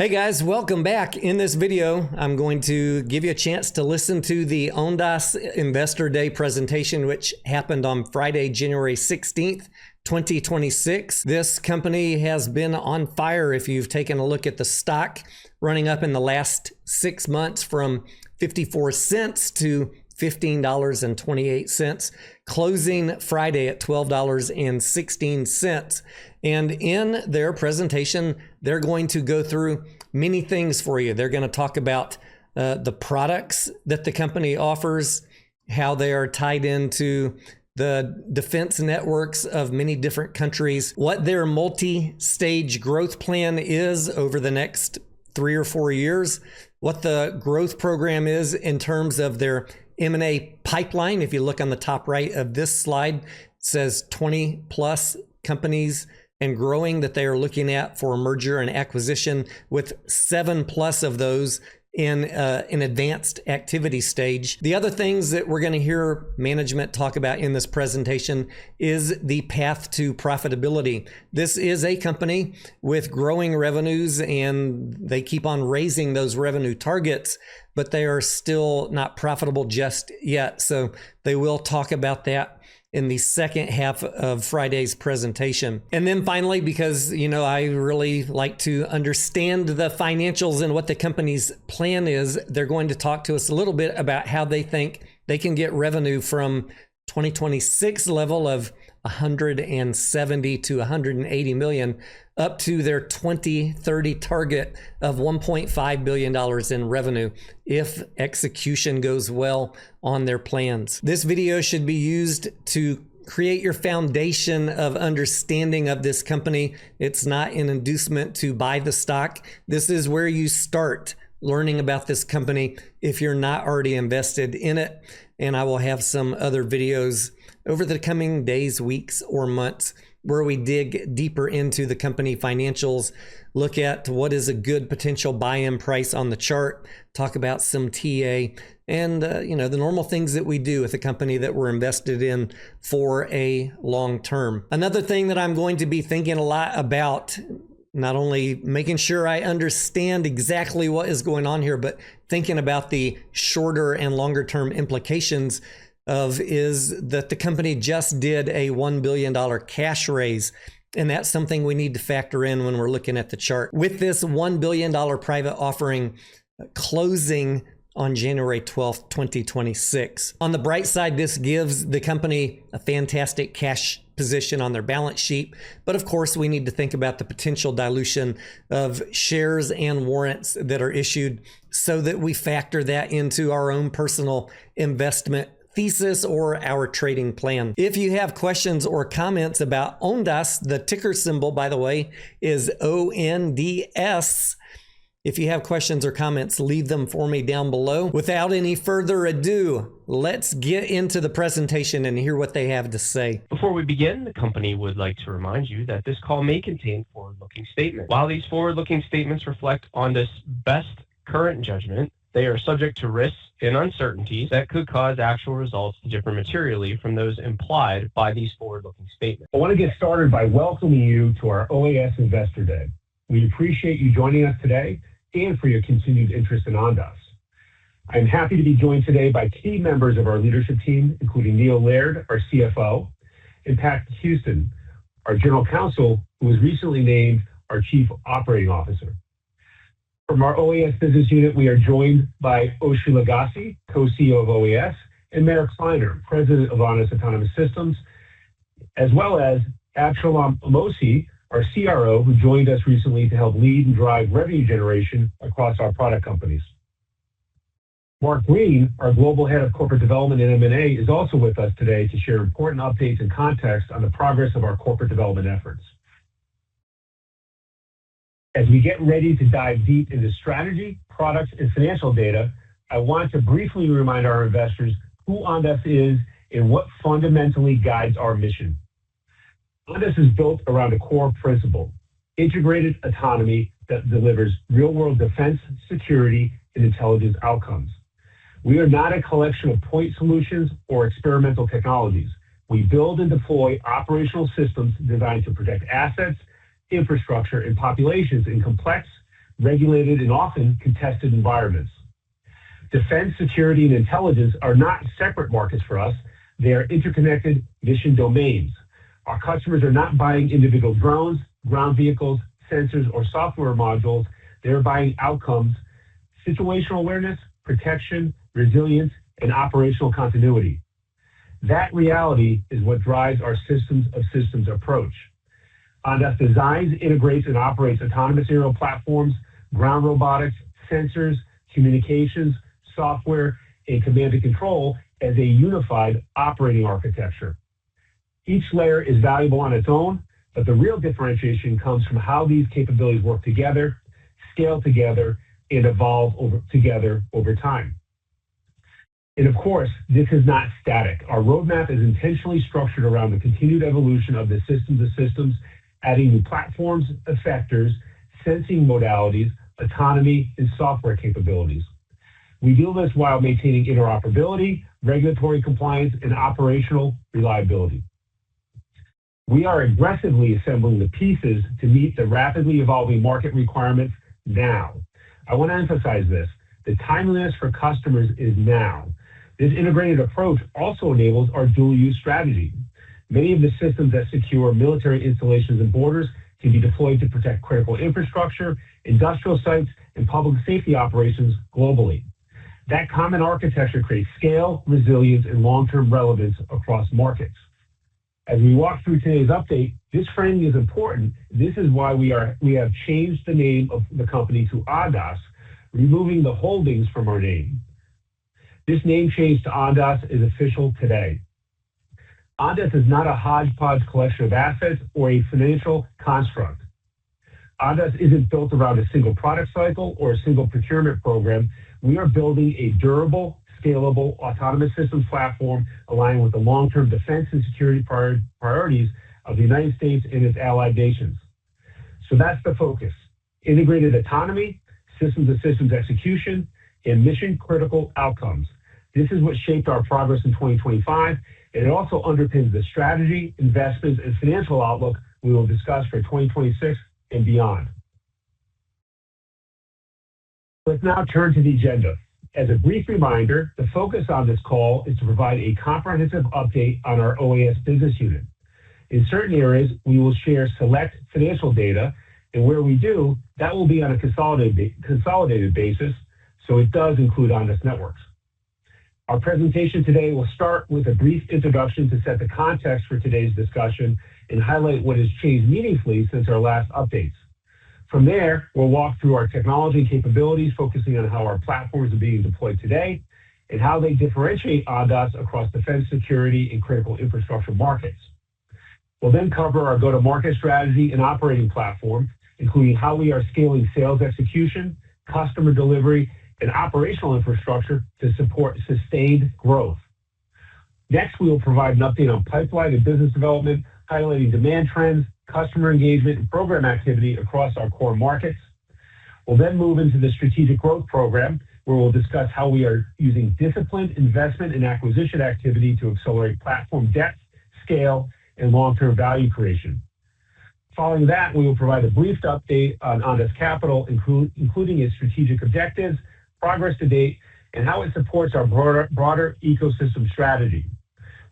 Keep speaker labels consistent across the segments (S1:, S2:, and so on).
S1: Hey guys, welcome back. In this video, I'm going to give you a chance to listen to the Ondas Investor Day presentation, which happened on Friday, January 16th, 2026. This company has been on fire. If you've taken a look at the stock, running up in the last 6 months from 54 cents to $15.28, closing Friday at $12.16. And in their presentation, they're going to go through many things for you. They're going to talk about the products that the company offers, how they are tied into the defense networks of many different countries, what their multi-stage growth plan is over the next 3 or 4 years, what the growth program is in terms of their M&A pipeline. If you look on the top right of this slide, it says 20 plus companies and growing that they are looking at for merger and acquisition, with 7 plus of those in an advanced activity stage. The other things that we're going to hear management talk about in this presentation is the path to profitability. This is a company with growing revenues and they keep on raising those revenue targets, but they are still not profitable just yet. So they will talk about that in the second half of Friday's presentation. And then finally, because I really like to understand the financials and what the company's plan is, they're going to talk to us a little bit about how they think they can get revenue from 2026 level of 170 to 180 million up to their 2030 target of $1.5 billion in revenue if execution goes well on their plans. This video should be used to create your foundation of understanding of this company. It's not an inducement to buy the stock. This is where you start learning about this company if you're not already invested in it. And I will have some other videos over the coming days, weeks, or months where we dig deeper into the company financials, look at what is a good potential buy-in price on the chart, talk about some TA, and the normal things that we do with a company that we're invested in for a long term. Another thing that I'm going to be thinking a lot about, not only making sure I understand exactly what is going on here, but thinking about the shorter and longer term implications is that the company just did a $1 billion cash raise. And that's something we need to factor in when we're looking at the chart. With this $1 billion private offering closing on January 12th, 2026. On the bright side, this gives the company a fantastic cash position on their balance sheet. But of course, we need to think about the potential dilution of shares and warrants that are issued so that we factor that into our own personal investment thesis or our trading plan. If you have questions or comments about Ondas, the ticker symbol, by the way, is ONDS. If you have questions or comments, leave them for me down below. Without any further ado, let's get into the presentation and hear what they have to say.
S2: Before we begin, the company would like to remind you that this call may contain forward-looking statements. While these forward-looking statements reflect Ondas' best current judgment, they are subject to risks and uncertainties that could cause actual results to differ materially from those implied by these forward-looking statements.
S3: I want to get started by welcoming you to our OAS Investor Day. We appreciate you joining us today and for your continued interest in Ondas. I'm happy to be joined today by key members of our leadership team, including Neil Laird, our CFO, and Pat Houston, our General Counsel, who was recently named our Chief Operating Officer. From our OAS business unit, we are joined by Oshri Lagasse, co-CEO of OAS, and Meir Kleiner, President of Ondas Autonomous Systems, as well as Abshalom Amosi, our CRO, who joined us recently to help lead and drive revenue generation across our product companies. Mark Green, our Global Head of Corporate Development and M&A, is also with us today to share important updates and context on the progress of our corporate development efforts. As we get ready to dive deep into strategy, products, and financial data, I want to briefly remind our investors who Ondas is and what fundamentally guides our mission. Ondas is built around a core principle: integrated autonomy that delivers real-world defense, security, and intelligence outcomes. We are not a collection of point solutions or experimental technologies. We build and deploy operational systems designed to protect assets, infrastructure, and populations in complex, regulated, and often contested environments. Defense, security, and intelligence are not separate markets for us. They are interconnected mission domains. Our customers are not buying individual drones, ground vehicles, sensors, or software modules. They're buying outcomes, situational awareness, protection, resilience, and operational continuity. That reality is what drives our systems of systems approach. Ondas designs, integrates, and operates autonomous aerial platforms, ground robotics, sensors, communications, software, and command and control as a unified operating architecture. Each layer is valuable on its own, but the real differentiation comes from how these capabilities work together, scale together, and evolve together over time. And of course, this is not static. Our roadmap is intentionally structured around the continued evolution of the systems of systems, adding new platforms, effectors, sensing modalities, autonomy, and software capabilities. We do this while maintaining interoperability, regulatory compliance, and operational reliability. We are aggressively assembling the pieces to meet the rapidly evolving market requirements now. I want to emphasize this. The timeliness for customers is now. This integrated approach also enables our dual-use strategy. Many of the systems that secure military installations and borders can be deployed to protect critical infrastructure, industrial sites, and public safety operations globally. That common architecture creates scale, resilience, and long-term relevance across markets. As we walk through today's update, this framing is important. This is why we have changed the name of the company to Ondas, removing the holdings from our name. This name change to Ondas is official today. Ondas is not a hodgepodge collection of assets or a financial construct. Ondas isn't built around a single product cycle or a single procurement program. We are building a durable, scalable, autonomous systems platform aligned with the long-term defense and security priorities of the United States and its allied nations. So that's the focus: integrated autonomy, systems of systems execution, and mission-critical outcomes. This is what shaped our progress in 2025, and it also underpins the strategy, investments, and financial outlook we will discuss for 2026 and beyond. Let's now turn to the agenda. As a brief reminder, the focus on this call is to provide a comprehensive update on our OAS business unit. In certain areas, we will share select financial data, and where we do, that will be on a consolidated basis, so it does include Ondas Networks. Our presentation today will start with a brief introduction to set the context for today's discussion and highlight what has changed meaningfully since our last updates. From there, we'll walk through our technology and capabilities, focusing on how our platforms are being deployed today and how they differentiate Ondas across defense, security, and critical infrastructure markets. We'll then cover our go-to-market strategy and operating platform, including how we are scaling sales execution, customer delivery, and operational infrastructure to support sustained growth. Next, we will provide an update on pipeline and business development, highlighting demand trends, customer engagement, and program activity across our core markets. We'll then move into the strategic growth program, where we'll discuss how we are using disciplined investment and acquisition activity to accelerate platform depth, scale, and long-term value creation. Following that, we will provide a brief update on Ondas Capital, including its strategic objectives, progress to date, and how it supports our broader ecosystem strategy.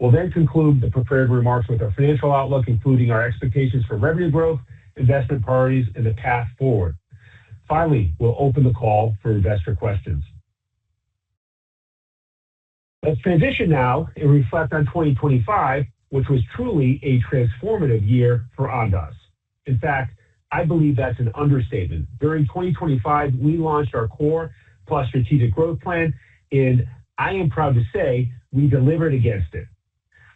S3: We'll then conclude the prepared remarks with our financial outlook, including our expectations for revenue growth, investment priorities, and the path forward. Finally, we'll open the call for investor questions. Let's transition now and reflect on 2025, which was truly a transformative year for Ondas. In fact, I believe that's an understatement. During 2025, we launched our Core Plus strategic growth plan, and I am proud to say we delivered against it.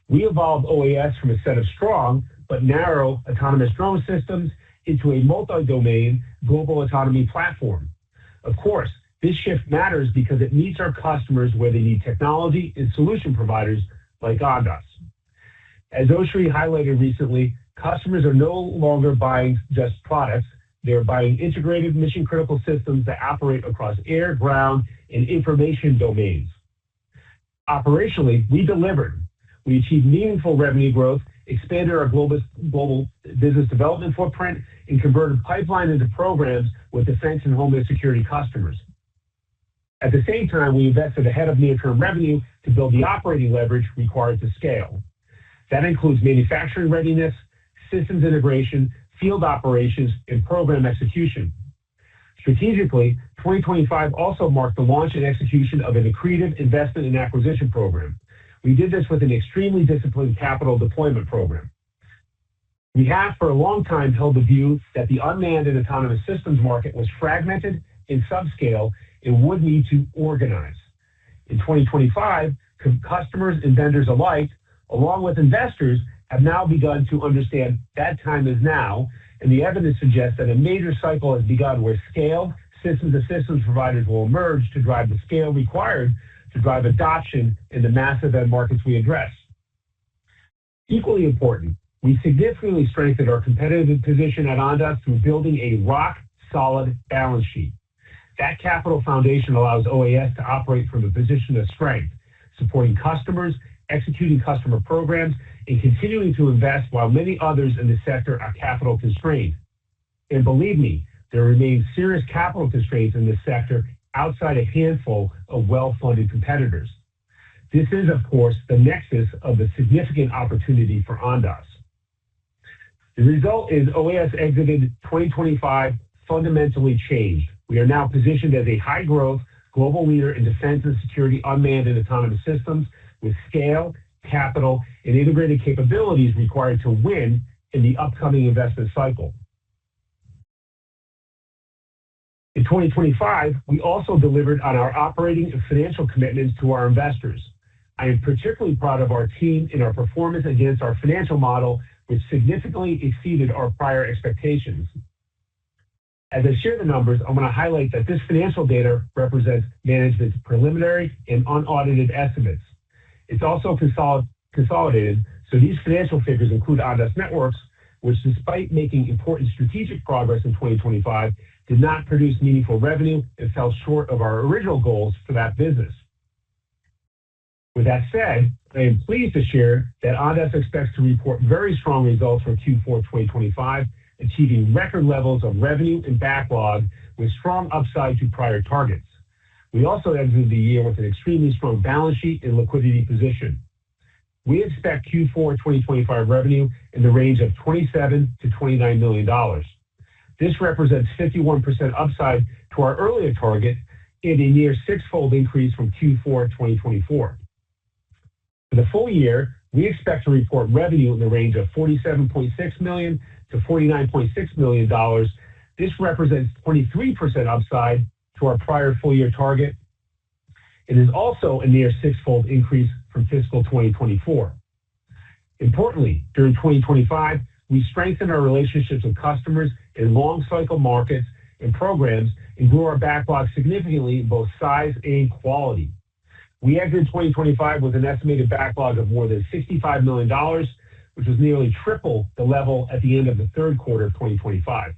S3: We evolved OAS from a set of strong but narrow autonomous drone systems into a multi-domain global autonomy platform. Of course, this shift matters because it meets our customers where they need technology and solution providers like Ondas. As Oshri highlighted recently, customers are no longer buying just products. They're buying integrated mission-critical systems that operate across air, ground, and information domains. Operationally, we delivered. We achieved meaningful revenue growth expanded our global business development footprint, and converted pipeline into programs with defense and homeland security customers. At the same time, we invested ahead of near-term revenue to build the operating leverage required to scale. That includes manufacturing readiness, systems integration, field operations, and program execution. Strategically, 2025 also marked the launch and execution of an accretive investment and acquisition program. We did this with an extremely disciplined capital deployment program. We have for a long time held the view that the unmanned and autonomous systems market was fragmented and subscale and would need to organize. In 2025, customers and vendors alike, along with investors, have now begun to understand that time is now, and the evidence suggests that a major cycle has begun where scale systems-to-systems providers will emerge to drive the scale required to drive adoption in the massive end markets we address. Equally important, we significantly strengthened our competitive position at Ondas through building a rock-solid balance sheet. That capital foundation allows OAS to operate from a position of strength, supporting customers, executing customer programs, and continuing to invest while many others in the sector are capital constrained. And believe me, there remain serious capital constraints in this sector outside a handful of well-funded competitors. This is, of course, the nexus of the significant opportunity for Ondas. The result is OAS exited 2025 fundamentally changed. We are now positioned as a high-growth global leader in defense and security unmanned and autonomous systems with scale, capital, and integrated capabilities required to win in the upcoming investment cycle. In 2025, we also delivered on our operating and financial commitments to our investors. I am particularly proud of our team and our performance against our financial model, which significantly exceeded our prior expectations. As I share the numbers, I want to highlight that this financial data represents management's preliminary and unaudited estimates. It's also consolidated, so these financial figures include Ondas Networks, which despite making important strategic progress in 2025, did not produce meaningful revenue and fell short of our original goals for that business. With that said, I am pleased to share that Ondas expects to report very strong results for Q4 2025, achieving record levels of revenue and backlog with strong upside to prior targets. We also exited the year with an extremely strong balance sheet and liquidity position. We expect Q4 2025 revenue in the range of $27 to $29 million. This represents 51% upside to our earlier target and a near six-fold increase from Q4 2024. For the full year, we expect to report revenue in the range of $47.6 million to $49.6 million. This represents 23% upside to our prior full-year target. It is also a near six-fold increase from fiscal 2024. Importantly, during 2025, we strengthened our relationships with customers in long-cycle markets and programs and grew our backlog significantly in both size and quality. We exited 2025 with an estimated backlog of more than $65 million, which was nearly triple the level at the end of the third quarter of 2025.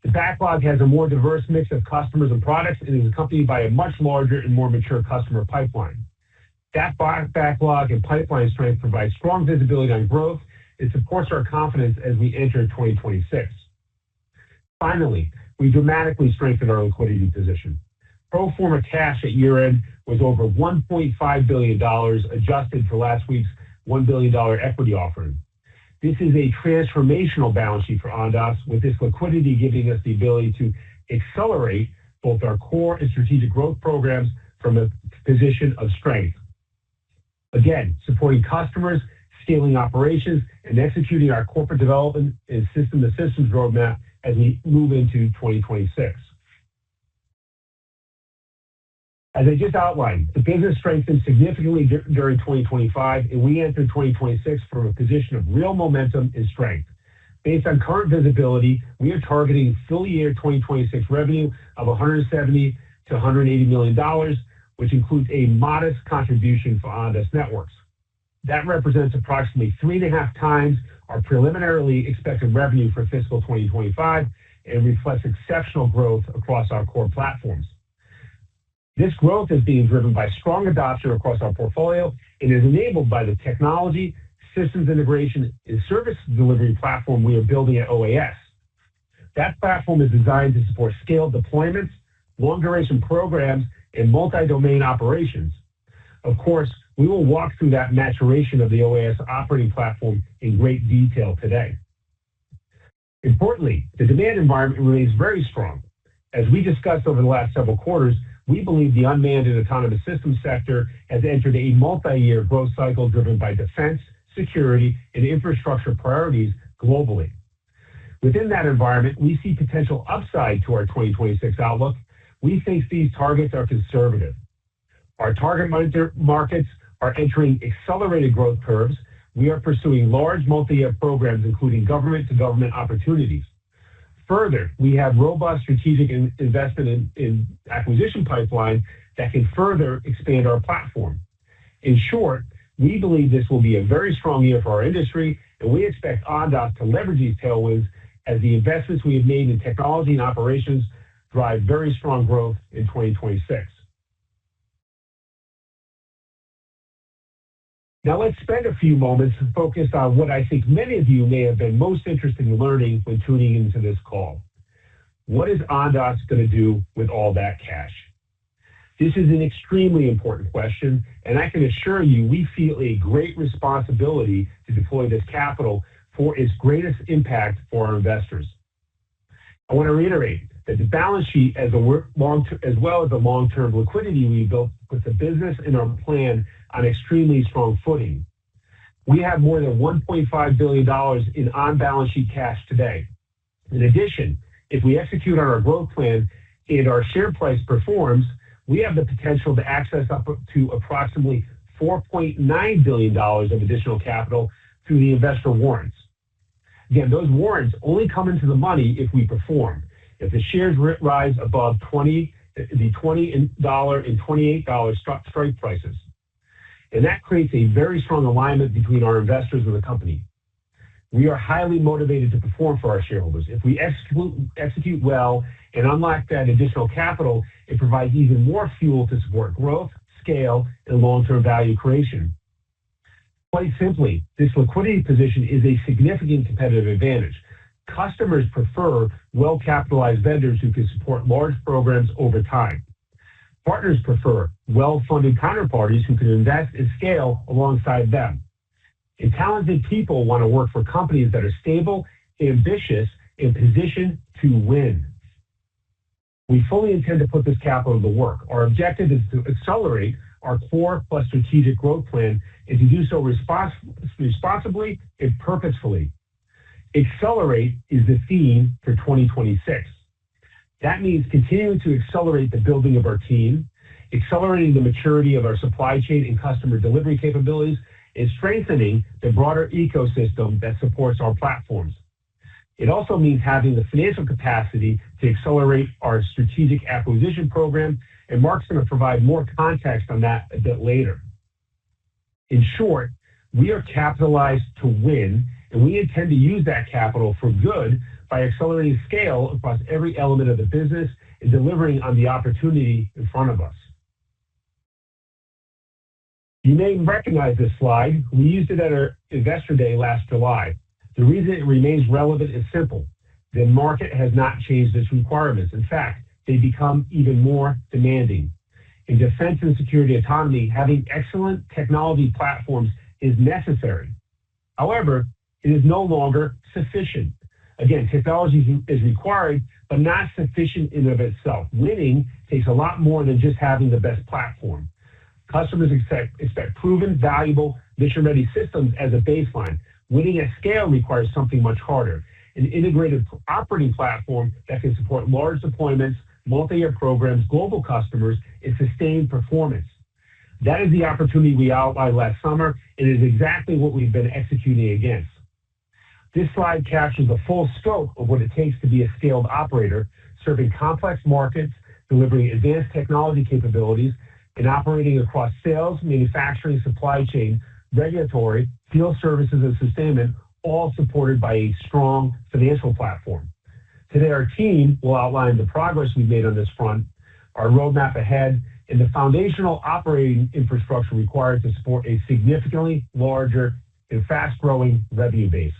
S3: The backlog has a more diverse mix of customers and products and is accompanied by a much larger and more mature customer pipeline. That backlog and pipeline strength provides strong visibility on growth and supports our confidence as we enter 2026. Finally, we dramatically strengthened our liquidity position. Pro forma cash at year-end was over $1.5 billion, adjusted for last week's $1 billion equity offering. This is a transformational balance sheet for Ondas, with this liquidity giving us the ability to accelerate both our core and strategic growth programs from a position of strength. Again, supporting customers, scaling operations, and executing our corporate development and system-to-systems roadmap as we move into 2026. As I just outlined, the business strengthened significantly during 2025, and we entered 2026 from a position of real momentum and strength. Based on current visibility, we are targeting full-year 2026 revenue of $170 to $180 million, which includes a modest contribution for Ondas Networks. That represents approximately 3.5 times our preliminarily expected revenue for fiscal 2025 and reflects exceptional growth across our core platforms. This growth is being driven by strong adoption across our portfolio and is enabled by the technology, systems integration and service delivery platform we are building at OAS. That platform is designed to support scaled deployments, long-duration programs, and multi-domain operations. Of course, we will walk through that maturation of the OAS operating platform in great detail today. Importantly, the demand environment remains very strong. As we discussed over the last several quarters, we believe the unmanned and autonomous systems sector has entered a multi-year growth cycle driven by defense, security, and infrastructure priorities globally. Within that environment, we see potential upside to our 2026 outlook. We think these targets are conservative. Our target markets are entering accelerated growth curves. We are pursuing large multi-year programs, including government-to-government opportunities. Further, we have robust strategic investment in acquisition pipeline that can further expand our platform. In short, we believe this will be a very strong year for our industry, and we expect Ondas to leverage these tailwinds as the investments we have made in technology and operations drive very strong growth in 2026. Now let's spend a few moments focused on what I think many of you may have been most interested in learning when tuning into this call. What is Ondas going to do with all that cash? This is an extremely important question, and I can assure you we feel a great responsibility to deploy this capital for its greatest impact for our investors. I want to reiterate that the balance sheet as well as the long-term liquidity we built with the business and our plan on extremely strong footing. We have more than $1.5 billion in on-balance sheet cash today. In addition, if we execute on our growth plan and our share price performs, we have the potential to access up to approximately $4.9 billion of additional capital through the investor warrants. Again, those warrants only come into the money if we perform. If the shares rise above the $20 and $28 strike prices. And that creates a very strong alignment between our investors and the company. We are highly motivated to perform for our shareholders. If we execute well and unlock that additional capital, it provides even more fuel to support growth, scale, and long-term value creation. Quite simply, this liquidity position is a significant competitive advantage. Customers prefer well-capitalized vendors who can support large programs over time. Partners prefer well-funded counterparties who can invest and scale alongside them. And talented people want to work for companies that are stable, ambitious, and positioned to win. We fully intend to put this capital to work. Our objective is to accelerate our core plus strategic growth plan and to do so responsibly and purposefully. Accelerate is the theme for 2026. That means continuing to accelerate the building of our team, accelerating the maturity of our supply chain and customer delivery capabilities, and strengthening the broader ecosystem that supports our platforms. It also means having the financial capacity to accelerate our strategic acquisition program, and Mark's going to provide more context on that a bit later. In short, we are capitalized to win, and we intend to use that capital for good by accelerating scale across every element of the business and delivering on the opportunity in front of us. You may recognize this slide. We used it at our Investor Day last July. The reason it remains relevant is simple. The market has not changed its requirements. In fact, they become even more demanding. In defense and security autonomy, having excellent technology platforms is necessary. However, it is no longer sufficient. Again, technology is required, but not sufficient in and of itself. Winning takes a lot more than just having the best platform. Customers expect proven, valuable, mission-ready systems as a baseline. Winning at scale requires something much harder, an integrated operating platform that can support large deployments, multi-year programs, global customers, and sustained performance. That is the opportunity we outlined last summer, and it is exactly what we've been executing against. This slide captures the full scope of what it takes to be a scaled operator, serving complex markets, delivering advanced technology capabilities, and operating across sales, manufacturing, supply chain, regulatory, field services, and sustainment, all supported by a strong financial platform. Today, our team will outline the progress we've made on this front, our roadmap ahead, and the foundational operating infrastructure required to support a significantly larger and fast-growing revenue base.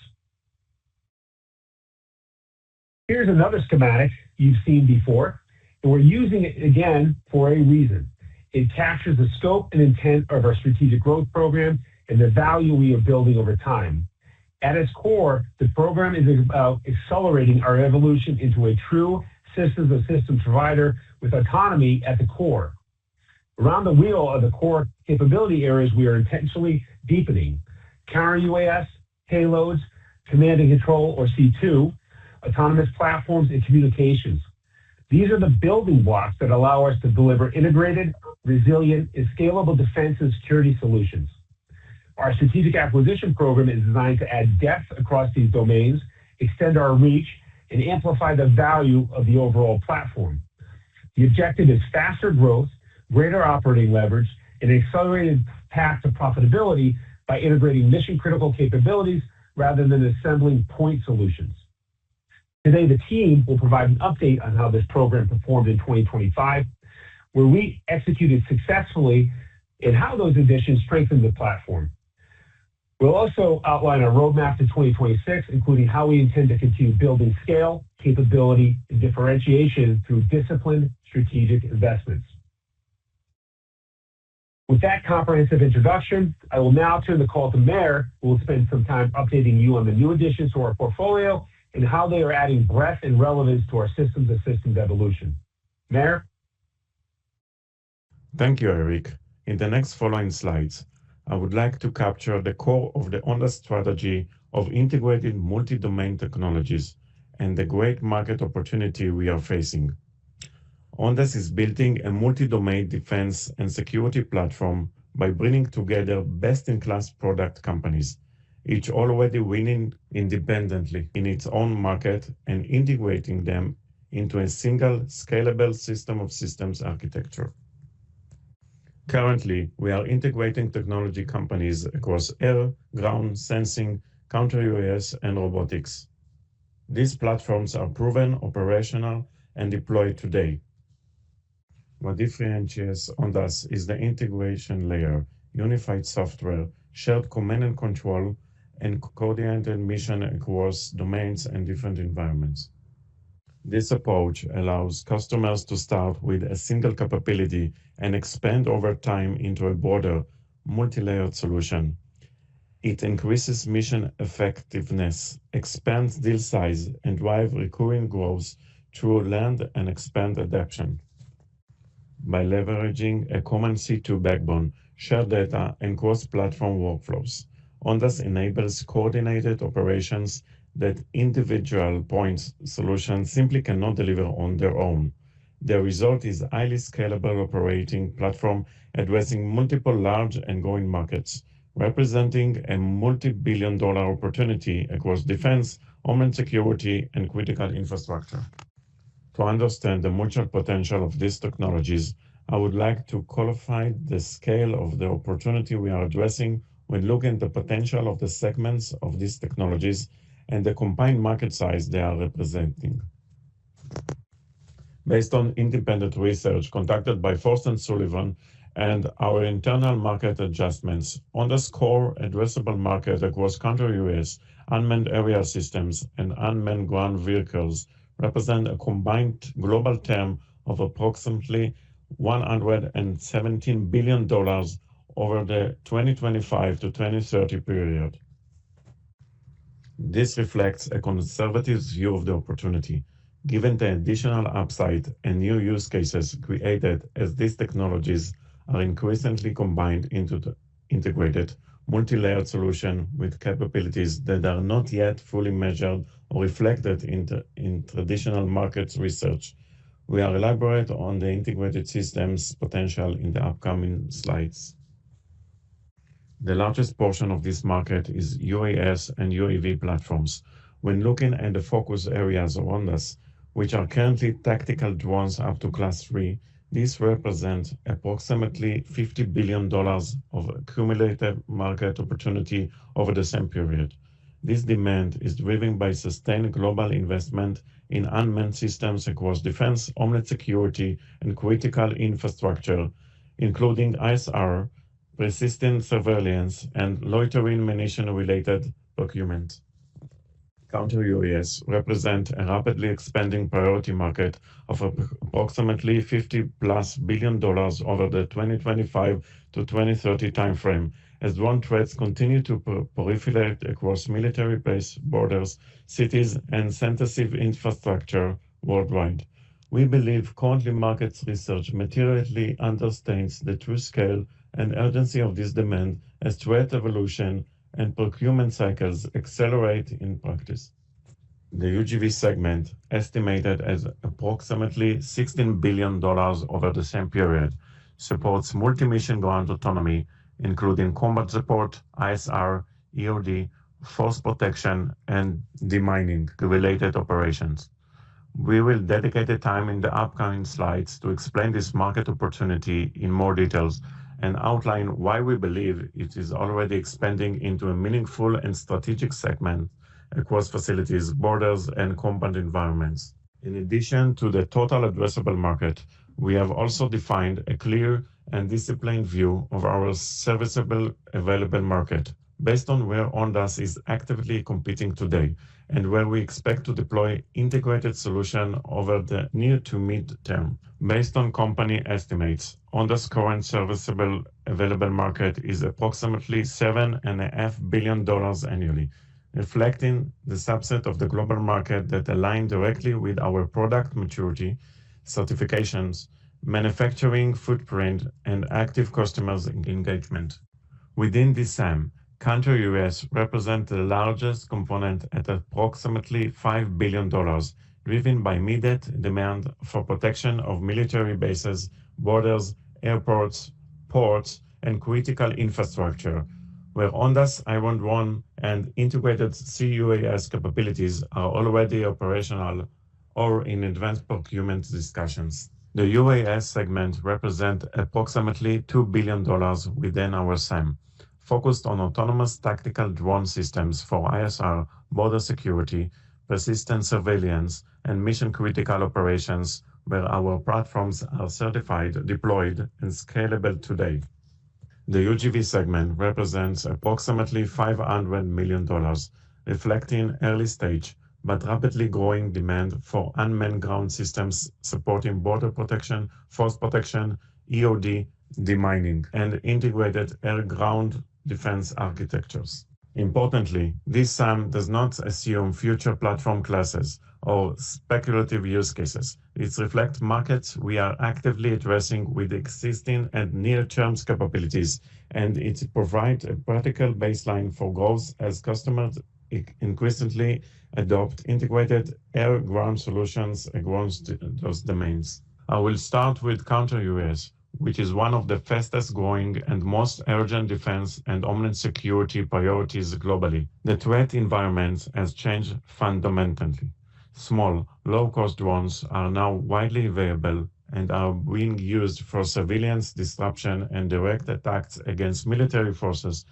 S3: Here's another schematic you've seen before, and we're using it again for a reason. It captures the scope and intent of our strategic growth program and the value we are building over time. At its core, the program is about accelerating our evolution into a true systems of systems provider with autonomy at the core. Around the wheel are the core capability areas we are intentionally deepening: counter UAS, payloads, command and control, or C2, autonomous platforms, and communications. These are the building blocks that allow us to deliver integrated, resilient, and scalable defense and security solutions. Our strategic acquisition program is designed to add depth across these domains, extend our reach, and amplify the value of the overall platform. The objective is faster growth, greater operating leverage, and an accelerated path to profitability by integrating mission-critical capabilities rather than assembling point solutions. Today, the team will provide an update on how this program performed in 2025, where we executed successfully, and how those additions strengthened the platform. We'll also outline our roadmap to 2026, including how we intend to continue building scale, capability, and differentiation through disciplined strategic investments. With that comprehensive introduction, I will now turn the call to Meir, who will spend some time updating you on the new additions to our portfolio and how they are adding breadth and relevance to our systems of systems evolution. Meir?
S4: Thank you, Eric. In the next following slides, I would like to capture the core of the Ondas strategy of integrated multi-domain technologies and the great market opportunity we are facing. Ondas is building a multi-domain defense and security platform by bringing together best-in-class product companies, each already winning independently in its own market, and integrating them into a single scalable system of systems architecture. Currently, we are integrating technology companies across air, ground, sensing, counter-UAS, and robotics. These platforms are proven, operational, and deployed today. What differentiates Ondas is the integration layer, unified software, shared command and control, and coordinated mission across domains and different environments. This approach allows customers to start with a single capability and expand over time into a broader, multi-layered solution. It increases mission effectiveness, expands deal size, and drives recurring growth through land and expand adoption. By leveraging a common C2 backbone, shared data, and cross-platform workflows, Ondas enables coordinated operations that individual point solutions simply cannot deliver on their own. The result is a highly scalable operating platform addressing multiple large and growing markets, representing a multi-billion-dollar opportunity across defense, homeland security, and critical infrastructure. To understand the mutual potential of these technologies, I would like to qualify the scale of the opportunity we are addressing when looking at the potential of the segments of these technologies and the combined market size they are representing. Based on independent research conducted by Frost & Sullivan and our internal market adjustments, Ondas core addressable market across counter-UAS, unmanned aerial systems, and unmanned ground vehicles represent a combined global TAM of approximately $117 billion over the 2025 to 2030 period. This reflects a conservative view of the opportunity, given the additional upside and new use cases created as these technologies are increasingly combined into the integrated, multi-layered solution with capabilities that are not yet fully measured or reflected in traditional market research. We will elaborate on the integrated systems potential in the upcoming slides. The largest portion of this market is UAS and UAV platforms. When looking at the focus areas of Ondas, which are currently tactical drones up to Class 3, these represent approximately $50 billion of cumulative market opportunity over the same period. This demand is driven by sustained global investment in unmanned systems across defense, homeland security, and critical infrastructure, including ISR, persistent surveillance, and loitering munition-related procurement. Counter-UAS represent a rapidly expanding priority market of approximately $50+ billion over the 2025 to 2030 timeframe, as drone threats continue to proliferate across military base, borders, cities, and sensitive infrastructure worldwide. We believe currently market research materially understands the true scale and urgency of this demand as threat evolution and procurement cycles accelerate in practice. The UGV segment, estimated at approximately $16 billion over the same period, supports multi-mission ground autonomy, including combat support, ISR, EOD, force protection, and demining-related operations. We will dedicate time in the upcoming slides to explain this market opportunity in more details and outline why we believe it is already expanding into a meaningful and strategic segment across facilities, borders, and combat environments. In addition to the total addressable market, we have also defined a clear and disciplined view of our serviceable available market, based on where Ondas is actively competing today and where we expect to deploy integrated solution over the near to mid-term. Based on company estimates, Ondas' current serviceable available market is approximately $7.5 billion annually, reflecting the subset of the global market that align directly with our product maturity, certifications, manufacturing footprint, and active customers engagement. Within this SAM, counter-UAS represent the largest component at approximately $5 billion, driven by immediate demand for protection of military bases, borders, airports, ports, and critical infrastructure, where Ondas Iron Drone and integrated CUAS capabilities are already operational or in advanced procurement discussions. The UAS segment represents approximately $2 billion within our SAM, focused on autonomous tactical drone systems for ISR, border security, persistent surveillance, and mission-critical operations where our platforms are certified, deployed, and scalable today. The UGV segment represents approximately $500 million, reflecting early stage but rapidly growing demand for unmanned ground systems supporting border protection, force protection, EOD, demining, and integrated air-ground defense architectures. Importantly, this SAM does not assume future platform classes or speculative use cases. It reflects markets we are actively addressing with existing and near-term capabilities, and it provides a practical baseline for growth as customers increasingly adopt integrated air-ground solutions across those domains. I will start with counter-UAS, which is one of the fastest growing and most urgent defense and homeland security priorities globally. The threat environment has changed fundamentally. Small, low-cost drones are now widely available and are being used for surveillance, disruption, and direct attacks against military forces,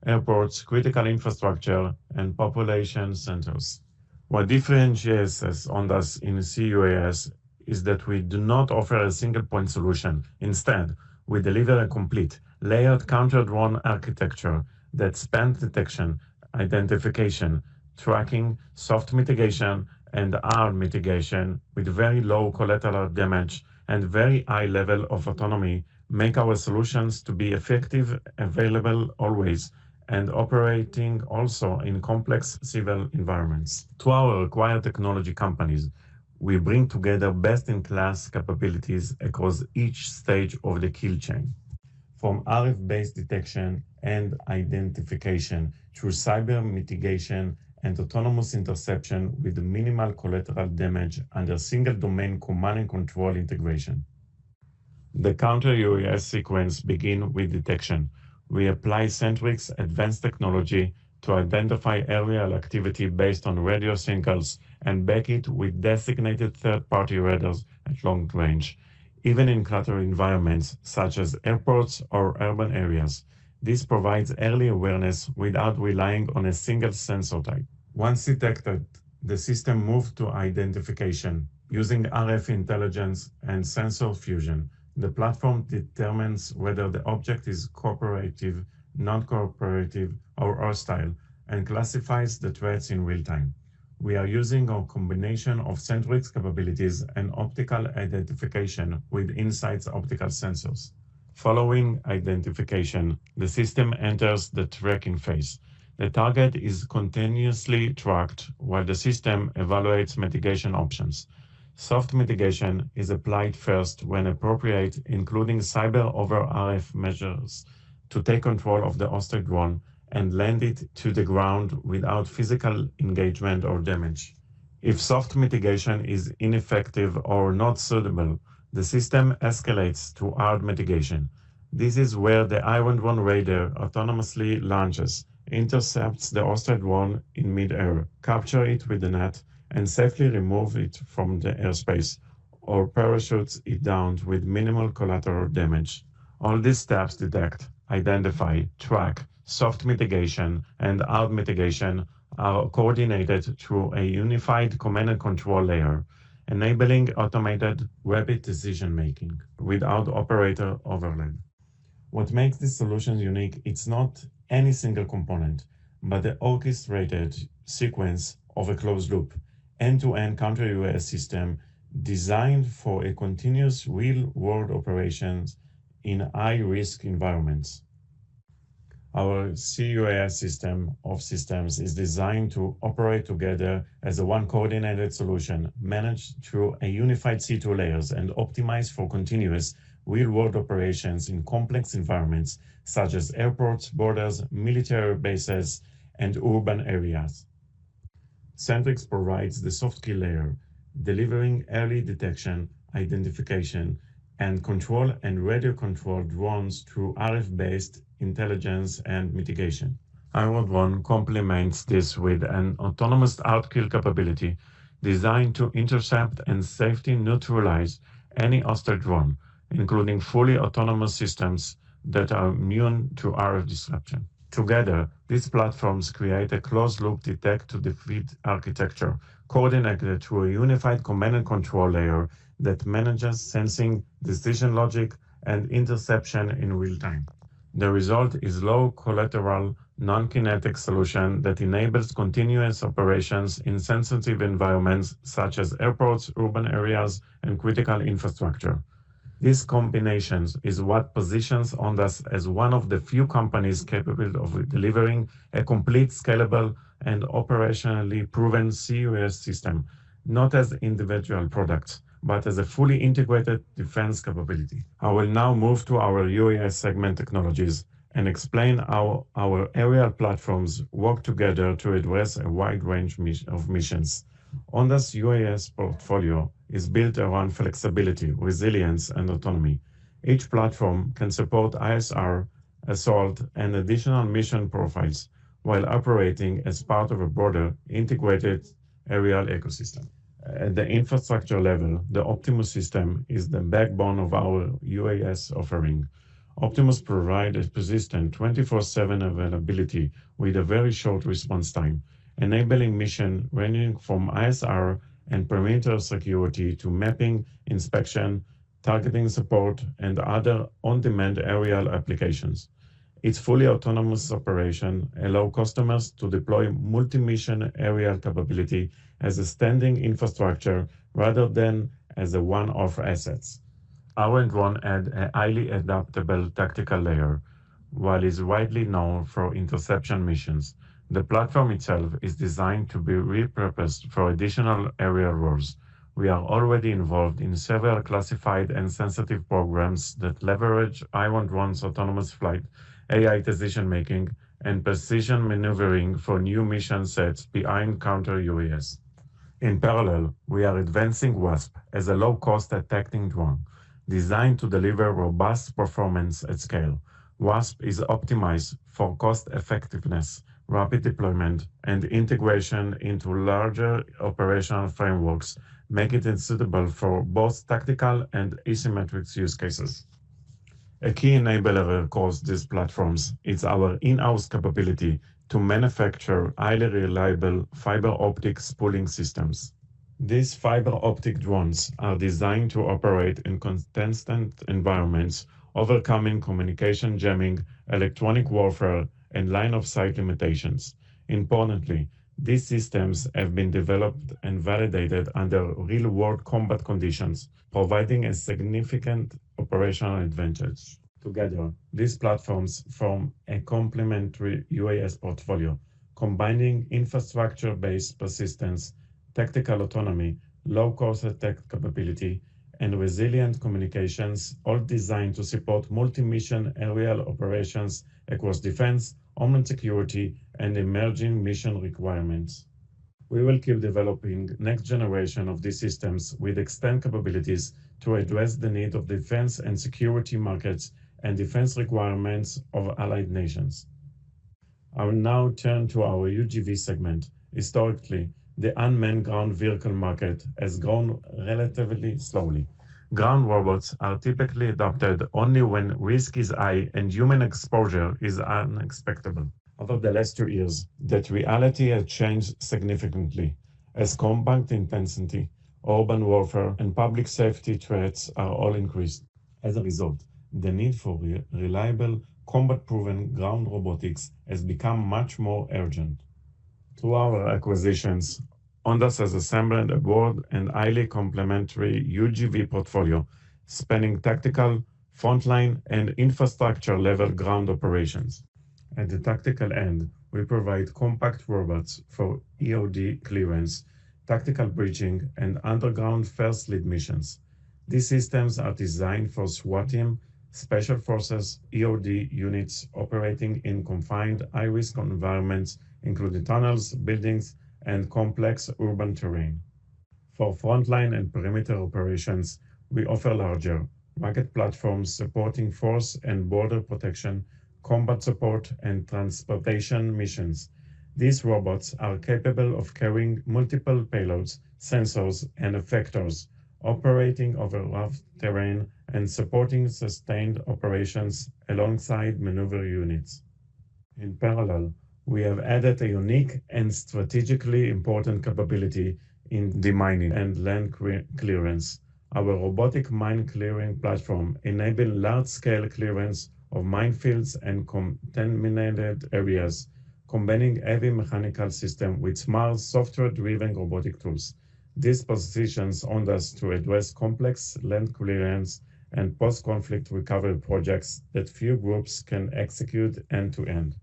S4: airports, critical infrastructure, and population centers. What differentiates us Ondas in CUAS is that we do not offer a single-point solution. Instead, we deliver a complete, layered counter-drone architecture that spans detection, identification, tracking, soft mitigation, and hard mitigation with very low collateral damage and very high level of autonomy, make our solutions to be effective, available always, and operating also in complex civil environments. To our acquired technology companies, we bring together best-in-class capabilities across each stage of the kill chain, from RF-based detection and identification through cyber mitigation and autonomous interception with minimal collateral damage under single-domain command and control integration. The counter-UAS sequence begins with detection. We apply Centric's advanced technology to identify aerial activity based on radio signals and back it with designated third-party radars at long range, even in cluttered environments such as airports or urban areas. This provides early awareness without relying on a single sensor type. Once detected, the system moves to identification using RF intelligence and sensor fusion, The platform determines whether the object is cooperative, non-cooperative, or hostile, and classifies the threats in real time. We are using a combination of Centric's capabilities and optical identification with Insight's optical sensors. Following identification, the system enters the tracking phase. The target is continuously tracked while the system evaluates mitigation options. Soft mitigation is applied first when appropriate, including cyber over RF measures to take control of the hostile drone and land it to the ground without physical engagement or damage. If soft mitigation is ineffective or not suitable, the system escalates to hard mitigation. This is where the Iron Drone radar autonomously launches, intercepts the hostile drone in mid-air, capture it with the net, and safely remove it from the airspace, or parachutes it down with minimal collateral damage. All these steps detect, identify, track, soft mitigation, and hard mitigation are coordinated through a unified command and control layer, enabling automated, rapid decision-making without operator overload. What makes this solution unique is not any single component, but the orchestrated sequence of a closed loop, end-to-end counter-UAS system designed for a continuous real-world operations in high-risk environments. Our CUAS system of systems is designed to operate together as a one coordinated solution, managed through a unified C2 layers and optimized for continuous real-world operations in complex environments such as airports, borders, military bases, and urban areas. Centrix provides the soft kill layer, delivering early detection, identification, and control and radio-controlled drones through RF-based intelligence and mitigation. Iron Drone complements this with an autonomous outkill capability designed to intercept and safely neutralize any hostile drone, including fully autonomous systems that are immune to RF disruption. Together, these platforms create a closed-loop detect-to-defeat architecture, coordinated through a unified command and control layer that manages sensing, decision logic, and interception in real time. The result is low collateral, non-kinetic solution that enables continuous operations in sensitive environments such as airports, urban areas, and critical infrastructure. This combination is what positions Ondas as one of the few companies capable of delivering a complete, scalable, and operationally proven CUAS system, not as individual products, but as a fully integrated defense capability. I will now move to our UAS segment technologies and explain how our aerial platforms work together to address a wide range of missions. Ondas UAS portfolio is built around flexibility, resilience, and autonomy. Each platform can support ISR, assault, and additional mission profiles while operating as part of a broader, integrated aerial ecosystem. At the infrastructure level, the Optimus system is the backbone of our UAS offering. Optimus provides a persistent 24/7 availability with a very short response time, enabling mission ranging from ISR and perimeter security to mapping, inspection, targeting support, and other on-demand aerial applications. Its fully autonomous operation allows customers to deploy multi-mission aerial capability as a standing infrastructure rather than as a one-off assets. Our drone adds a highly adaptable tactical layer, while is widely known for interception missions. The platform itself is designed to be repurposed for additional aerial roles. We are already involved in several classified and sensitive programs that leverage Iron Drone's autonomous flight, AI decision-making, and precision maneuvering for new mission sets behind counter-UAS. In parallel, we are advancing WASP as a low-cost attacking drone, designed to deliver robust performance at scale. WASP is optimized for cost effectiveness, rapid deployment, and integration into larger operational frameworks, making it suitable for both tactical and asymmetric use cases. A key enabler across these platforms is our in-house capability to manufacture highly reliable fiber optic spooling systems. These fiber optic drones are designed to operate in constant environments, overcoming communication jamming, electronic warfare, and line of sight limitations. Importantly, these systems have been developed and validated under real world combat conditions, providing a significant operational advantage. Together, these platforms form a complementary UAS portfolio, combining infrastructure-based persistence, tactical autonomy, low-cost attack capability, and resilient communications, all designed to support multi-mission aerial operations across defense, homeland security, and emerging mission requirements. We will keep developing next generation of these systems with extended capabilities to address the need of defense and security markets and defense requirements of allied nations. I will now turn to our UGV segment. Historically, the unmanned ground vehicle market has grown relatively slowly. Ground robots are typically adopted only when risk is high and human exposure is unexpected. Over the last 2 years, that reality has changed significantly as combat intensity, urban warfare, and public safety threats are all increased. As a result, the need for reliable, combat-proven ground robotics has become much more urgent. Through our acquisitions, Ondas has assembled a broad and highly complementary UGV portfolio spanning tactical, frontline, and infrastructure-level ground operations. At the tactical end, we provide compact robots for EOD clearance, tactical breaching, and underground first lead missions. These systems are designed for SWAT team, Special Forces, EOD units operating in confined, high-risk environments, including tunnels, buildings, and complex urban terrain. For frontline and perimeter operations, we offer larger, rugged platforms supporting force and border protection, combat support, and transportation missions. These robots are capable of carrying multiple payloads, sensors, and effectors, operating over rough terrain and supporting sustained operations alongside maneuver units. In parallel, we have added a unique and strategically important capability in demining and land clearance. Our robotic mine clearing platform enables large-scale clearance of minefields and contaminated areas, combining heavy mechanical systems with smart software-driven robotic tools. This positions Ondas to address complex land clearance and post-conflict recovery projects that few groups can execute end-to-end.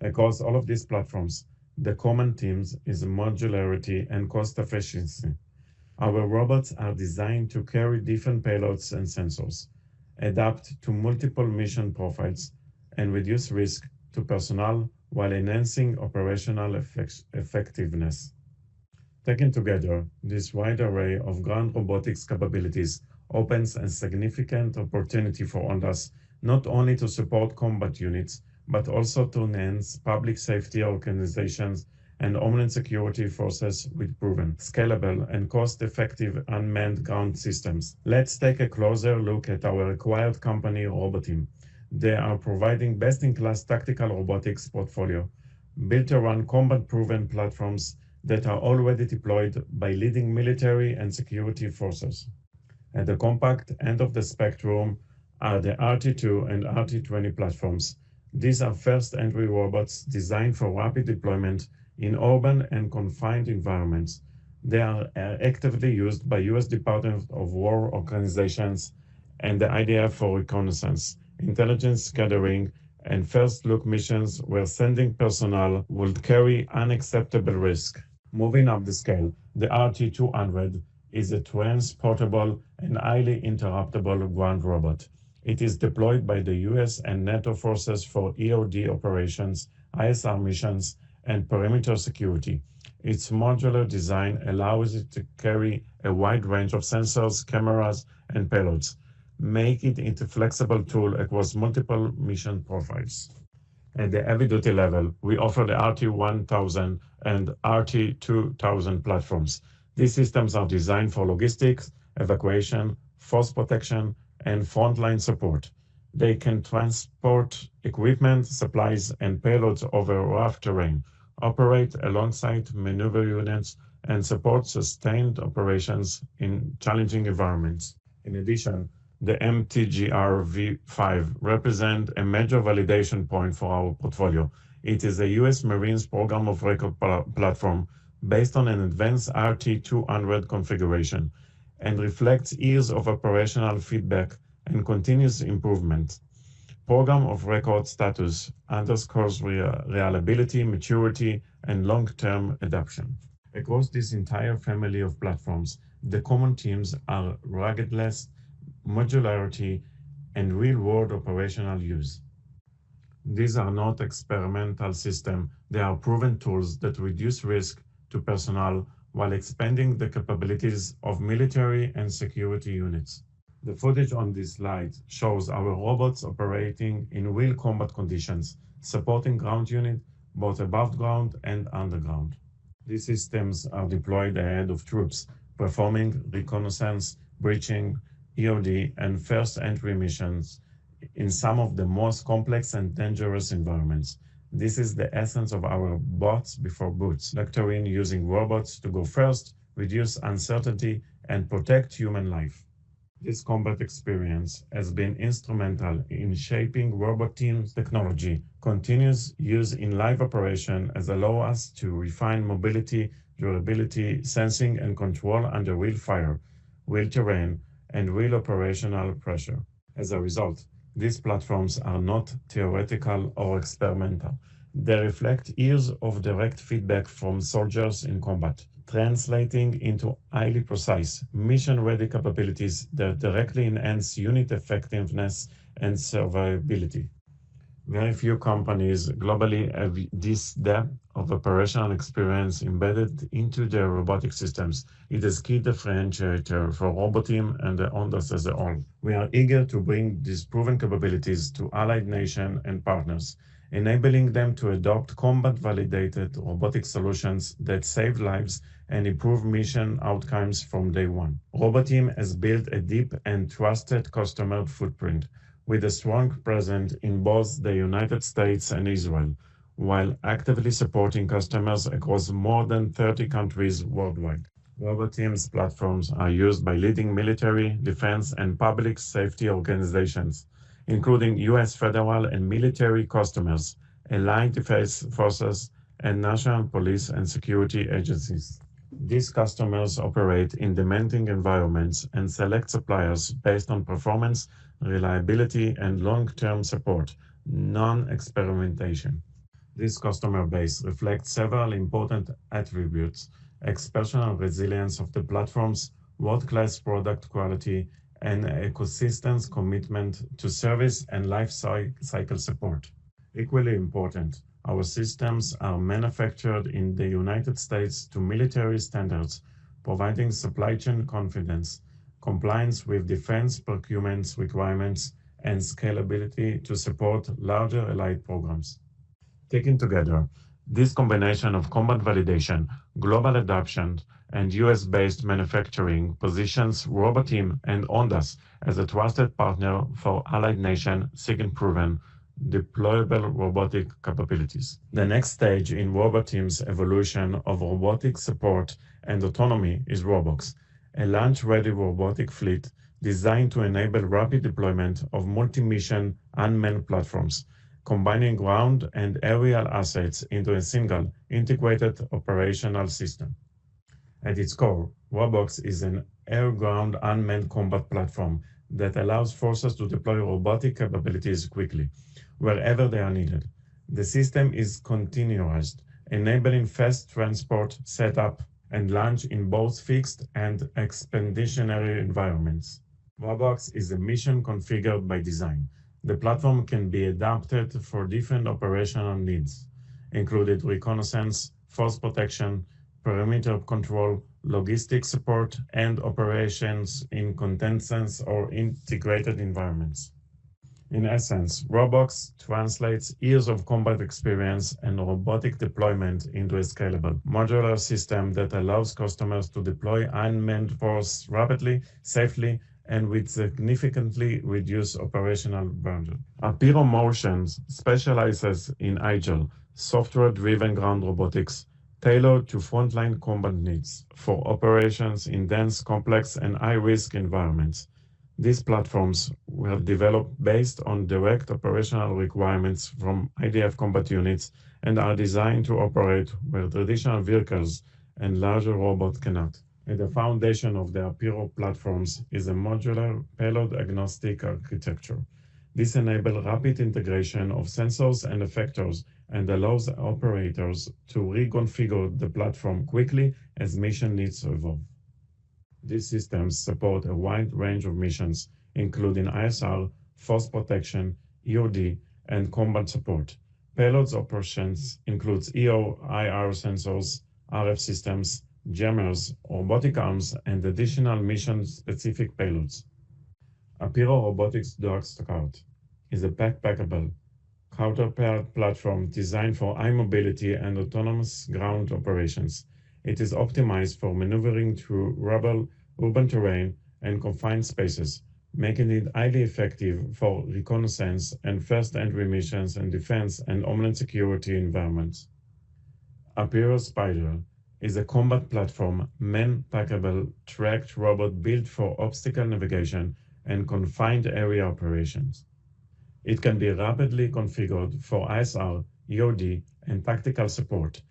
S4: Across all of these platforms, the common themes is modularity and cost efficiency. Our robots are designed to carry different payloads and sensors, adapt to multiple mission profiles, and reduce risk to personnel while enhancing operational effectiveness. Taken together, this wide array of ground robotics capabilities opens a significant opportunity for Ondas not only to support combat units, but also to enhance public safety organizations and homeland security forces with proven, scalable, and cost-effective unmanned ground systems. Let's take a closer look at our acquired company, Roboteam. They are providing best-in-class tactical robotics portfolio, built around combat-proven platforms that are already deployed by leading military and security forces. At the compact end of the spectrum are the RT2 and RT20 platforms. These are first entry robots designed for rapid deployment in urban and confined environments. They are actively used by U.S. Department of War organizations and the IDF for reconnaissance, intelligence gathering, and first look missions where sending personnel will carry unacceptable risk. Moving up the scale, the RT200 is a transportable and highly interruptible ground robot. It is deployed by the US and NATO forces for EOD operations, ISR missions, and perimeter security. Its modular design allows it to carry a wide range of sensors, cameras, and payloads, making it a flexible tool across multiple mission profiles. At the heavy-duty level, we offer the RT1000 and RT2000 platforms. These systems are designed for logistics, evacuation, force protection, and frontline support. They can transport equipment, supplies, and payloads over rough terrain, operate alongside maneuver units, and support sustained operations in challenging environments. In addition, the MTGR V5 represents a major validation point for our portfolio. It is a U.S. Marines program of record platform based on an advanced RT200 configuration and reflects years of operational feedback and continuous improvement. Program of record status underscores reliability, maturity, and long-term adoption. Across this entire family of platforms, the common themes are ruggedness, modularity, and real-world operational use. These are not experimental systems, they are proven tools that reduce risk to personnel while expanding the capabilities of military and security units. The footage on this slide shows our robots operating in real combat conditions, supporting ground units both above ground and underground. These systems are deployed ahead of troops, performing reconnaissance, breaching, EOD, and first entry missions in some of the most complex and dangerous environments. This is the essence of our bots before boots, doctrine using robots to go first, reduce uncertainty, and protect human life. This combat experience has been instrumental in shaping robot teams technology. Continuous use in live operation has allowed us to refine mobility, durability, sensing, and control under real fire, real terrain, and real operational pressure. As a result, these platforms are not theoretical or experimental. They reflect years of direct feedback from soldiers in combat, translating into highly precise, mission-ready capabilities that directly enhance unit effectiveness and survivability. Very few companies globally have this depth of operational experience embedded into their robotic systems. It is key differentiator for Roboteam and the Ondas as a whole. We are eager to bring these proven capabilities to allied nations and partners, enabling them to adopt combat-validated robotic solutions that save lives and improve mission outcomes from day one. Roboteam has built a deep and trusted customer footprint, with a strong presence in both the United States and Israel, while actively supporting customers across more than 30 countries worldwide. Roboteam's platforms are used by leading military, defense, and public safety organizations, including U.S. federal and military customers, allied defense forces, and national police and security agencies. These customers operate in demanding environments and select suppliers based on performance, reliability, and long-term support, non-experimentation. This customer base reflects several important attributes: exceptional resilience of the platforms, world-class product quality, and ecosystem's commitment to service and life cycle support. Equally important, our systems are manufactured in the United States to military standards, providing supply chain confidence, compliance with defense procurement requirements, and scalability to support larger allied programs. Taken together, this combination of combat validation, global adoption, and US-based manufacturing positions Roboteam and Ondas as a trusted partner for allied nations seeking proven, deployable robotic capabilities. The next stage in Roboteam's evolution of robotic support and autonomy is Robox, a launch-ready robotic fleet designed to enable rapid deployment of multi-mission unmanned platforms, combining ground and aerial assets into a single, integrated operational system. At its core, Robox is an air-ground unmanned combat platform that allows forces to deploy robotic capabilities quickly, wherever they are needed. The system is containerized, enabling fast transport, setup, and launch in both fixed and expeditionary environments. Robox is a mission configured by design. The platform can be adapted for different operational needs, including reconnaissance, force protection, perimeter control, logistics support, and operations in contested or integrated environments. In essence, Robox translates years of combat experience and robotic deployment into a scalable, modular system that allows customers to deploy unmanned force rapidly, safely, and with significantly reduced operational burden. Apiro Motions specializes in agile, software-driven ground robotics, tailored to frontline combat needs for operations in dense, complex, and high-risk environments. These platforms were developed based on direct operational requirements from IDF combat units and are designed to operate where traditional vehicles and larger robots cannot. At the foundation of the Apiro platforms is a modular payload-agnostic architecture. This enables rapid integration of sensors and effectors and allows operators to reconfigure the platform quickly as mission needs evolve. These systems support a wide range of missions, including ISR, force protection, EOD, and combat support. Payloads operations includes EO, IR sensors, RF systems, jammers, robotic arms, and additional mission-specific payloads. Apiro Robotics Darkscout is a backpackable, counterpart platform designed for high mobility and autonomous ground operations. It is optimized for maneuvering through rubble, urban terrain, and confined spaces, making it highly effective for reconnaissance and first entry missions in defense and homeland security environments. Apiro Spider is a combat platform, man-packable tracked robot built for obstacle navigation and confined area operations. It can be rapidly configured for ISR, EOD, and tactical support,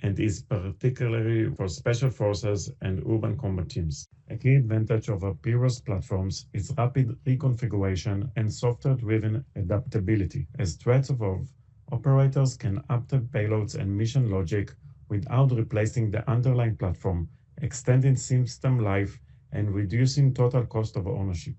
S4: and is particularly for special forces and urban combat teams. A key advantage of Apiro's platforms is rapid reconfiguration and software-driven adaptability. As threats evolve, operators can update payloads and mission logic without replacing the underlying platform, extending system life and reducing total cost of ownership.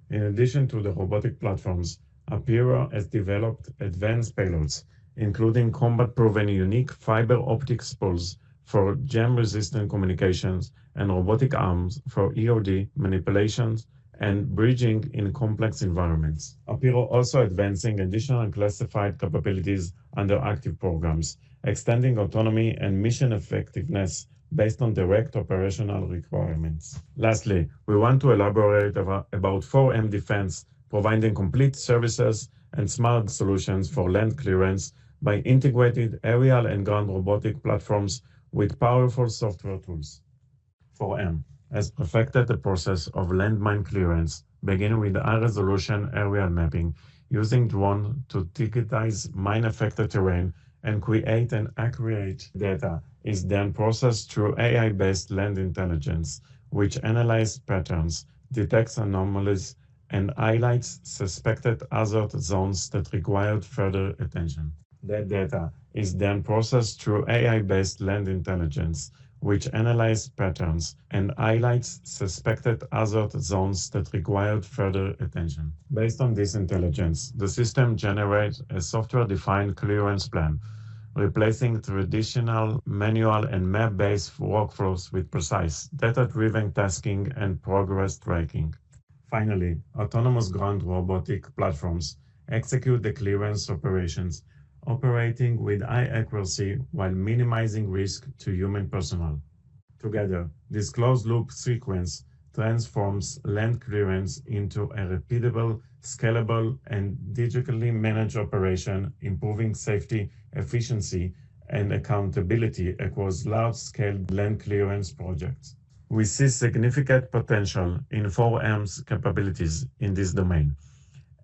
S4: In addition to the robotic platforms, Apiro has developed advanced payloads, including combat-proven unique fiber optic spools for jam-resistant communications and robotic arms for EOD manipulations and bridging in complex environments. Apiro also advancing additional classified capabilities under active programs, extending autonomy and mission effectiveness based on direct operational requirements. Lastly, we want to elaborate about 4M Defense, providing complete services and smart solutions for land clearance by integrated aerial and ground robotic platforms with powerful software tools. 4M has perfected the process of landmine clearance, beginning with high-resolution aerial mapping, using drones to digitize mine-affected terrain and create an accurate data is then processed through AI-based land intelligence, which analyzes patterns, detects anomalies, and highlights suspected hazard zones that required further attention. That data is then processed through AI-based land intelligence, which analyzes patterns and highlights suspected hazard zones that required further attention. Based on this intelligence, the system generates a software-defined clearance plan, replacing traditional manual and map-based workflows with precise, data-driven tasking and progress tracking. Finally, autonomous ground robotic platforms execute the clearance operations, operating with high accuracy while minimizing risk to human personnel. Together, this closed-loop sequence transforms land clearance into a repeatable, scalable, and digitally managed operation, improving safety, efficiency, and accountability across large-scale land clearance projects. We see significant potential in 4M's capabilities in this domain,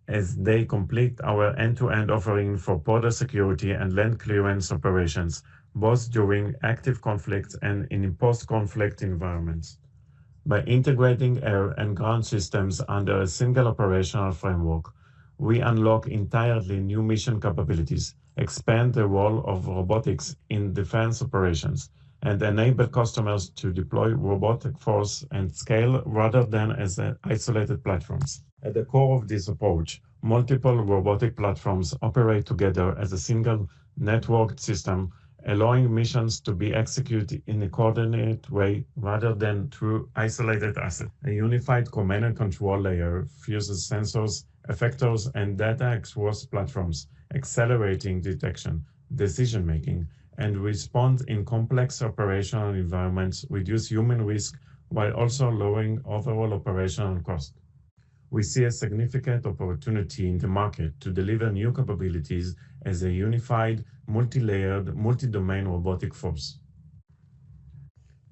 S4: as they complete our end-to-end offering for border security and land clearance operations, both during active conflicts and in post-conflict environments. By integrating air and ground systems under a single operational framework, we unlock entirely new mission capabilities, expand the role of robotics in defense operations, and enable customers to deploy robotic force and scale rather than as isolated platforms. At the core of this approach, multiple robotic platforms operate together as a single networked system, allowing missions to be executed in a coordinated way rather than through isolated assets. A unified command and control layer fuses sensors, effectors, and data across platforms, accelerating detection, decision-making, and response in complex operational environments, reduce human risk while also lowering overall operational cost. We see a significant opportunity in the market to deliver new capabilities as a unified, multi-layered, multi-domain robotic force.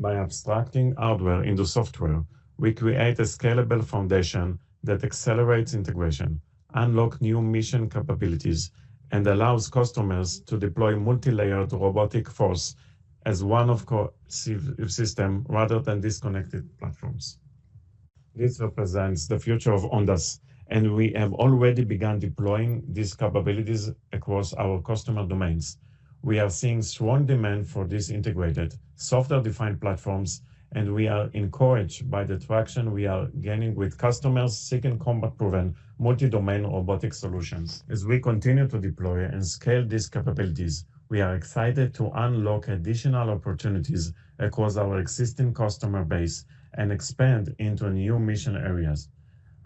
S4: By abstracting hardware into software, we create a scalable foundation that accelerates integration, unlocks new mission capabilities, and allows customers to deploy multi-layered robotic force as one of cohesive system rather than disconnected platforms. This represents the future of Ondas, and we have already begun deploying these capabilities across our customer domains. We are seeing strong demand for these integrated, software-defined platforms, and we are encouraged by the traction we are gaining with customers seeking combat-proven, multi-domain robotic solutions. As we continue to deploy and scale these capabilities, we are excited to unlock additional opportunities across our existing customer base and expand into new mission areas.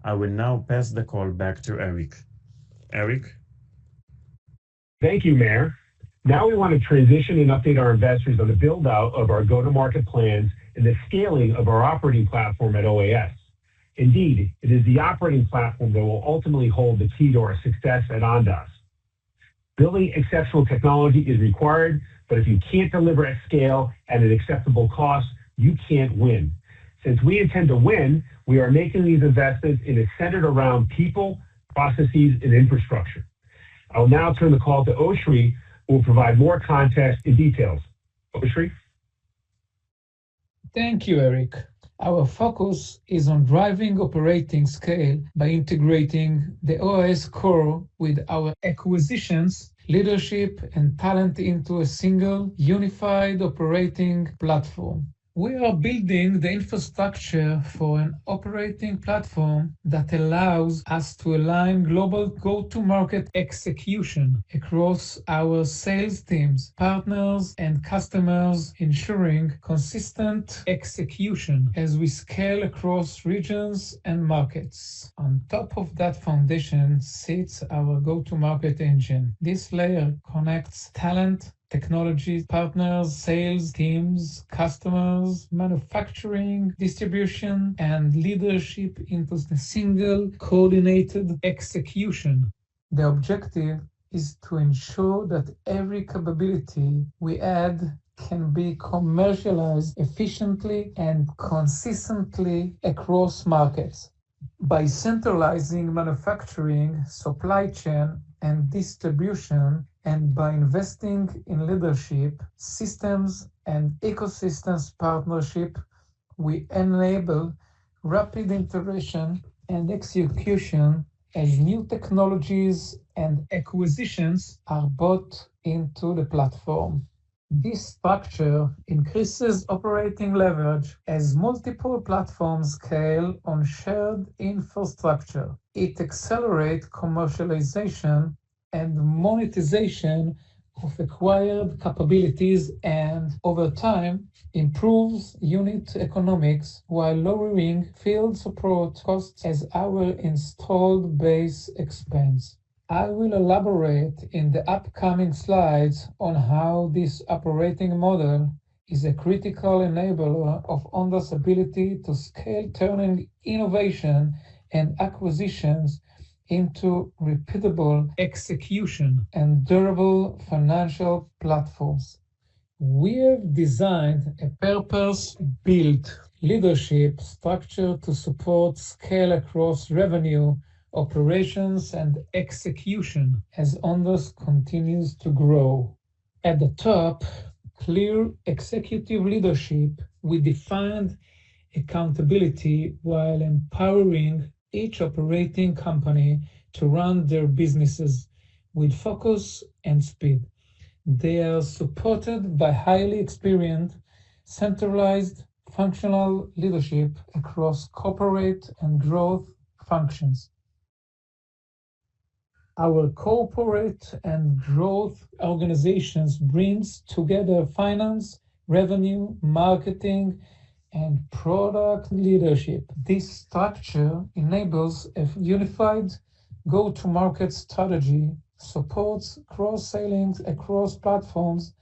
S4: I will now pass the call back to Eric. Eric?
S3: Thank you, Meir. Now we want to transition and update our investors on the build-out of our go-to-market plans and the scaling of our operating platform at OAS. Indeed, it is the operating platform that will ultimately hold the key to our success at Ondas. Building exceptional technology is required, but if you can't deliver at scale at an acceptable cost, you can't win. Since we intend to win, we are making these investments and it's centered around people, processes, and infrastructure. I will now turn the call to Oshri, who will provide more context and details. Oshri?
S5: Thank you, Eric. Our focus is on driving operating scale by integrating the OAS core with our acquisitions, leadership, and talent into a single, unified operating platform. We are building the infrastructure for an operating platform that allows us to align global go-to-market execution across our sales teams, partners, and customers, ensuring consistent execution as we scale across regions and markets. On top of that foundation sits our go-to-market engine. This layer connects talent, technology partners, sales teams, customers, manufacturing, distribution, and leadership into the single coordinated execution. The objective is to ensure that every capability we add can be commercialized efficiently and consistently across markets. By centralizing manufacturing, supply chain, and distribution, and by investing in leadership, systems, and ecosystems partnership, we enable rapid integration and execution as new technologies and acquisitions are brought into the platform. This structure increases operating leverage as multiple platforms scale on shared infrastructure. It accelerates commercialization and monetization of acquired capabilities and, over time, improves unit economics while lowering field support costs as our installed base expands. I will elaborate in the upcoming slides on how this operating model is a critical enabler of Ondas' ability to scale, turning innovation and acquisitions into repeatable execution and durable financial platforms. We have designed a purpose-built leadership structure to support scale across revenue, operations, and execution as Ondas continues to grow. At the top, clear executive leadership with defined accountability while empowering each operating company to run their businesses with focus and speed. They are supported by highly experienced, centralized, functional leadership across corporate and growth functions. Our corporate and growth organizations brings together finance, revenue, marketing, and product leadership. This structure enables a unified go-to-market strategy, supports cross-selling across platforms,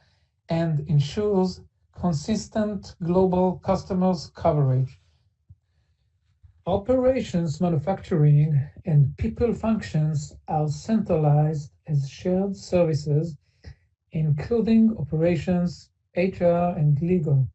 S5: and ensures consistent global customers coverage. Operations, manufacturing, and people functions are centralized as shared services, including operations, HR, and legal.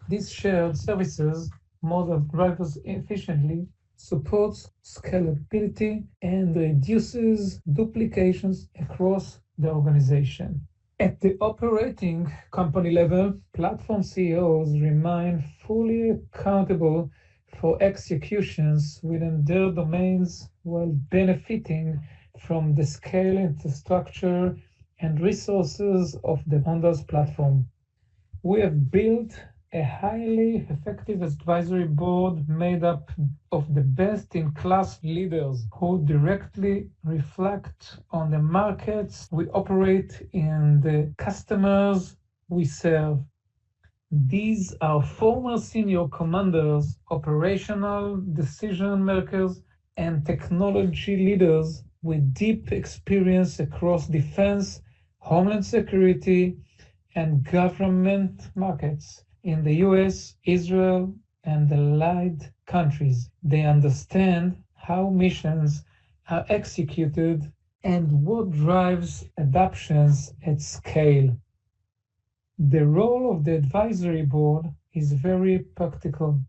S5: This shared services model drives efficiently, supports scalability, and reduces duplications across the organization. At the operating company level, platform CEOs remain fully accountable for executions within their domains while benefiting from the scale, infrastructure, and resources of the Ondas platform. We have built a highly effective advisory board made up of the best-in-class leaders who directly reflect on the markets we operate and the customers we serve. These are former senior commanders, operational decision makers, and technology leaders with deep experience across defense, homeland security, and government markets in the US, Israel, and allied countries. They understand how missions are executed and what drives adoptions at scale. The role of the advisory board is very practical.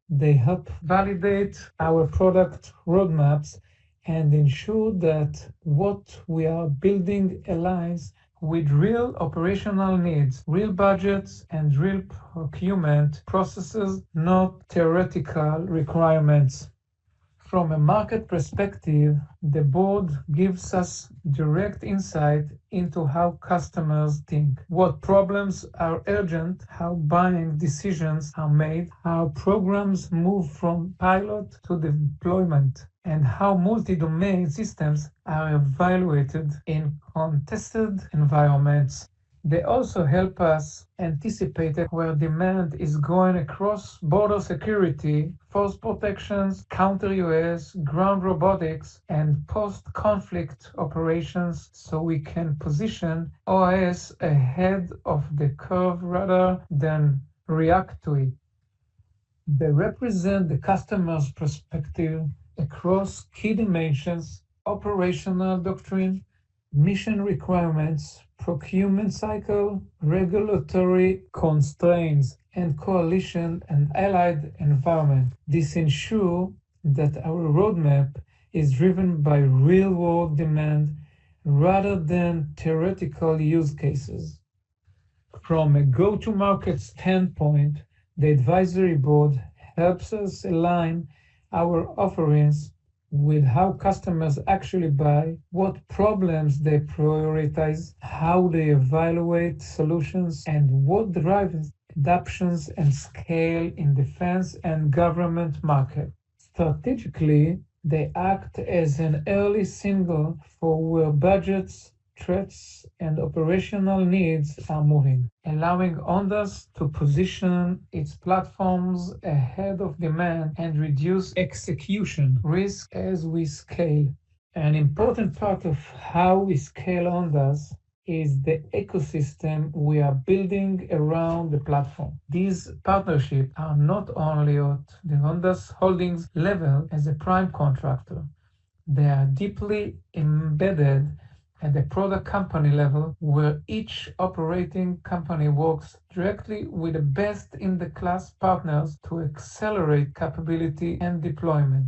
S5: They help validate our product roadmaps and ensure that what we are building aligns with real operational needs, real budgets, and real procurement processes, not theoretical requirements. From a market perspective, the board gives us direct insight into how customers think, what problems are urgent, how buying decisions are made, how programs move from pilot to deployment, and how multi-domain systems are evaluated in contested environments. They also help us anticipate where demand is going across border security, force protections, counter-UAS, ground robotics, and post-conflict operations so we can position OAS ahead of the curve rather than react to it. They represent the customer's perspective across key dimensions, operational doctrine, mission requirements, procurement cycle, regulatory constraints, and coalition and allied environment. This ensures that our roadmap is driven by real-world demand rather than theoretical use cases. From a go-to-market standpoint, the advisory board helps us align our offerings with how customers actually buy, what problems they prioritize, how they evaluate solutions, and what drives adoptions and scale in defense and government market. Strategically, they act as an early signal for where budgets, threats, and operational needs are moving, allowing Ondas to position its platforms ahead of demand and reduce execution risk as we scale. An important part of how we scale Ondas is the ecosystem we are building around the platform. These partnerships are not only at the Ondas Holdings level as a prime contractor, they are deeply embedded at the product company level, where each operating company works directly with the best-in-the-class partners to accelerate capability and deployment.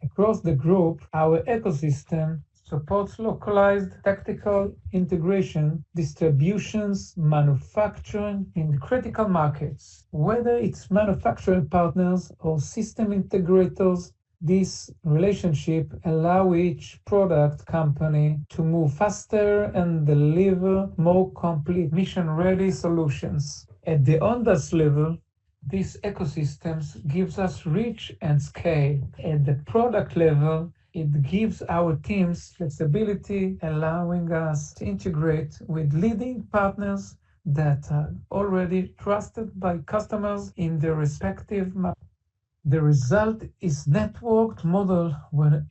S5: Across the group, our ecosystem supports localized tactical integration, distributions, manufacturing in critical markets. Whether it's manufacturing partners or system integrators, this relationship allows each product company to move faster and deliver more complete mission-ready solutions. At the Ondas level, this ecosystem gives us reach and scale. At the product level, it gives our teams flexibility, allowing us to integrate with leading partners that are already trusted by customers in their respective markets. The result is networked model where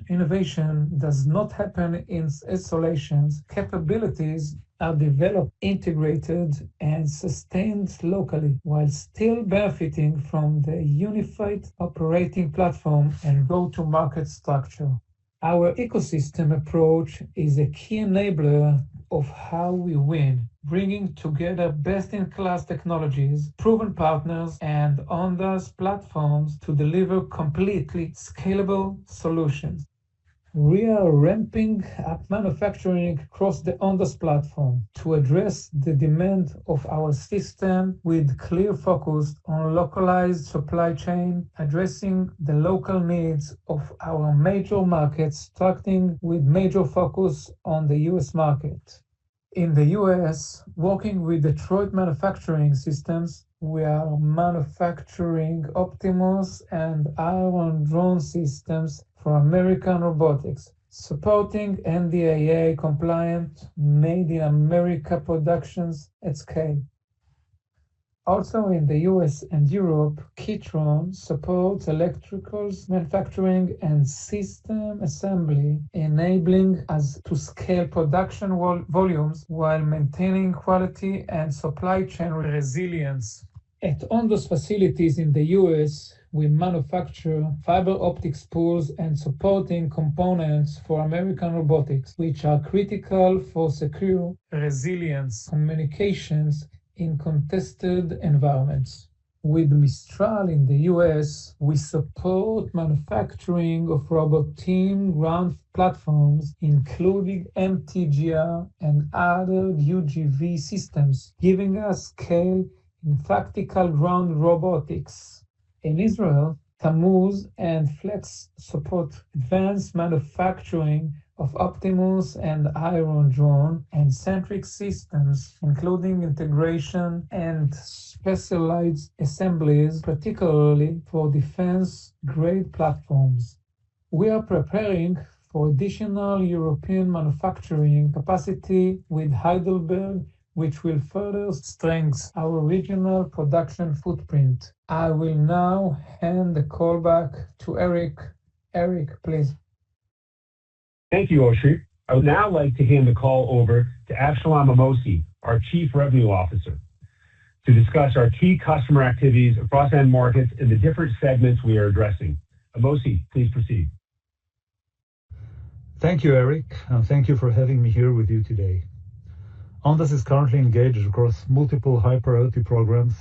S5: innovation does not happen in isolation. Capabilities are developed, integrated, and sustained locally while still benefiting from the unified operating platform and go-to-market structure. Our ecosystem approach is a key enabler of how we win, bringing together best-in-class technologies, proven partners, and Ondas platforms to deliver completely scalable solutions. We are ramping up manufacturing across the Ondas platform to address the demand of our system with clear focus on localized supply chain, addressing the local needs of our major markets, starting with major focus on the US market. In the US, working with Detroit Manufacturing Systems, we are manufacturing Optimus and Iron drone systems for American Robotics, supporting NDAA compliant Made in America productions at scale. Also in the US and Europe, Kitron supports electricals manufacturing and system assembly, enabling us to scale production volumes while maintaining quality and supply chain resilience. At Ondas facilities in the US, we manufacture fiber optic spools and supporting components for American Robotics, which are critical for secure resilience communications in contested environments. With Mistral in the US, we support manufacturing of robot team ground platforms, including MTGR and other UGV systems, giving us scale in tactical ground robotics. In Israel, Tammuz and Flex support advanced manufacturing of Optimus and Iron drone and centric systems, including integration and specialized assemblies, particularly for defense-grade platforms. We are preparing for additional European manufacturing capacity with Heidelberg, which will further strengthen our regional production footprint. I will now hand the call back to Eric. Eric, please.
S3: Thank you, Oshri. I would now like to hand the call over to Avshalom Amosi, our Chief Revenue Officer, to discuss our key customer activities across end markets and the different segments we are addressing. Amosi, please proceed.
S6: Thank you, Eric, and thank you for having me here with you today. Ondas is currently engaged across multiple high-priority programs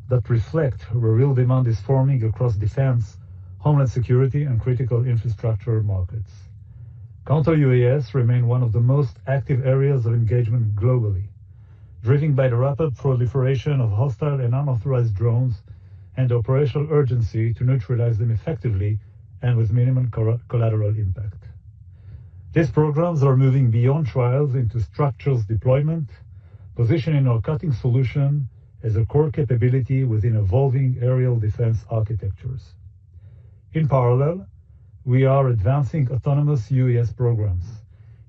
S6: that reflect where real demand is forming across defense, homeland security, and critical infrastructure markets. Counter-UAS remain one of the most active areas of engagement globally, driven by the rapid proliferation of hostile and unauthorized drones and the operational urgency to neutralize them effectively and with minimum collateral impact. These programs are moving beyond trials into structures deployment, positioning our cutting solution as a core capability within evolving aerial defense architectures. In parallel, we are advancing autonomous UAS programs,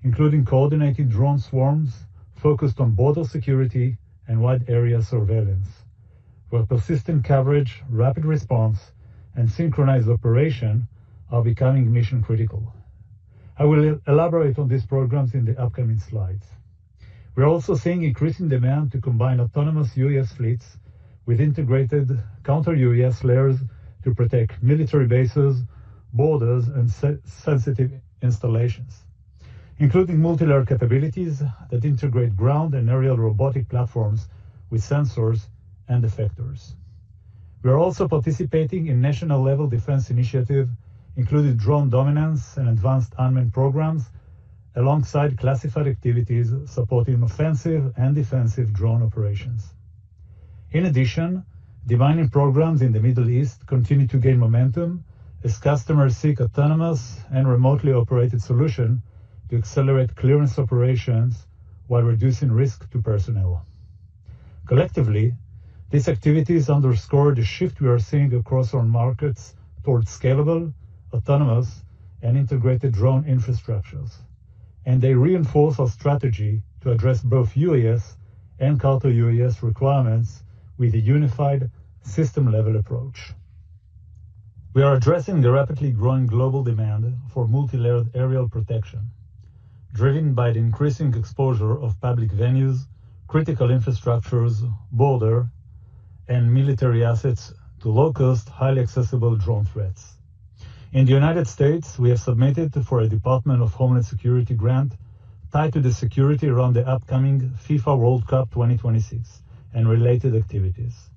S6: including coordinated drone swarms focused on border security and wide area surveillance, where persistent coverage, rapid response, and synchronized operation are becoming mission critical. I will elaborate on these programs in the upcoming slides. We're also seeing increasing demand to combine autonomous UAS fleets with integrated counter-UAS layers to protect military bases, borders, and sensitive installations, including multi-layer capabilities that integrate ground and aerial robotic platforms with sensors and effectors. We are also participating in national-level defense initiatives, including drone dominance and advanced unmanned programs, alongside classified activities supporting offensive and defensive drone operations. In addition, demining programs in the Middle East continue to gain momentum as customers seek autonomous and remotely operated solutions to accelerate clearance operations while reducing risk to personnel. Collectively, these activities underscore the shift we are seeing across our markets towards scalable, autonomous, and integrated drone infrastructures, and they reinforce our strategy to address both UAS and counter-UAS requirements with a unified system-level approach. We are addressing the rapidly growing global demand for multi-layered aerial protection, driven by the increasing exposure of public venues, critical infrastructures, border, and military assets to low-cost, highly accessible drone threats. In the United States, we have submitted for a Department of Homeland Security grant tied to the security around the upcoming FIFA World Cup 2026 and related activities.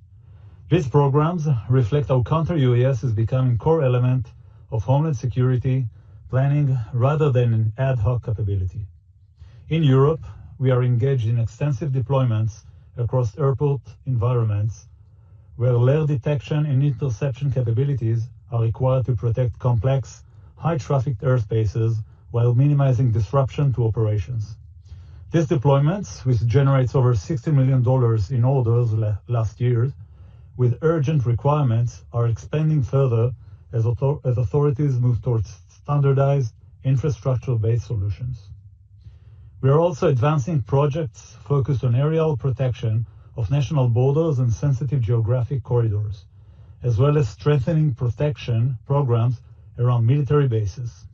S6: These programs reflect how counter-UAS is becoming a core element of Homeland Security planning rather than an ad hoc capability. In Europe, we are engaged in extensive deployments across airport environments where layer detection and interception capabilities are required to protect complex, high-trafficked airspaces while minimizing disruption to operations. These deployments, which generates over $60 million in orders last year, with urgent requirements, are expanding further as authorities move towards standardized, infrastructure-based solutions. We are also advancing projects focused on aerial protection of national borders and sensitive geographic corridors, as well as strengthening protection programs around military bases.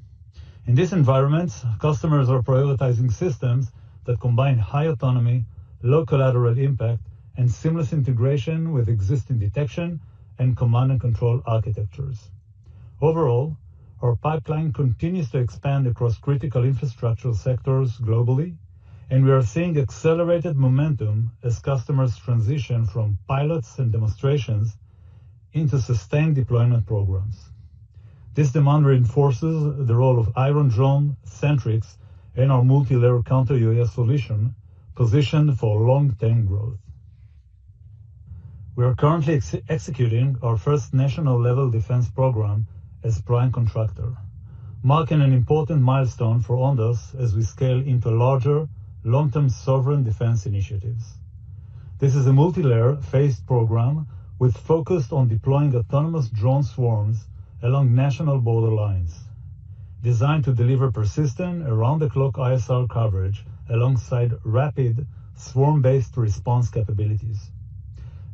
S6: In these environments, customers are prioritizing systems that combine high autonomy, low collateral impact, and seamless integration with existing detection and command and control architectures. Overall, our pipeline continues to expand across critical infrastructure sectors globally, and we are seeing accelerated momentum as customers transition from pilots and demonstrations into sustained deployment programs. This demand reinforces the role of Iron Drone, Centrix, and our multi-layer counter-UAS solution positioned for long-term growth. We are currently executing our first national-level defense program as prime contractor, marking an important milestone for Ondas as we scale into larger, long-term sovereign defense initiatives. This is a multi-layer phased program with focus on deploying autonomous drone swarms along national border lines, designed to deliver persistent around-the-clock ISR coverage alongside rapid swarm-based response capabilities.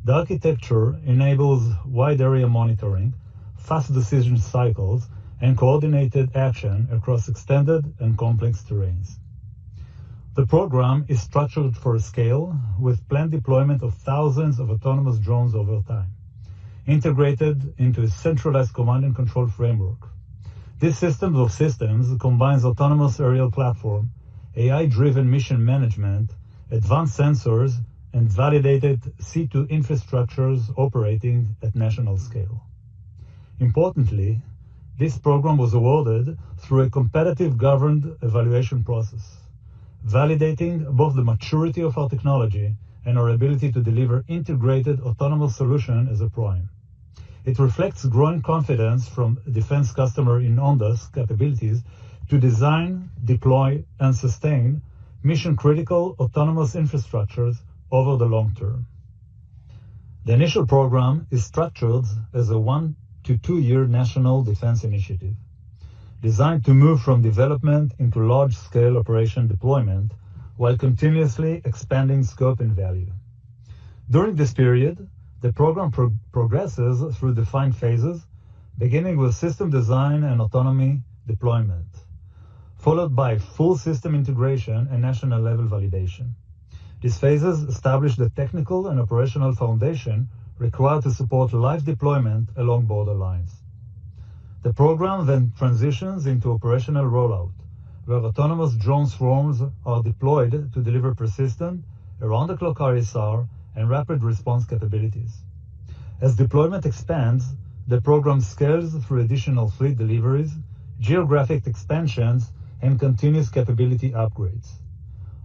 S6: The architecture enables wide area monitoring, fast decision cycles, and coordinated action across extended and complex terrains. The program is structured for scale with planned deployment of thousands of autonomous drones over time, integrated into a centralized command and control framework. This system of systems combines autonomous aerial platform, AI-driven mission management, advanced sensors, and validated C2 infrastructures operating at national scale. Importantly, this program was awarded through a competitive governed evaluation process, validating both the maturity of our technology and our ability to deliver integrated autonomous solution as a prime. It reflects growing confidence from defense customer in Ondas capabilities to design, deploy, and sustain mission-critical autonomous infrastructures over the long term. The initial program is structured as a 1 to 2 year national defense initiative, designed to move from development into large-scale operation deployment while continuously expanding scope and value. During this period, the program progresses through defined phases, beginning with system design and autonomy deployment, followed by full system integration and national-level validation. These phases establish the technical and operational foundation required to support live deployment along border lines. The program then transitions into operational rollout, where autonomous drone swarms are deployed to deliver persistent, around-the-clock ISR and rapid response capabilities. As deployment expands, the program scales through additional fleet deliveries, geographic expansions, and continuous capability upgrades.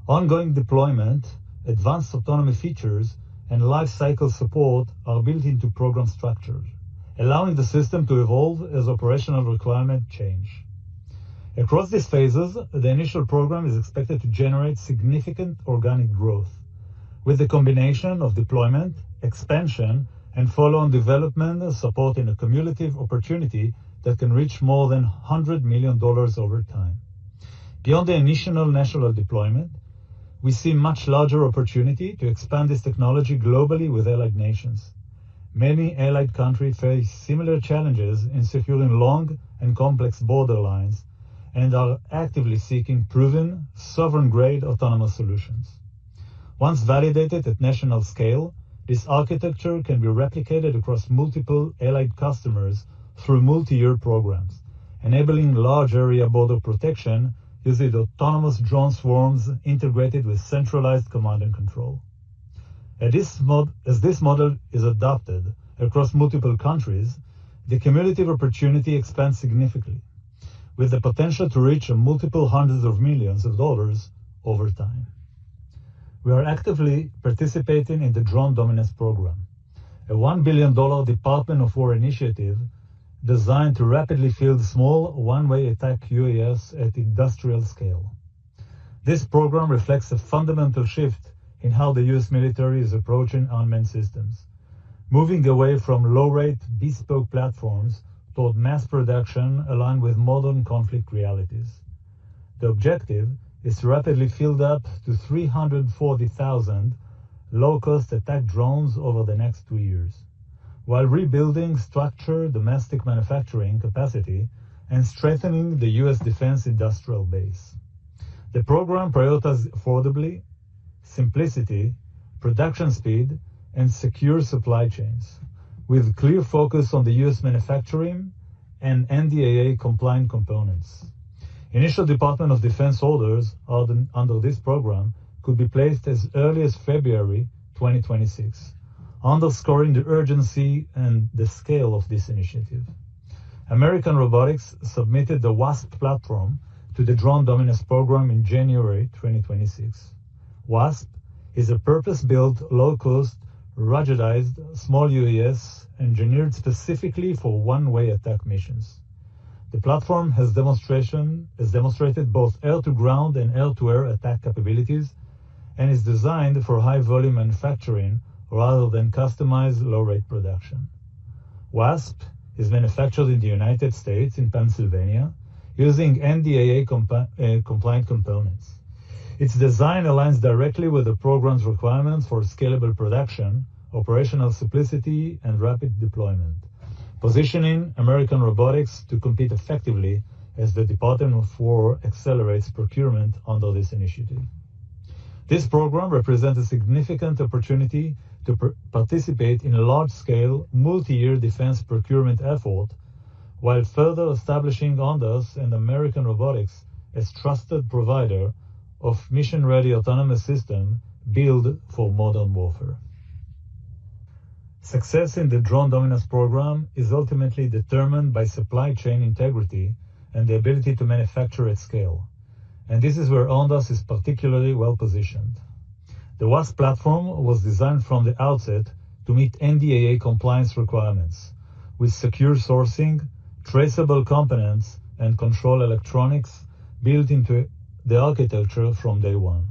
S6: Ongoing deployment, advanced autonomy features, and life-cycle support are built into program structure, allowing the system to evolve as operational requirements change. Across these phases, the initial program is expected to generate significant organic growth, with the combination of deployment, expansion, and follow-on development supporting a cumulative opportunity that can reach more than $100 million over time. Beyond the initial national deployment, we see much larger opportunity to expand this technology globally with allied nations. Many allied countries face similar challenges in securing long and complex border lines and are actively seeking proven, sovereign-grade autonomous solutions. Once validated at national scale, this architecture can be replicated across multiple allied customers through multi-year programs, enabling large area border protection using autonomous drone swarms integrated with centralized command and control. As this model is adopted across multiple countries, the cumulative opportunity expands significantly, with the potential to reach multiple hundreds of millions of dollars over time. We are actively participating in the Drone Dominance Program, a $1 billion Department of War initiative designed to rapidly field small one-way attack UAS at industrial scale. This program reflects a fundamental shift in how the U.S. military is approaching unmanned systems, moving away from low-rate bespoke platforms toward mass production aligned with modern conflict realities. The objective is to rapidly field up to 340,000 low-cost attack drones over the next 2 years, while rebuilding structured domestic manufacturing capacity and strengthening the U.S. defense industrial base. The program prioritizes affordability, simplicity, production speed, and secure supply chains, with clear focus on the U.S. manufacturing and NDAA-compliant components. Initial Department of Defense orders under this program could be placed as early as February 2026, underscoring the urgency and the scale of this initiative. American Robotics submitted the WASP platform to the Drone Dominance Program in January 2026. WASP is a purpose-built, low-cost, ruggedized small UAS engineered specifically for one-way attack missions. The platform has demonstrated both air-to-ground and air-to-air attack capabilities and is designed for high-volume manufacturing rather than customized low-rate production. WASP is manufactured in the United States in Pennsylvania using NDAA-compliant components. Its design aligns directly with the program's requirements for scalable production, operational simplicity, and rapid deployment, positioning American Robotics to compete effectively as the Department of War accelerates procurement under this initiative. This program represents a significant opportunity to participate in a large-scale, multi-year defense procurement effort, while further establishing Ondas and American Robotics as trusted provider of mission-ready autonomous systems built for modern warfare. Success in the Drone Dominance Program is ultimately determined by supply chain integrity and the ability to manufacture at scale, and this is where Ondas is particularly well positioned. The WASP platform was designed from the outset to meet NDAA compliance requirements, with secure sourcing, traceable components, and control electronics built into the architecture from day one.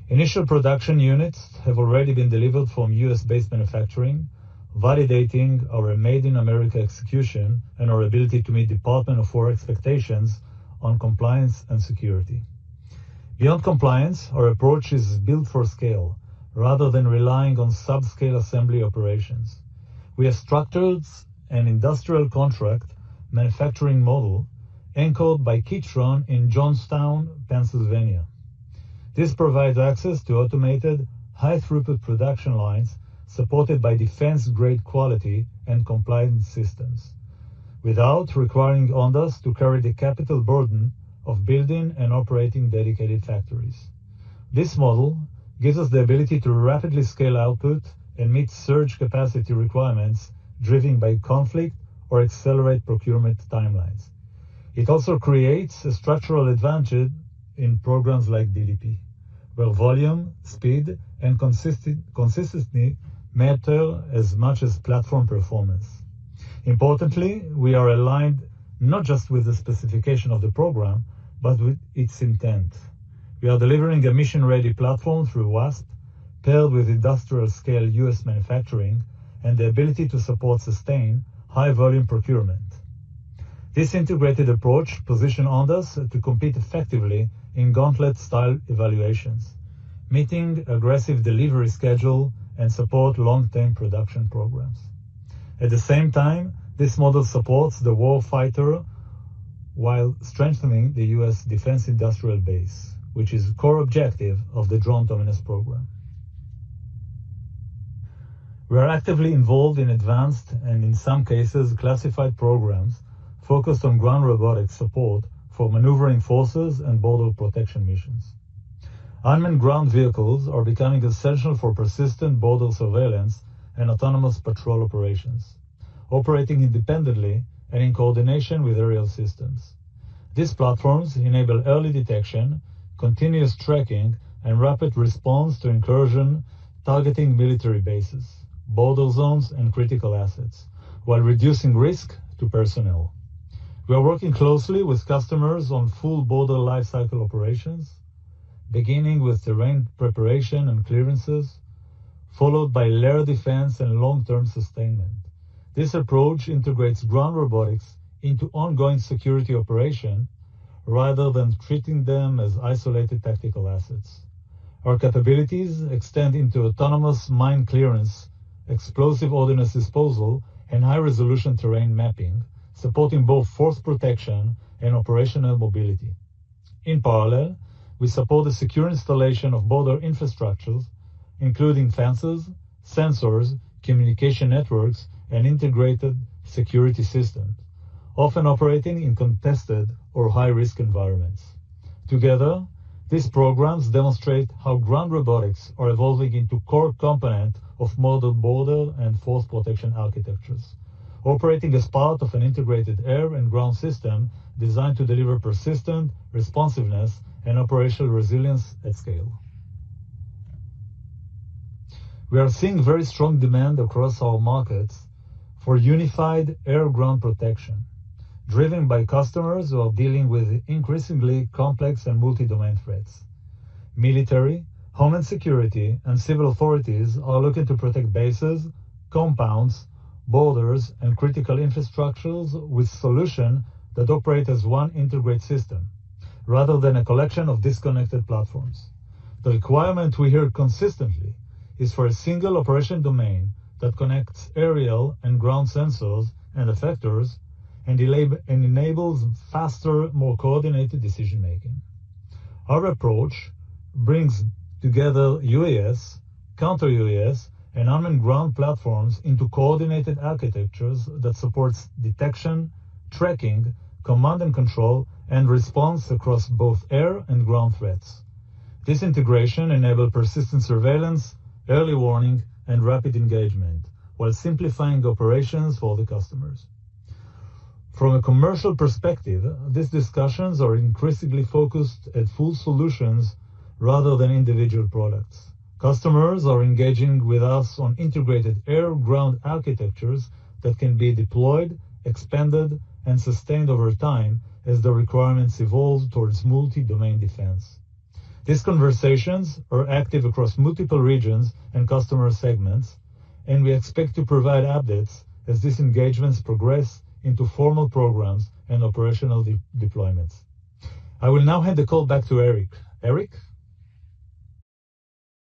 S6: Initial production units have already been delivered from US-based manufacturing, validating our Made in America execution and our ability to meet Department of War expectations on compliance and security. Beyond compliance, our approach is built for scale, rather than relying on subscale assembly operations. We have structured an industrial contract manufacturing model anchored by Kitron in Johnstown, Pennsylvania. This provides access to automated, high-throughput production lines supported by defense-grade quality and compliance systems, without requiring Ondas to carry the capital burden of building and operating dedicated factories. This model gives us the ability to rapidly scale output and meet surge capacity requirements driven by conflict or accelerate procurement timelines. It also creates a structural advantage in programs like DDP, where volume, speed, and consistency matter as much as platform performance. Importantly, we are aligned not just with the specification of the program, but with its intent. We are delivering a mission-ready platform through WASP, paired with industrial-scale U.S. manufacturing and the ability to support sustained, high-volume procurement. This integrated approach positions Ondas to compete effectively in gauntlet-style evaluations, meeting aggressive delivery schedule and support long-term production programs. At the same time, this model supports the warfighter while strengthening the U.S. defense industrial base, which is a core objective of the Drone Dominance Program. We are actively involved in advanced and, in some cases, classified programs focused on ground robotics support for maneuvering forces and border protection missions. Unmanned ground vehicles are becoming essential for persistent border surveillance and autonomous patrol operations, operating independently and in coordination with aerial systems. These platforms enable early detection, continuous tracking, and rapid response to incursion targeting military bases, border zones, and critical assets, while reducing risk to personnel. We are working closely with customers on full border lifecycle operations, beginning with terrain preparation and clearances, followed by layer defense and long-term sustainment. This approach integrates ground robotics into ongoing security operation rather than treating them as isolated tactical assets. Our capabilities extend into autonomous mine clearance, explosive ordnance disposal, and high-resolution terrain mapping, supporting both force protection and operational mobility. In parallel, we support the secure installation of border infrastructures, including fences, sensors, communication networks, and integrated security systems, often operating in contested or high-risk environments. Together, these programs demonstrate how ground robotics are evolving into core component of modern border and force protection architectures, operating as part of an integrated air and ground system designed to deliver persistent responsiveness and operational resilience at scale. We are seeing very strong demand across our markets for unified air-ground protection, driven by customers who are dealing with increasingly complex and multi-domain threats. Military, homeland security, and civil authorities are looking to protect bases, compounds, borders, and critical infrastructures with solutions that operate as one integrated system, rather than a collection of disconnected platforms. The requirement we hear consistently is for a single operation domain that connects aerial and ground sensors and effectors and enables faster, more coordinated decision-making. Our approach brings together UAS, counter-UAS, and unmanned ground platforms into coordinated architectures that supports detection, tracking, command and control, and response across both air and ground threats. This integration enables persistent surveillance, early warning, and rapid engagement, while simplifying operations for the customers. From a commercial perspective, these discussions are increasingly focused at full solutions rather than individual products. Customers are engaging with us on integrated air-ground architectures that can be deployed, expanded, and sustained over time as the requirements evolve towards multi-domain defense. These conversations are active across multiple regions and customer segments, and we expect to provide updates as these engagements progress into formal programs and operational deployments. I will now hand the call back to Eric. Eric?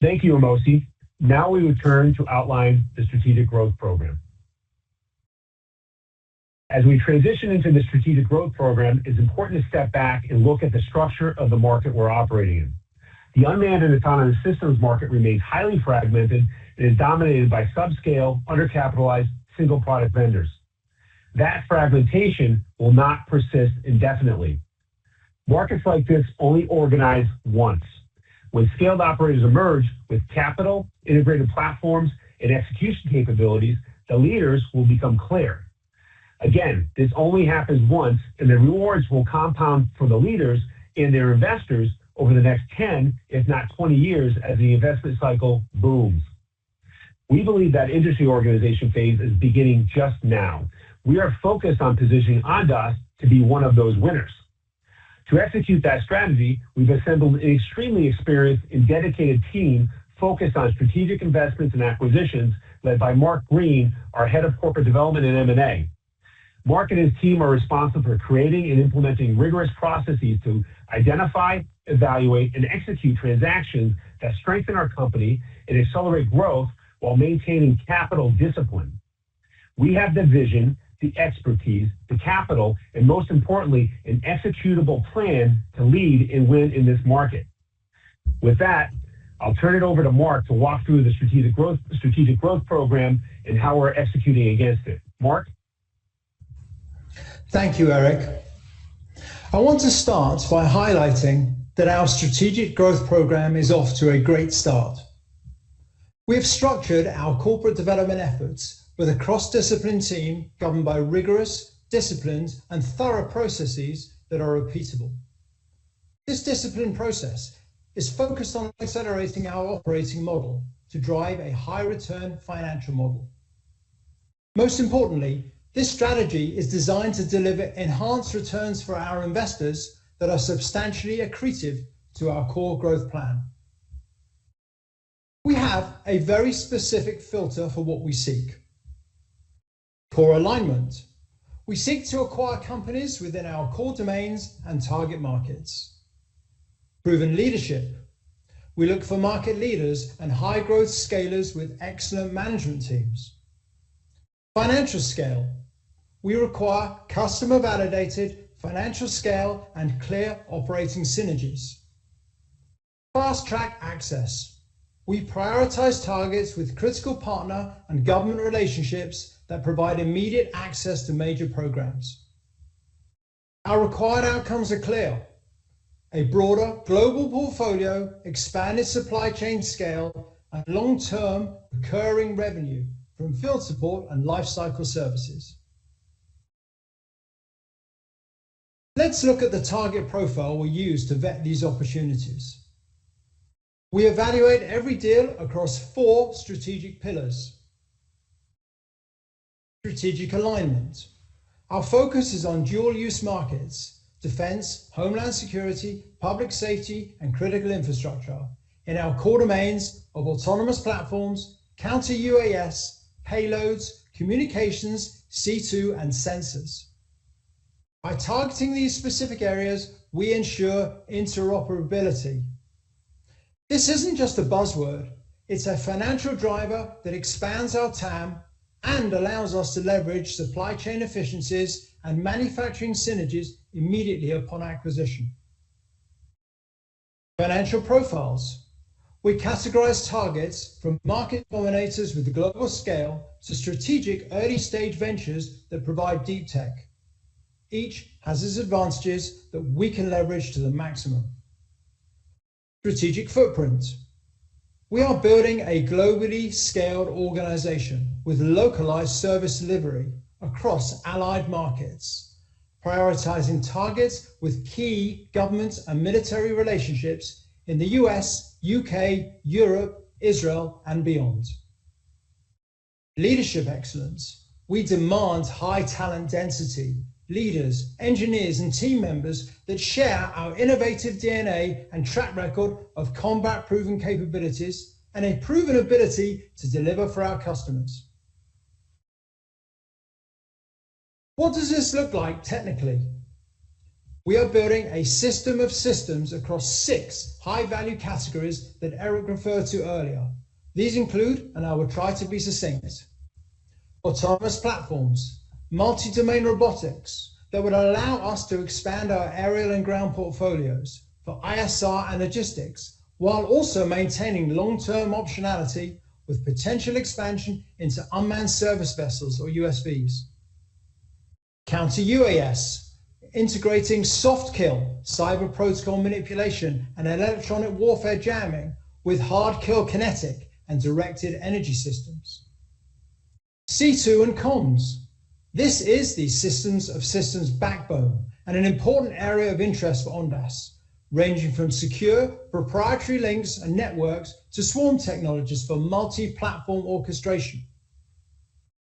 S3: Thank you, Amosi. Now we would turn to outline the Strategic Growth Program. As we transition into the Strategic Growth Program, it's important to step back and look at the structure of the market we're operating in. The unmanned and autonomous systems market remains highly fragmented and is dominated by subscale, undercapitalized, single product vendors. That fragmentation will not persist indefinitely. Markets like this only organize once. When scaled operators emerge with capital, integrated platforms, and execution capabilities, the leaders will become clear. Again, this only happens once, and the rewards will compound for the leaders and their investors over the next 10, if not 20 years as the investment cycle booms. We believe that industry organization phase is beginning just now. We are focused on positioning Ondas to be one of those winners. To execute that strategy, we've assembled an extremely experienced and dedicated team focused on strategic investments and acquisitions led by Mark Green, our head of corporate development and M&A. Mark and his team are responsible for creating and implementing rigorous processes to identify, evaluate, and execute transactions that strengthen our company and accelerate growth while maintaining capital discipline. We have the vision, the expertise, the capital, and most importantly, an executable plan to lead and win in this market. With that, I'll turn it over to Mark to walk through the Strategic Growth Program and how we're executing against it. Mark?
S7: Thank you, Eric. I want to start by highlighting that our strategic growth program is off to a great start. We have structured our corporate development efforts with a cross-discipline team governed by rigorous, disciplined, and thorough processes that are repeatable. This disciplined process is focused on accelerating our operating model to drive a high-return financial model. Most importantly, this strategy is designed to deliver enhanced returns for our investors that are substantially accretive to our core growth plan. We have a very specific filter for what we seek. Core alignment. We seek to acquire companies within our core domains and target markets. Proven leadership. We look for market leaders and high growth scalers with excellent management teams. Financial scale. We require customer validated financial scale and clear operating synergies. Fast track access. We prioritize targets with critical partner and government relationships that provide immediate access to major programs. Our required outcomes are clear. A broader global portfolio, expanded supply chain scale, and long-term recurring revenue from field support and lifecycle services. Let's look at the target profile we use to vet these opportunities. We evaluate every deal across 4 strategic pillars. Strategic alignment. Our focus is on dual-use markets, defense, homeland security, public safety, and critical infrastructure in our core domains of autonomous platforms, counter-UAS, payloads, communications, C2, and sensors. By targeting these specific areas, we ensure interoperability. This isn't just a buzzword, it's a financial driver that expands our TAM and allows us to leverage supply chain efficiencies and manufacturing synergies immediately upon acquisition. Financial profiles. We categorize targets from market dominators with the global scale to strategic early-stage ventures that provide deep tech. Each has its advantages that we can leverage to the maximum. Strategic footprint. We are building a globally scaled organization with localized service delivery across allied markets, prioritizing targets with key government and military relationships in the US, UK, Europe, Israel, and beyond. Leadership excellence. We demand high talent density, leaders, engineers, and team members that share our innovative DNA and track record of combat-proven capabilities and a proven ability to deliver for our customers. What does this look like technically? We are building a system of systems across 6 high-value categories that Eric referred to earlier. These include, and I will try to be succinct, autonomous platforms, multi-domain robotics that would allow us to expand our aerial and ground portfolios for ISR and logistics, while also maintaining long-term optionality with potential expansion into unmanned service vessels or USVs. Counter-UAS, integrating soft kill, cyber protocol manipulation, and electronic warfare jamming with hard kill kinetic and directed energy systems. C2 and comms. This is the systems of systems backbone and an important area of interest for Ondas, ranging from secure proprietary links and networks to swarm technologies for multi-platform orchestration.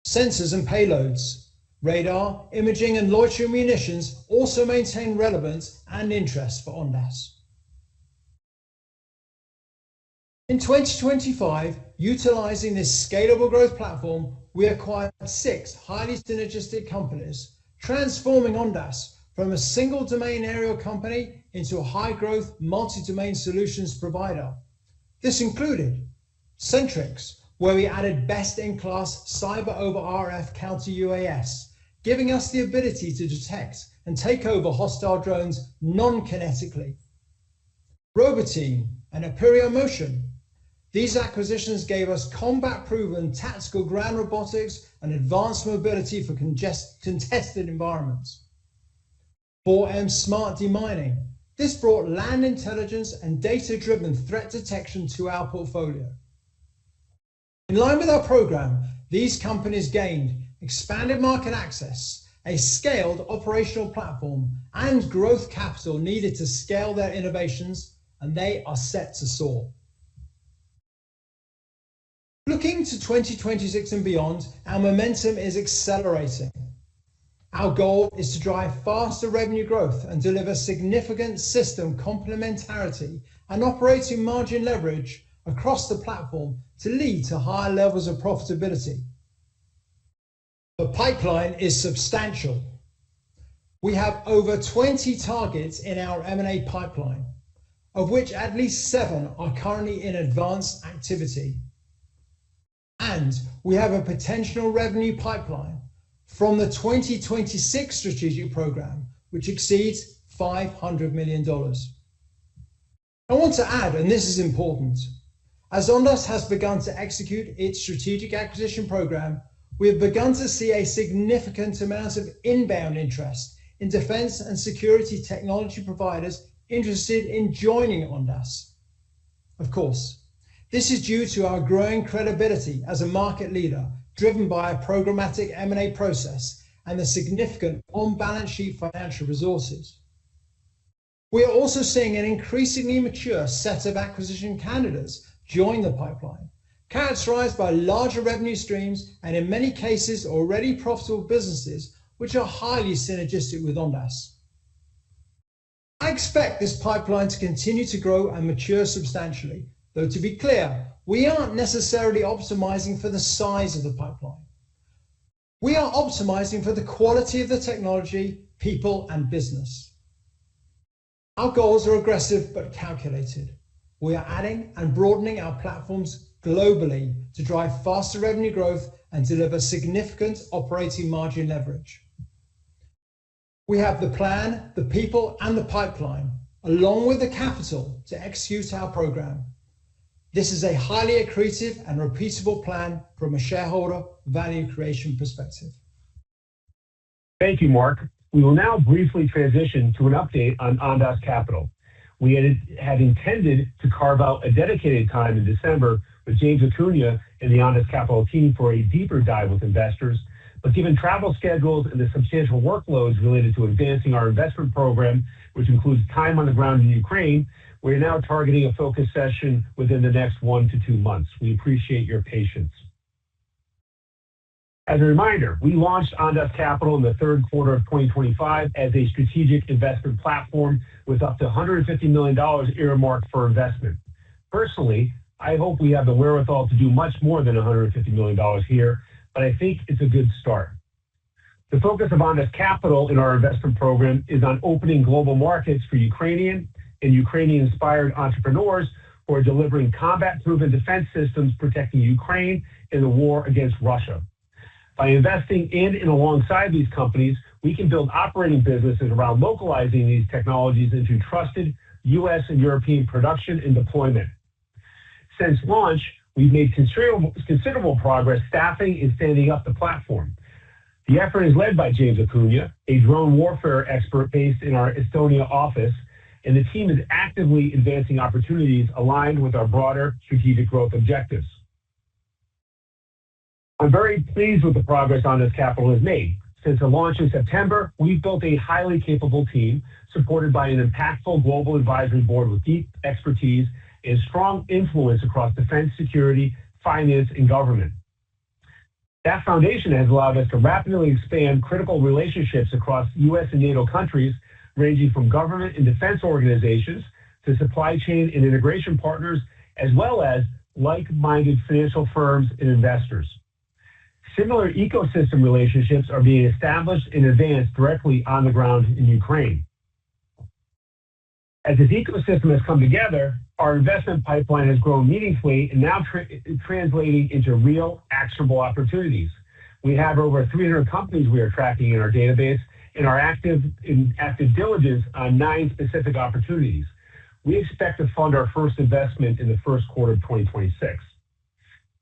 S7: Sensors and payloads. Radar, imaging, and loitering munitions also maintain relevance and interest for Ondas. In 2025, utilizing this scalable growth platform, we acquired 6 highly synergistic companies, transforming Ondas from a single domain aerial company into a high-growth multi-domain solutions provider. This included Centrix, where we added best-in-class cyber over RF counter-UAS, giving us the ability to detect and take over hostile drones non-kinetically. Roboteam and Aperio Motion, These acquisitions gave us combat-proven tactical ground robotics and advanced mobility for contested environments. 4M Smart Demining. This brought land intelligence and data-driven threat detection to our portfolio. In line with our program, these companies gained expanded market access, a scaled operational platform, and growth capital needed to scale their innovations, and they are set to soar. Looking to 2026 and beyond, our momentum is accelerating. Our goal is to drive faster revenue growth and deliver significant system complementarity and operating margin leverage across the platform to lead to higher levels of profitability. The pipeline is substantial. We have over 20 targets in our M&A pipeline, of which at least 7 are currently in advanced activity. And we have a potential revenue pipeline from the 2026 strategic program, which exceeds $500 million. I want to add, and this is important, as Ondas has begun to execute its strategic acquisition program, we have begun to see a significant amount of inbound interest in defense and security technology providers interested in joining Ondas. Of course, this is due to our growing credibility as a market leader, driven by a programmatic M&A process and the significant on-balance sheet financial resources. We are also seeing an increasingly mature set of acquisition candidates join the pipeline, characterized by larger revenue streams and in many cases already profitable businesses which are highly synergistic with Ondas. I expect this pipeline to continue to grow and mature substantially, though to be clear, we aren't necessarily optimizing for the size of the pipeline. We are optimizing for the quality of the technology, people, and business. Our goals are aggressive but calculated. We are adding and broadening our platforms globally to drive faster revenue growth and deliver significant operating margin leverage. We have the plan, the people, and the pipeline, along with the capital to execute our program. This is a highly accretive and repeatable plan from a shareholder value creation perspective.
S3: Thank you, Mark. We will now briefly transition to an update on Ondas Capital. We had intended to carve out a dedicated time in December with James Acuna and the Ondas Capital team for a deeper dive with investors, but given travel schedules and the substantial workloads related to advancing our investment program, which includes time on the ground in Ukraine, we are now targeting a focus session within the next 1 to 2 months. We appreciate your patience. As a reminder, we launched Ondas Capital in the third quarter of 2025 as a strategic investment platform with up to $150 million earmarked for investment. Personally, I hope we have the wherewithal to do much more than $150 million here, but I think it's a good start. The focus of Ondas Capital in our investment program is on opening global markets for Ukrainian and Ukrainian-inspired entrepreneurs who are delivering combat-proven defense systems protecting Ukraine in the war against Russia. By investing in and alongside these companies, we can build operating businesses around localizing these technologies into trusted U.S. and European production and deployment. Since launch, we've made considerable progress staffing and standing up the platform. The effort is led by James Acuna, a drone warfare expert based in our Estonia office, and the team is actively advancing opportunities aligned with our broader strategic growth objectives. I'm very pleased with the progress Ondas Capital has made. Since the launch in September, we've built a highly capable team supported by an impactful global advisory board with deep expertise and strong influence across defense, security, finance, and government. That foundation has allowed us to rapidly expand critical relationships across U.S. and NATO countries, ranging from government and defense organizations to supply chain and integration partners, as well as like-minded financial firms and investors. Similar ecosystem relationships are being established and advanced directly on the ground in Ukraine. As this ecosystem has come together, our investment pipeline has grown meaningfully and now translating into real, actionable opportunities. We have over 300 companies we are tracking in our database and are active diligence on 9 specific opportunities. we expect to fund our first investment in the first quarter of 2026.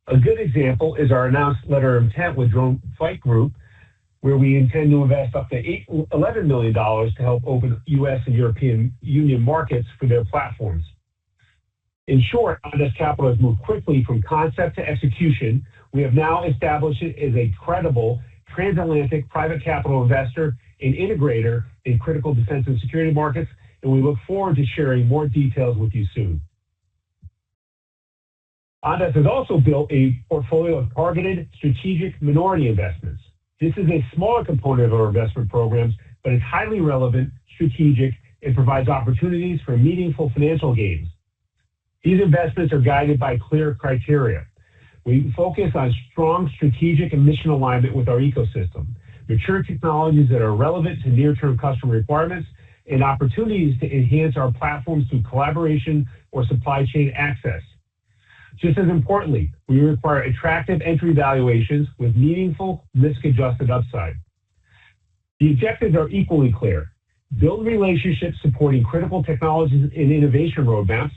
S3: A good example is our announced letter of intent with Drone Flight Group, where we intend to invest up to $11 million to help open U.S. and European Union markets for their platforms. In short, Ondas Capital has moved quickly from concept to execution. We have now established it as a credible transatlantic private capital investor and integrator in critical defense and security markets, and we look forward to sharing more details with you soon. Ondas has also built a portfolio of targeted strategic minority investments. This is a smaller component of our investment programs, but it's highly relevant, strategic, and provides opportunities for meaningful financial gains. These investments are guided by clear criteria. We focus on strong strategic and mission alignment with our ecosystem, mature technologies that are relevant to near-term customer requirements, and opportunities to enhance our platforms through collaboration or supply chain access. Just as importantly, we require attractive entry valuations with meaningful risk-adjusted upside. The objectives are equally clear: build relationships supporting critical technologies and innovation roadmaps,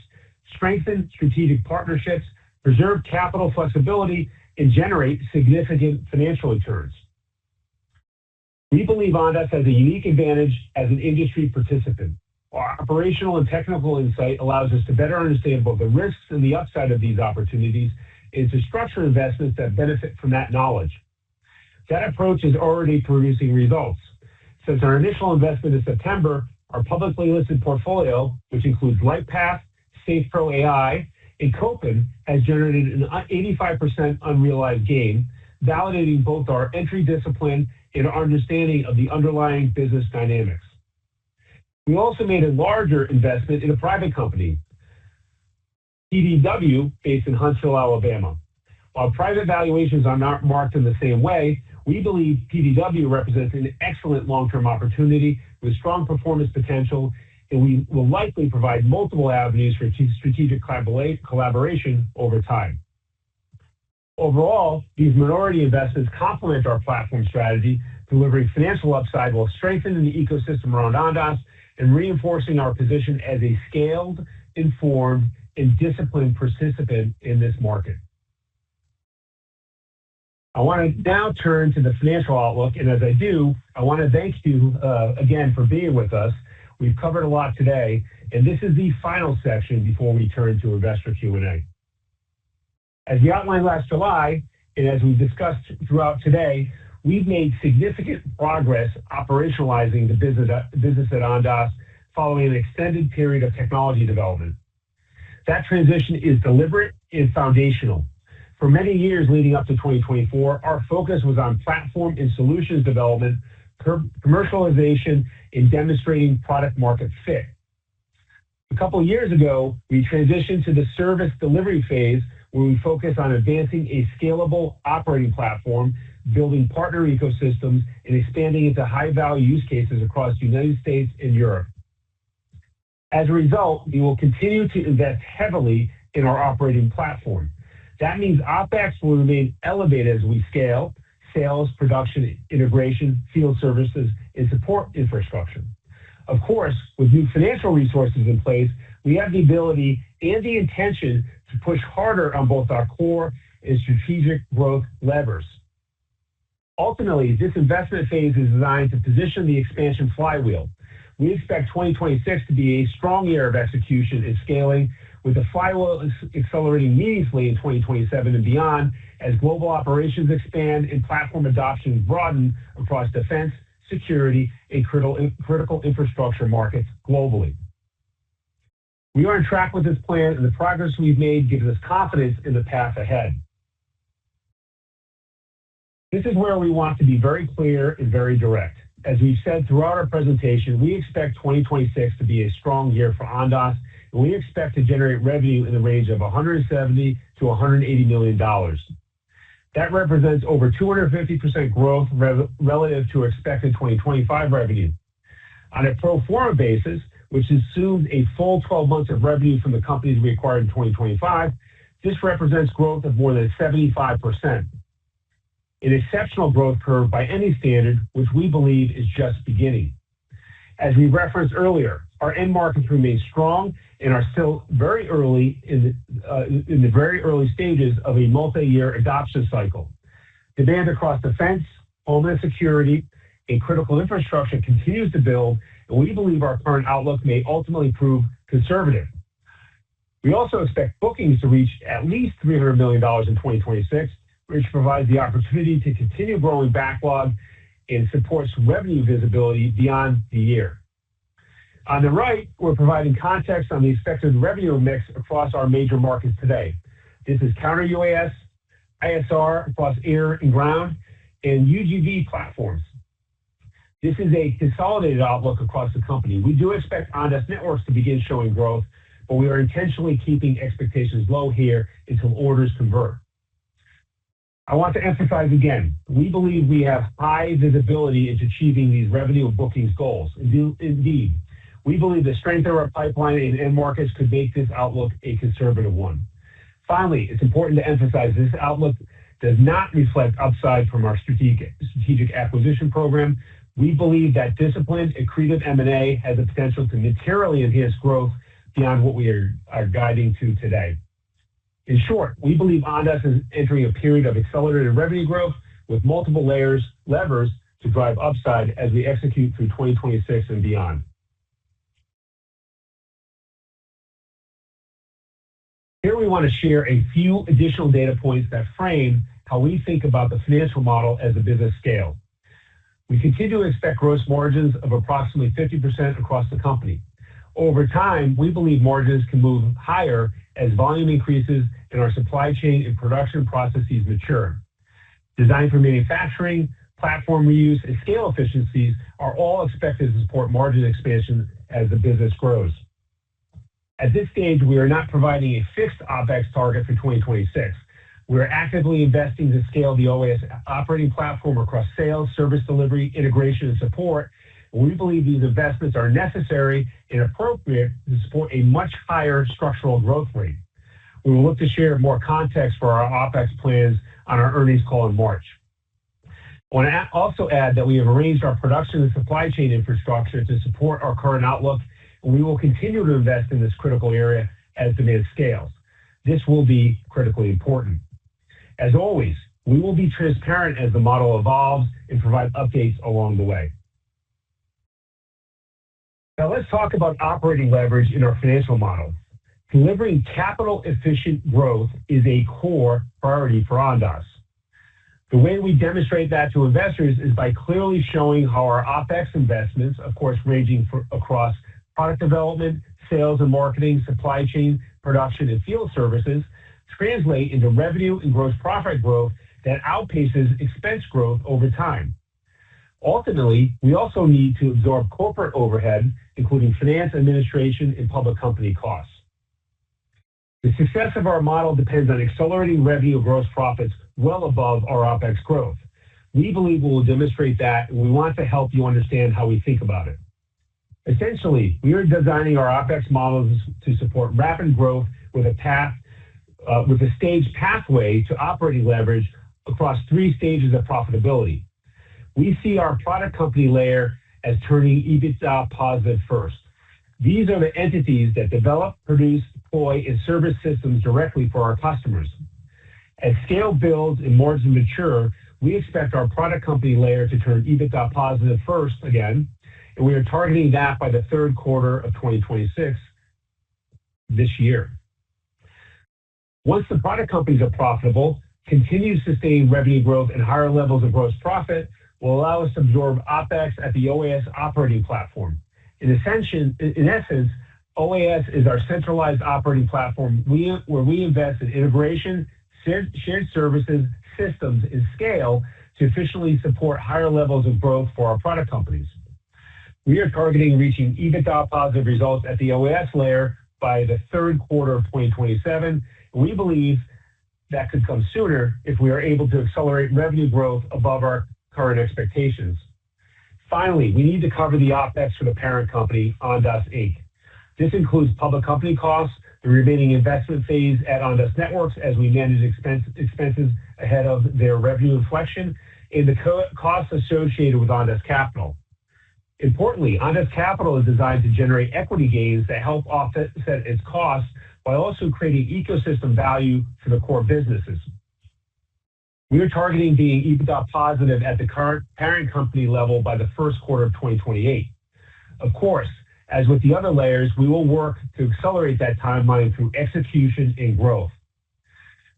S3: strengthen strategic partnerships, preserve capital flexibility, and generate significant financial returns. We believe Ondas has a unique advantage as an industry participant. Our operational and technical insight allows us to better understand both the risks and the upside of these opportunities and to structure investments that benefit from that knowledge. That approach is already producing results. Since our initial investment in September, our publicly listed portfolio, which includes LightPath, SafePro AI, and Copen, has generated an 85% unrealized gain, validating both our entry discipline and our understanding of the underlying business dynamics. We also made a larger investment in a private company, PDW, based in Huntsville, Alabama. While private valuations are not marked in the same way, we believe PDW represents an excellent long-term opportunity with strong performance potential, and we will likely provide multiple avenues for strategic collaboration over time. Overall, these minority investments complement our platform strategy, delivering financial upside while strengthening the ecosystem around Ondas and reinforcing our position as a scaled, informed, and disciplined participant in this market. I want to now turn to the financial outlook, and as I do, I want to thank you again for being with us. We've covered a lot today, and this is the final section before we turn to investor Q&A. As we outlined last July, and as we've discussed throughout today, we've made significant progress operationalizing the business at Ondas following an extended period of technology development. That transition is deliberate and foundational. For many years leading up to 2024, our focus was on platform and solutions development, commercialization, and demonstrating product market fit. A couple of years ago, we transitioned to the service delivery phase, where we focus on advancing a scalable operating platform, building partner ecosystems, and expanding into high-value use cases across the United States and Europe. As a result, we will continue to invest heavily in our operating platform. That means OpEx will remain elevated as we scale sales, production, integration, field services, and support infrastructure. Of course, with new financial resources in place, we have the ability and the intention to push harder on both our core and strategic growth levers. Ultimately, this investment phase is designed to position the expansion flywheel. We expect 2026 to be a strong year of execution and scaling, with the flywheel accelerating meaningfully in 2027 and beyond as global operations expand and platform adoption broaden across defense, security, and critical infrastructure markets globally. We are on track with this plan, and the progress we've made gives us confidence in the path ahead. This is where we want to be very clear and very direct. As we've said throughout our presentation, we expect 2026 to be a strong year for Ondas, and we expect to generate revenue in the range of $170 to $180 million. That represents over 250% growth relative to expected 2025 revenue. On a pro forma basis, which assumes a full 12 months of revenue from the companies we acquired in 2025, this represents growth of more than 75%. An exceptional growth curve by any standard, which we believe is just beginning. As we referenced earlier, our end markets remain strong, and are still very early in the very early stages of a multi-year adoption cycle. Demand across defense, homeland security, and critical infrastructure continues to build, and we believe our current outlook may ultimately prove conservative. We also expect bookings to reach at least $300 million in 2026, which provides the opportunity to continue growing backlog and supports revenue visibility beyond the year. On the right, we're providing context on the expected revenue mix across our major markets today. This is counter-UAS, ISR across air and ground, and UGV platforms. This is a consolidated outlook across the company. We do expect Ondas Networks to begin showing growth, but we are intentionally keeping expectations low here until orders convert. I want to emphasize again, we believe we have high visibility into achieving these revenue and bookings goals. Indeed, we believe the strength of our pipeline in end markets could make this outlook a conservative one. Finally, it's important to emphasize this outlook does not reflect upside from our strategic acquisition program. We believe that disciplined, accretive M&A has the potential to materially enhance growth beyond what we are guiding to today. In short, we believe Ondas is entering a period of accelerated revenue growth with multiple levers to drive upside as we execute through 2026 and beyond. Here we want to share a few additional data points that frame how we think about the financial model as the business scales. We continue to expect gross margins of approximately 50% across the company. Over time, we believe margins can move higher as volume increases and our supply chain and production processes mature. Design for manufacturing, platform reuse, and scale efficiencies are all expected to support margin expansion as the business grows. At this stage, we are not providing a fixed OpEx target for 2026. We are actively investing to scale the OAS operating platform across sales, service delivery, integration, and support. We believe these investments are necessary and appropriate to support a much higher structural growth rate. We will look to share more context for our OpEx plans on our earnings call in March. I want to also add that we have arranged our production and supply chain infrastructure to support our current outlook, and we will continue to invest in this critical area as demand scales. This will be critically important. As always, we will be transparent as the model evolves and provide updates along the way. Now let's talk about operating leverage in our financial model. Delivering capital-efficient growth is a core priority for Ondas. The way we demonstrate that to investors is by clearly showing how our OpEx investments, of course, ranging across product development, sales and marketing, supply chain, production, and field services, translate into revenue and gross profit growth that outpaces expense growth over time. Ultimately, we also need to absorb corporate overhead, including finance, administration, and public company costs. The success of our model depends on accelerating revenue and gross profits well above our OpEx growth. We believe we will demonstrate that, and we want to help you understand how we think about it. Essentially, we are designing our OpEx models to support rapid growth with a staged pathway to operating leverage across 3 stages of profitability. We see our product company layer as turning EBITDA positive first. These are the entities that develop, produce, deploy, and service systems directly for our customers. As scale builds and margins mature, we expect our product company layer to turn EBITDA positive first again, and we are targeting that by the third quarter of 2026 this year. Once the product companies are profitable, continued sustained revenue growth and higher levels of gross profit will allow us to absorb OpEx at the OAS operating platform. In essence, OAS is our centralized operating platform where we invest in integration, shared services, systems, and scale to efficiently support higher levels of growth for our product companies. We are targeting reaching EBITDA positive results at the OAS layer by the third quarter of 2027. And we believe that could come sooner if we are able to accelerate revenue growth above our current expectations. Finally, we need to cover the OpEx for the parent company, Ondas Inc. This includes public company costs, the remaining investment phase at Ondas Networks as we manage expenses ahead of their revenue inflection, and the costs associated with Ondas Capital. Importantly, Ondas Capital is designed to generate equity gains that help offset its costs while also creating ecosystem value for the core businesses. We are targeting being EBITDA positive at the current parent company level by the first quarter of 2028. Of course, as with the other layers, we will work to accelerate that timeline through execution and growth.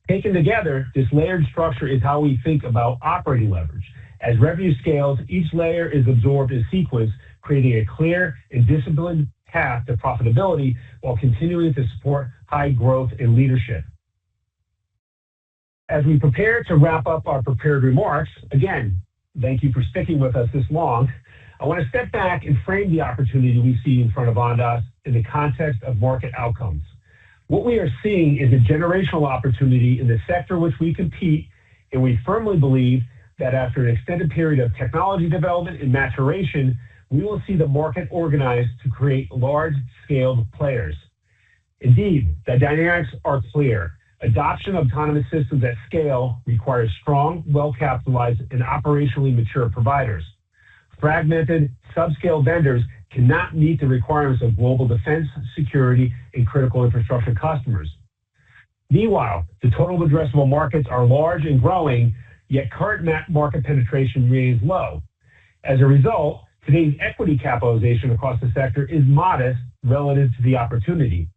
S3: Taken together, this layered structure is how we think about operating leverage. As revenue scales, each layer is absorbed in sequence, creating a clear and disciplined path to profitability while continuing to support high growth and leadership. As we prepare to wrap up our prepared remarks, again, thank you for sticking with us this long. I want to step back and frame the opportunity we see in front of Ondas in the context of market outcomes. What we are seeing is a generational opportunity in the sector which we compete, and we firmly believe that after an extended period of technology development and maturation, we will see the market organized to create large-scale players. Indeed, the dynamics are clear. Adoption of autonomous systems at scale requires strong, well-capitalized, and operationally mature providers. Fragmented, subscale vendors cannot meet the requirements of global defense, security, and critical infrastructure customers. Meanwhile, the total addressable markets are large and growing, yet current market penetration remains low. As a result, today's equity capitalization across the sector is modest relative to the opportunity.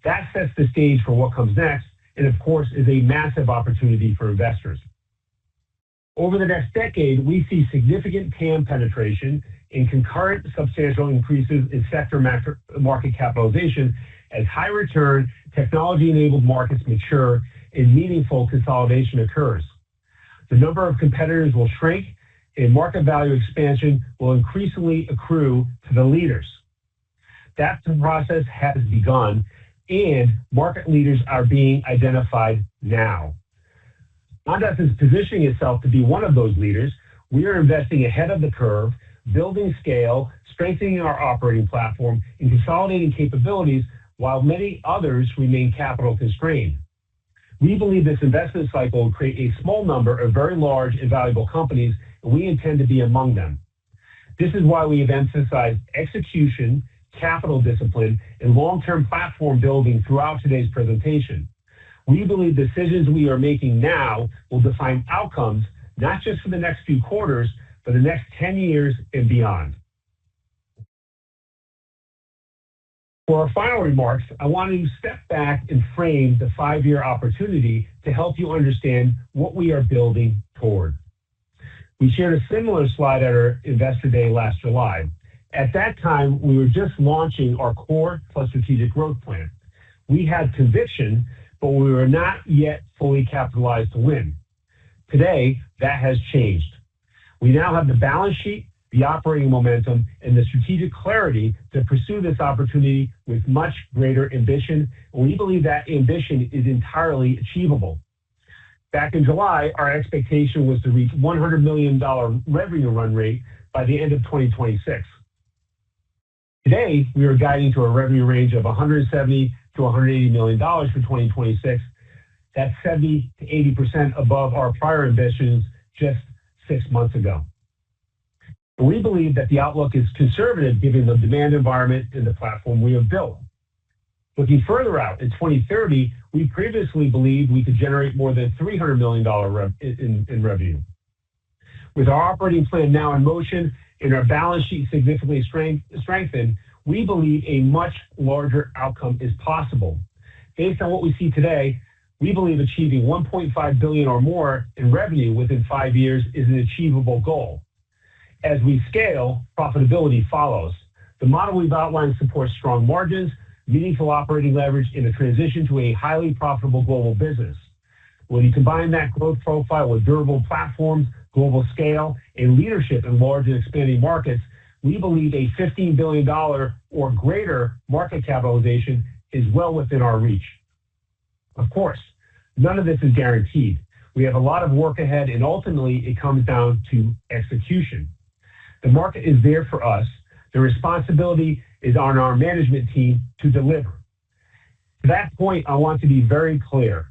S3: That sets the stage for what comes next, and of course is a massive opportunity for investors. Over the next decade, we see significant TAM penetration and concurrent substantial increases in sector market capitalization as high return, technology-enabled markets mature and meaningful consolidation occurs. The number of competitors will shrink and market value expansion will increasingly accrue to the leaders. That process has begun, and market leaders are being identified now. Ondas is positioning itself to be one of those leaders. We are investing ahead of the curve, building scale, strengthening our operating platform, and consolidating capabilities while many others remain capital constrained. We believe this investment cycle will create a small number of very large and valuable companies, and we intend to be among them. This is why we have emphasized execution, capital discipline, and long-term platform building throughout today's presentation. We believe decisions we are making now will define outcomes, not just for the next few quarters, but the next 10 years and beyond. For our final remarks, I want to step back and frame the 5-year opportunity to help you understand what we are building toward. We shared a similar slide at our Investor Day last July. At that time, we were just launching our core plus strategic growth plan. We had conviction, but we were not yet fully capitalized to win. Today, that has changed. We now have the balance sheet, the operating momentum, and the strategic clarity to pursue this opportunity with much greater ambition, and we believe that ambition is entirely achievable. Back in July, our expectation was to reach $100 million revenue run rate by the end of 2026. Today, we are guiding to a revenue range of $170 to $180 million for 2026. That's 70 to 80% above our prior ambitions just 6 months ago. And we believe that the outlook is conservative given the demand environment and the platform we have built. Looking further out, in 2030, we previously believed we could generate more than $300 million in revenue. With our operating plan now in motion and our balance sheet significantly strengthened, we believe a much larger outcome is possible. Based on what we see today, we believe achieving $1.5 billion or more in revenue within 5 years is an achievable goal. As we scale, profitability follows. The model we've outlined supports strong margins, meaningful operating leverage, and a transition to a highly profitable global business. When you combine that growth profile with durable platforms, global scale, and leadership in large and expanding markets, we believe a $15 billion or greater market capitalization is well within our reach. Of course, none of this is guaranteed. We have a lot of work ahead, and ultimately it comes down to execution. The market is there for us. The responsibility is on our management team to deliver. To that point, I want to be very clear.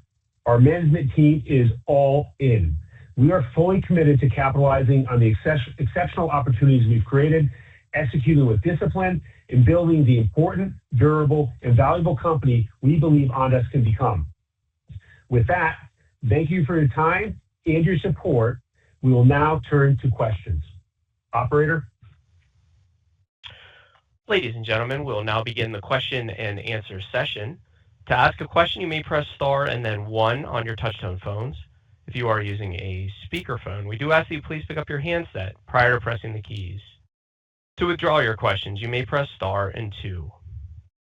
S3: Our management team is all in. We are fully committed to capitalizing on the exceptional opportunities we've created, executing with discipline, and building the important, durable, and valuable company we believe Ondas can become. With that, thank you for your time and your support. We will now turn to questions. Operator?
S2: Ladies and gentlemen, we'll now begin the question and answer session. To ask a question, you may press star and then 1 on your touchtone phones. If you are using a speakerphone, we do ask that you please pick up your handset prior to pressing the keys. To withdraw your questions, you may press star and 2.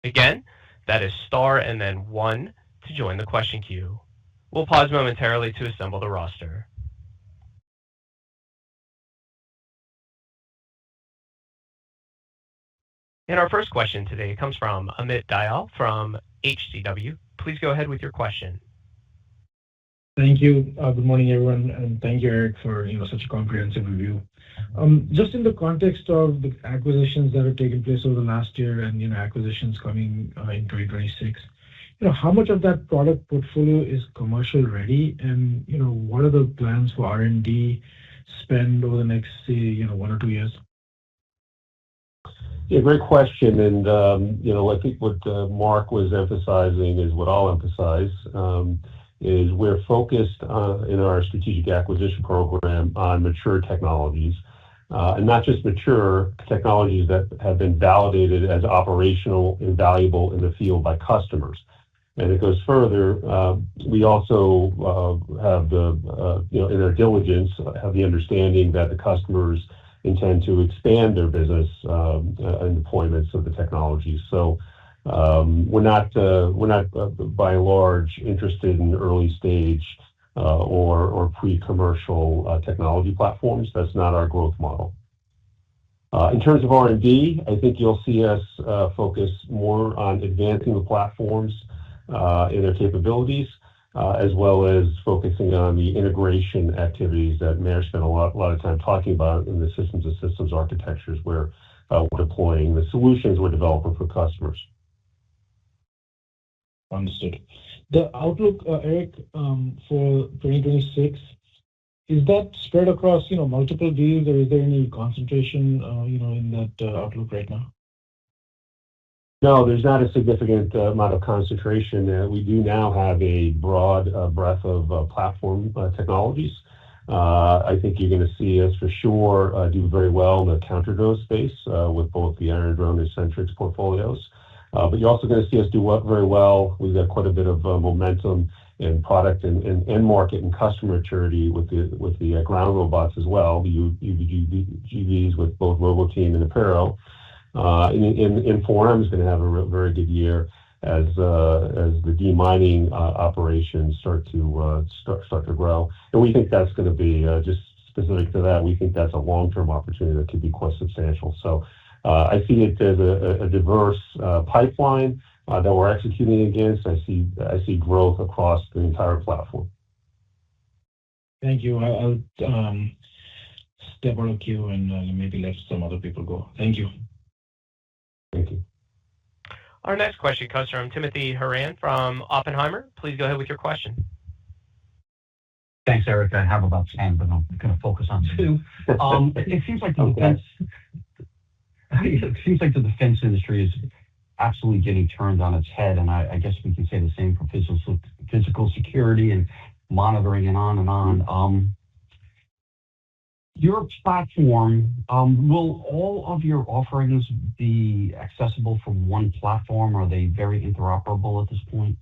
S2: Again, that is star and then 1 to join the question queue. We'll pause momentarily to assemble the roster. And our first question today comes from Amit Dayal from HCW. Please go ahead with your question.
S8: Thank you. Good morning, everyone, and thank you, Eric, for such a comprehensive review. Just in the context of the acquisitions that have taken place over the last year and acquisitions coming in 2026, how much of that product portfolio is commercial ready, and what are the plans for R&D spend over the next, say, 1 or 2 years?
S3: Yeah, great question. And, I think what Mark was emphasizing is what I'll emphasize, is we're focused in our strategic acquisition program on mature technologies, and not just mature technologies that have been validated as operational and valuable in the field by customers. And it goes further. We also have in our diligence, have the understanding that the customers intend to expand their business and deployments of the technology. So we're not by and large interested in early stage or pre-commercial technology platforms. That's not our growth model. In terms of R&D, I think you'll see us focus more on advancing the platforms and their capabilities, as well as focusing on the integration activities that Mayor spent a lot of time talking about in the systems of systems architectures where we're deploying the solutions we're developing for customers.
S8: Understood. The outlook, Eric, for 2026, is that spread across multiple deals, or is there any concentration in that outlook right now?
S3: No, there's not a significant amount of concentration. We do now have a broad breadth of platform technologies. I think you're going to see us for sure do very well in the counter-drone space with both the Iron Drone and Centrix portfolios. But you're also going to see us do very well. We've got quite a bit of momentum in product and market and customer maturity with the ground robots as well, the UVGVs with both Roboteam and Apero. In 4M is going to have a very good year as the demining operations start to grow. And we think that's going to be, just specific to that, we think that's a long-term opportunity that could be quite substantial. So I see it as a diverse pipeline that we're executing against. I see growth across the entire platform.
S8: Thank you. I'll step out of queue and maybe let some other people go. Thank you.
S3: Thank you.
S2: Our next question comes from Timothy Horan from Oppenheimer. Please go ahead with your question.
S9: Thanks, Eric. I have about 10, but I'm going to focus on 2. It seems like the defense. It seems like the defense industry is absolutely getting turned on its head, and I guess we can say the same for physical security and monitoring and on and on. Your platform, will all of your offerings be accessible from one platform? Are they very interoperable at this point?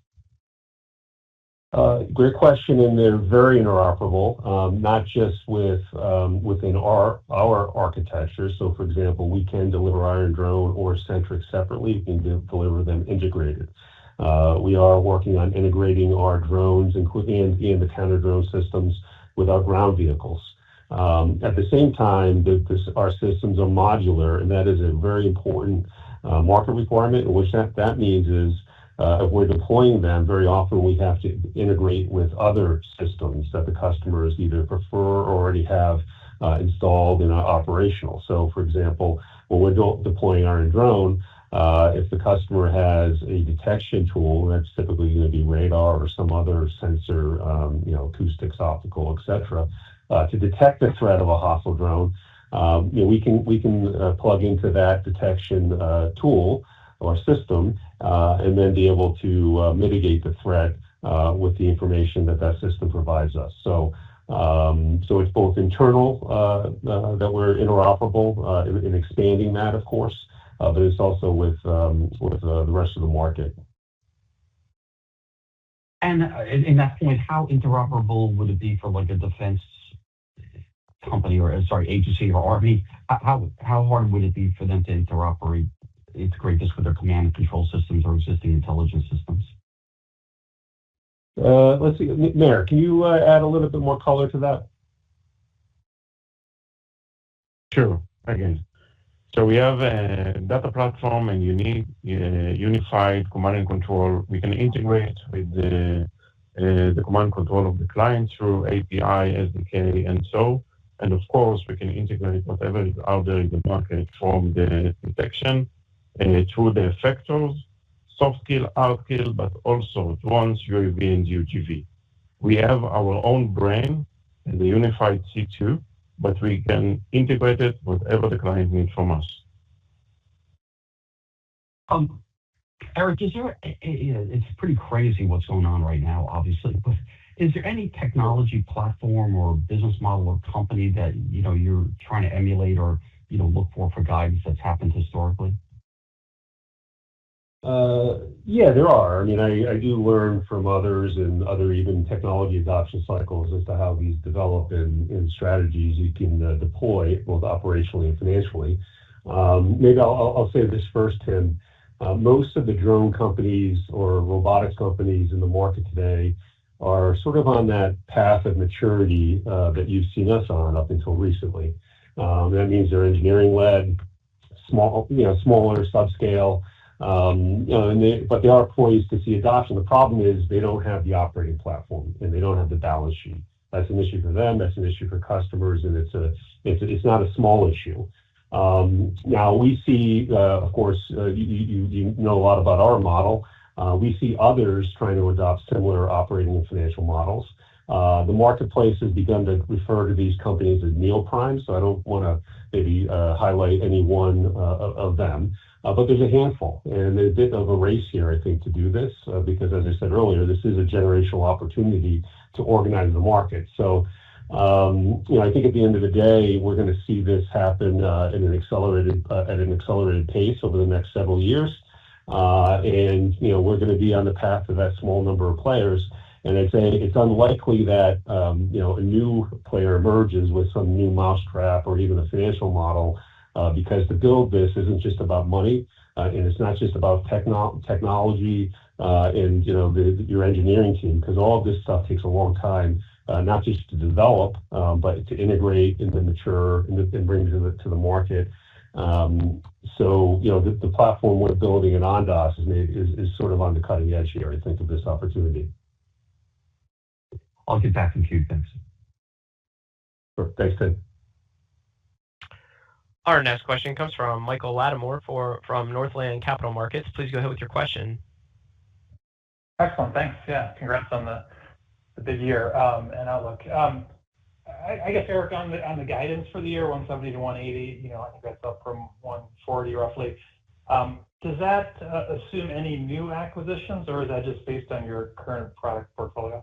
S3: Great question, and they're very interoperable, not just within our architecture. So, for example, we can deliver Iron Drone or Centrix separately. We can deliver them integrated. We are working on integrating our drones, including the counter-drone systems, with our ground vehicles. At the same time, our systems are modular, and that is a very important market requirement. Which that means is if we're deploying them, very often we have to integrate with other systems that the customers either prefer or already have installed and are operational. So, for example, when we're deploying Iron Drone, if the customer has a detection tool, that's typically going to be radar or some other sensor, acoustics, optical, etc., to detect the threat of a hostile drone, we can plug into that detection tool or system and then be able to mitigate the threat with the information that system provides us. So it's both internal that we're interoperable in expanding that, of course, but it's also with the rest of the market.
S9: And in that point, how interoperable would it be for like a defense company or agency or army? How hard would it be for them to integrate this with their command and control systems or existing intelligence systems?
S3: Let's see, Mayor, can you add a little bit more color to that?
S4: Sure. Again, so we have a data platform and unified command and control. We can integrate with the command and control of the client through API, SDK, and so. And of course, we can integrate whatever is out there in the market from the detection through the effectors, soft kill, hard kill, but also drones, UAV, and UGV. We have our own brain and the unified C2, but we can integrate it whatever the client needs from us.
S9: Eric, it's pretty crazy what's going on right now, obviously, but is there any technology platform or business model or company that you're trying to emulate or look for guidance that's happened historically?
S3: Yeah, there are. I mean, I do learn from others and other even technology adoption cycles as to how these develop and strategies you can deploy both operationally and financially. Maybe I'll say this first, Tim. Most of the drone companies or robotics companies in the market today are sort of on that path of maturity that you've seen us on up until recently. That means they're engineering-led, smaller, subscale. But they are poised to see adoption. The problem is they don't have the operating platform and they don't have the balance sheet. That's an issue for them. That's an issue for customers, and it's not a small issue. Now we see, of course, you know a lot about our model. We see others trying to adopt similar operating and financial models. The marketplace has begun to refer to these companies as neoprimes, so I don't want to maybe highlight any one of them. But there's a handful, and there's a bit of a race here, I think, to do this, because as I said earlier, this is a generational opportunity to organize the market. So, I think at the end of the day, we're going to see this happen at an accelerated pace over the next several years. And we're going to be on the path to that small number of players. And I'd say it's unlikely that a new player emerges with some new mousetrap or even a financial model. Because to build this isn't just about money, and it's not just about technology and your engineering team, because all of this stuff takes a long time, not just to develop, but to integrate and then mature and bring to the market. So the platform we're building in Ondas is sort of on the cutting edge here, I think, of this opportunity.
S9: I'll get back in queue. Thanks.
S3: Sure. Thanks, Tim.
S10: Our next question comes from Michael Lattimore from Northland Capital Markets. Please go ahead with your question.
S11: Excellent. Thanks. Yeah, congrats on the big year and outlook. I guess, Eric, on the guidance for the year, 170 to 180, I think that's up from 140 roughly. Does that assume any new acquisitions, or is that just based on your current product portfolio?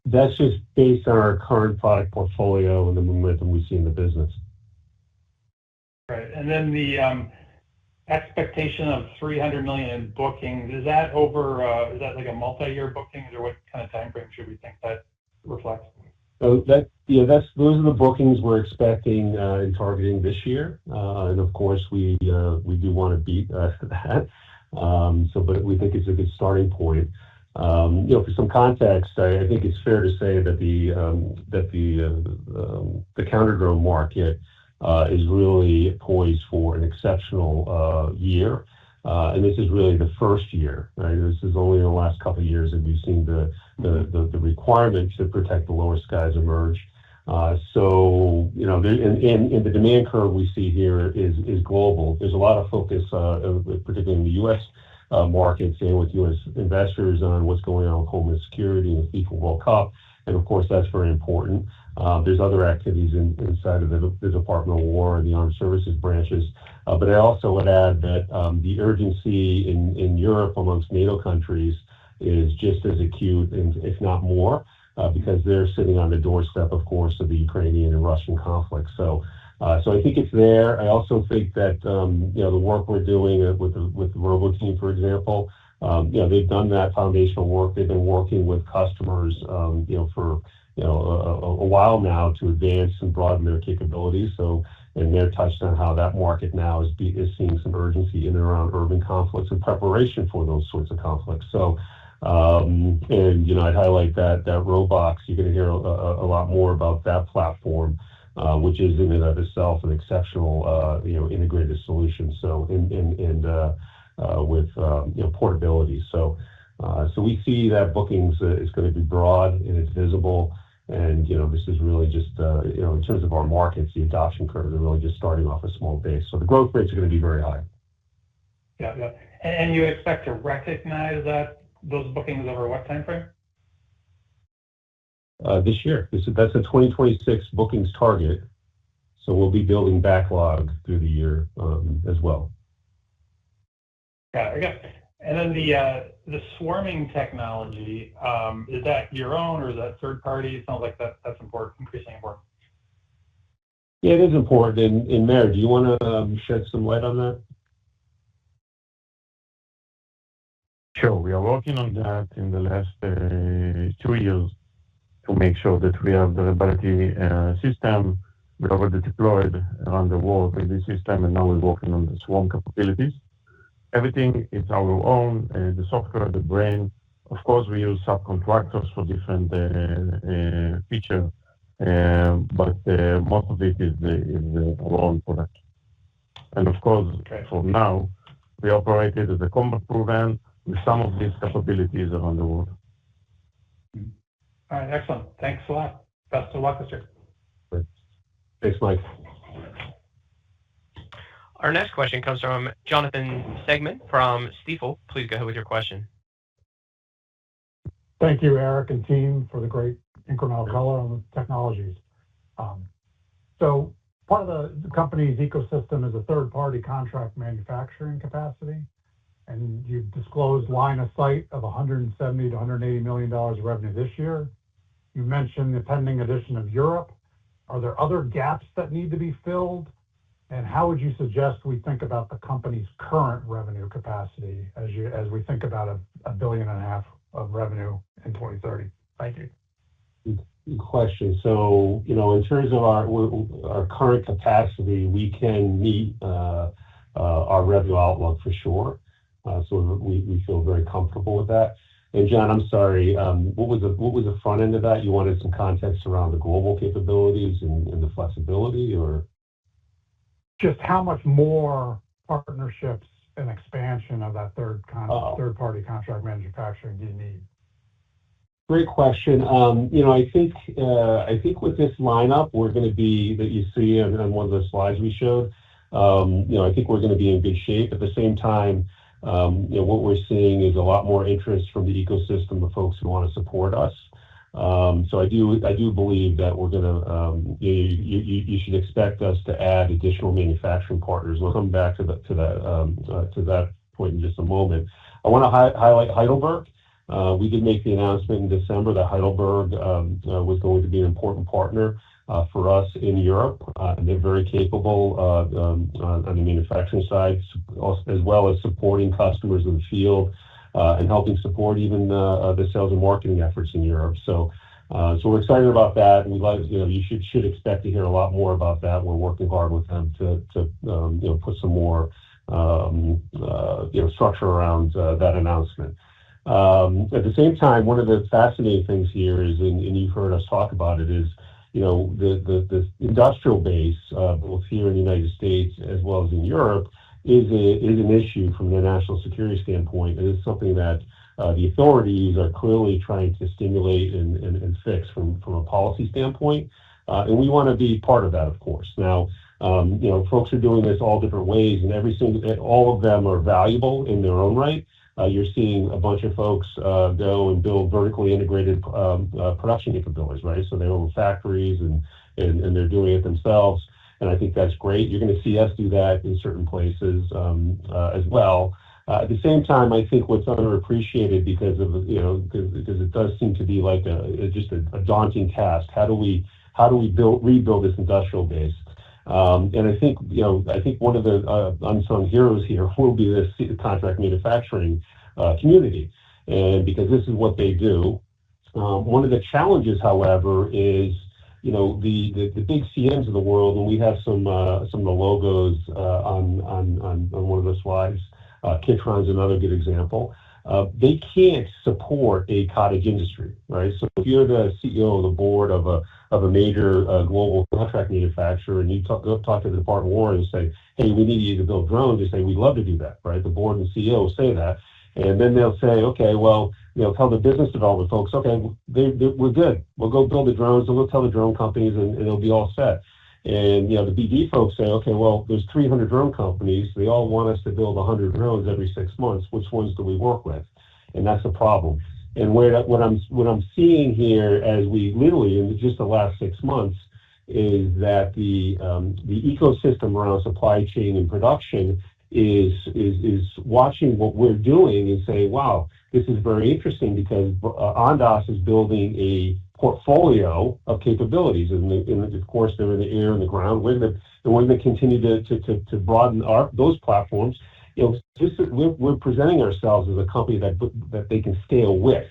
S3: That's just based on our current product portfolio and the momentum we see in the business.
S11: Right. And then the expectation of $300 million in bookings, is that like a multi-year bookings, or what kind of time frame should we think that reflects?
S3: So those are the bookings we're expecting and targeting this year. And of course, we do want to beat that. But we think it's a good starting point. For some context, I think it's fair to say that the counter drone market is really poised for an exceptional year. And this is really the first year, right? This is only in the last couple of years that we've seen the requirement to protect the lower skies emerge. So, and the demand curve we see here is global. There's a lot of focus, particularly in the U.S. Markets and with U.S. investors on what's going on with homeland security and the FIFA World Cup. And of course, that's very important. There's other activities inside of the Department of War and the Armed Services branches. But I also would add that the urgency in Europe amongst NATO countries is just as acute, and if not more, because they're sitting on the doorstep, of course, of the Ukrainian and Russian conflict. So I think it's there. I also think that the work we're doing with the Robo team, for example, they've done that foundational work. They've been working with customers, for a while now to advance and broaden their capabilities. And they're touched on how that market now is seeing some urgency in and around urban conflicts and preparation for those sorts of conflicts. So, I'd highlight that Robox. You're going to hear a lot more about that platform, which is in and of itself an exceptional, integrated solution. So, with portability. So we see that bookings is going to be broad and it's visible. And, this is really just, in terms of our markets, the adoption curve, they're really just starting off a small base. So the growth rates are going to be very high.
S11: Yeah. And you expect to recognize those bookings over what time frame?
S3: This year. That's a 2026 bookings target. So we'll be building backlog through the year as well.
S11: Got it. Okay. And then the swarming technology, is that your own or is that third party? It sounds like that's important, increasingly important.
S3: Yeah, it is important. And Mayor, do you want to shed some light on that?
S4: Sure. We are working on that in the last 2 years to make sure that we have the reliability system. We already deployed around the world with this system, and now we're working on the swarm capabilities. Everything is our own, the software, the brain. Of course, we use subcontractors for different features, but most of it is our own product. And of course, for now, we operated as a combat proven with some of these capabilities around the world.
S11: All right, excellent. Thanks a lot. Best of luck this year.
S3: Great. Thanks, Mike.
S10: Our next question comes from Jonathan Segman from Stifel. Please go ahead with your question.
S12: Thank you, Eric and team, for the great incremental color on the technologies. So part of the company's ecosystem is a third-party contract manufacturing capacity, and you've disclosed line of sight of $170 to $180 million of revenue this year. You mentioned the pending addition of Europe. Are there other gaps that need to be filled? And how would you suggest we think about the company's current revenue capacity as we think about $1.5 billion of revenue in 2030? Thank you.
S3: Good question. So, in terms of our current capacity, we can meet our revenue outlook for sure. So we feel very comfortable with that. And John, I'm sorry, what was the front end of that? You wanted some context around the global capabilities and the flexibility, or?
S12: Just how much more partnerships and expansion of that third-party contract manufacturing do you need?
S3: Great question. I think with this lineup, we're going to be, that you see on one of the slides we showed, I think we're going to be in good shape. At the same time, what we're seeing is a lot more interest from the ecosystem of folks who want to support us. So I do believe that we're going to, you should expect us to add additional manufacturing partners. We'll come back to that point in just a moment. I want to highlight Heidelberg. We did make the announcement in December that Heidelberg was going to be an important partner for us in Europe, and they're very capable on the manufacturing side, as well as supporting customers in the field and helping support even the sales and marketing efforts in Europe. So we're excited about that, and you should expect to hear a lot more about that. We're working hard with them to put some more structure around that announcement. At the same time, one of the fascinating things here is, and you've heard us talk about it, is the industrial base, both here in the United States as well as in Europe, is an issue from the national security standpoint. It is something that the authorities are clearly trying to stimulate and fix from a policy standpoint, and we want to be part of that, of course. Now, folks are doing this all different ways, and all of them are valuable in their own right. you're seeing a bunch of folks go and build vertically integrated production capabilities, right? So they own factories and they're doing it themselves. And I think that's great. You're going to see us do that in certain places as well. At the same time, I think what's underappreciated because it does seem to be like just a daunting task. How do we rebuild this industrial base? And I think one of the unsung heroes here will be this contract manufacturing community, and because this is what they do. One of the challenges, however, is the big CMs of the world, and we have some of the logos on one of the slides. Kitron's another good example. They can't support a cottage industry, right? So if you're the CEO of the board of a major global contract manufacturer, and you talk to the Department of War and say, "Hey, we need you to build drones," they say, "We'd love to do that," right? The board and the CEO will say that, and then they'll say, "Okay, well, tell the business development folks, okay, we're good. We'll go build the drones, and we'll tell the drone companies, and it'll be all set." And the BD folks say, "Okay, well, there's 300 drone companies. They all want us to build 100 drones every 6 months. Which ones do we work with?" And that's the problem. And what I'm seeing here, as we literally in just the last 6 months, is that the ecosystem around supply chain and production is watching what we're doing and saying, "Wow, this is very interesting," because Ondas is building a portfolio of capabilities, and of course they're in the air and the ground. We're going to continue to broaden those platforms. We're presenting ourselves as a company that they can scale with,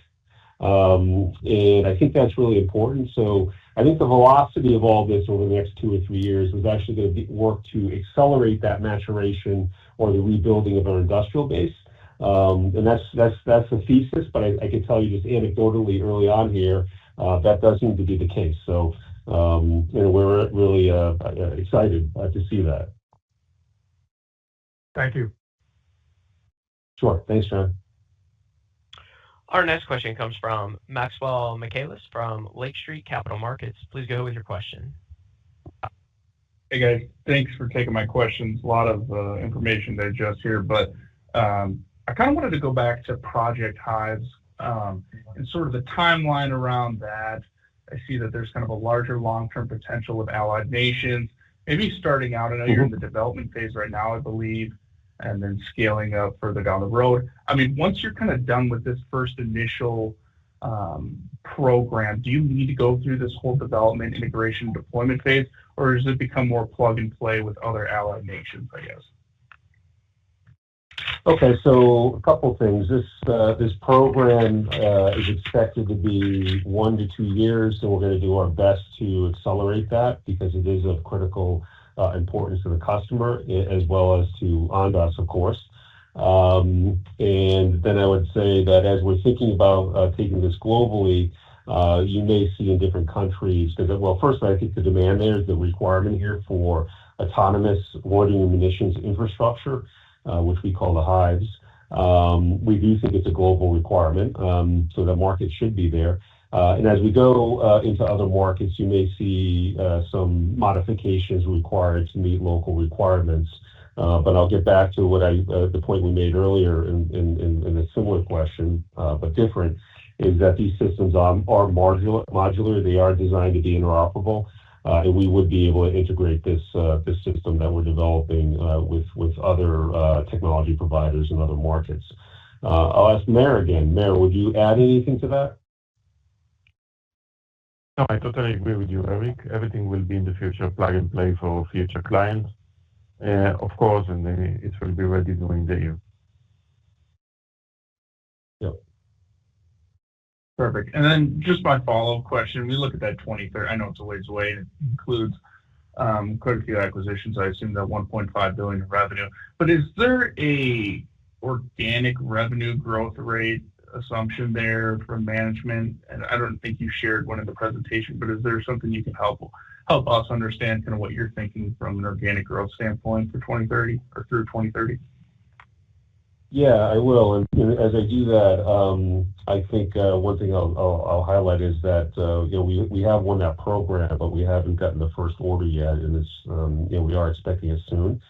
S3: and I think that's really important. So I think the velocity of all this over the next 2 or 3 years is actually going to work to accelerate that maturation or the rebuilding of our industrial base. And that's the thesis, but I can tell you just anecdotally early on here, that does seem to be the case. So we're really excited to see that.
S12: Thank you.
S3: Sure. Thanks, John.
S10: Our next question comes from Maxwell Michaelis from Lake Street Capital Markets. Please go with your question.
S13: Hey guys, thanks for taking my questions. A lot of information to digest here, but I kind of wanted to go back to Project Hives and sort of the timeline around that. I see that there's kind of a larger long-term potential with allied nations, maybe starting out. I know you're in the development phase right now, I believe, and then scaling up further down the road. I mean, once you're kind of done with this first initial program, do you need to go through this whole development, integration, deployment phase, or does it become more plug and play with other allied nations, I guess?
S3: Okay, so a couple things. This program is expected to be 1 to 2 years, so we're going to do our best to accelerate that because it is of critical importance to the customer as well as to Ondas, of course. And then I would say that as we're thinking about taking this globally, you may see in different countries, because, well, first, I think the demand there is the requirement here for autonomous loitering and munitions infrastructure, which we call the Hives. We do think it's a global requirement, so the market should be there. And as we go into other markets, you may see some modifications required to meet local requirements. But I'll get back to what the point we made earlier in a similar question, but different, is that these systems are modular. They are designed to be interoperable, and we would be able to integrate this system that we're developing with other technology providers in other markets. I'll ask Meir again. Meir, would you add anything to that?
S4: No, I totally agree with you, Eric. Everything will be in the future plug and play for future clients, of course, and it will be ready during the year.
S3: Yep.
S13: Perfect. And then just my follow-up question, we look at that 2030, I know it's a ways away, and it includes quite a few acquisitions. I assume that 1.5 billion in revenue. But is there a organic revenue growth rate assumption there from management? And I don't think you shared one in the presentation, but is there something you can help us understand kind of what you're thinking from an organic growth standpoint for 2030 or through 2030?
S3: Yeah, I will. And as I do that, I think one thing I'll highlight is that we have won that program, but we haven't gotten the first order yet, and it's we are expecting it soon.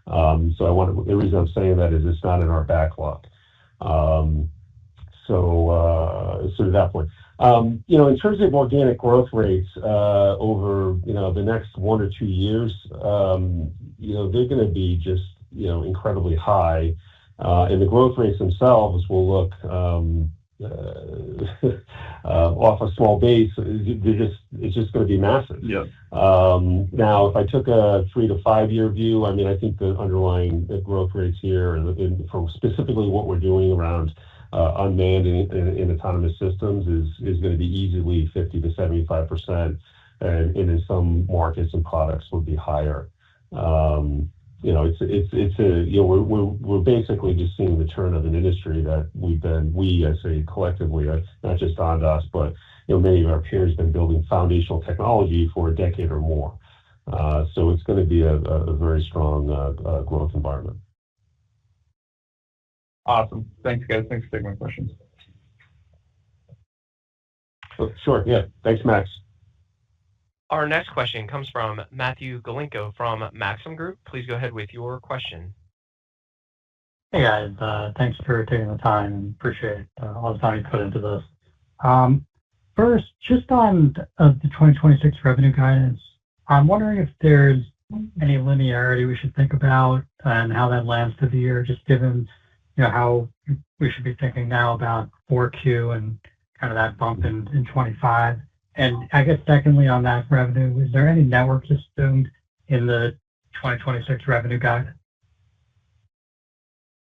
S3: So the reason I'm saying that is it's not in our backlog. To that point. In terms of organic growth rates over the next 1 or 2 years, they're going to be just incredibly high, and the growth rates themselves will look off a small base. It's just going to be massive.
S13: Yeah.
S3: Now, if I took a 3 to 5 year view, I think the underlying growth rates here, from specifically what we're doing around unmanned and autonomous systems, is going to be easily 50 to 75%, and in some markets and products will be higher. We're basically just seeing the turn of an industry that I say collectively, not just Ondas, but many of our peers, been building foundational technology for a decade or more. So it's going to be a very strong growth environment.
S13: Awesome. Thanks, guys. Thanks for taking my questions.
S3: Sure. Yeah. Thanks, Max.
S10: Our next question comes from Matthew Galinko from Maxim Group. Please go ahead with your question.
S14: Hey, guys. Thanks for taking the time, and appreciate all the time you put into this. First, just on the 2026 revenue guidance, I'm wondering if there's any linearity we should think about and how that lands through the year, just given how we should be thinking now about 4Q and kind of that bump in 25. And I guess secondly, on that revenue, is there any networks assumed in the 2026 revenue guide?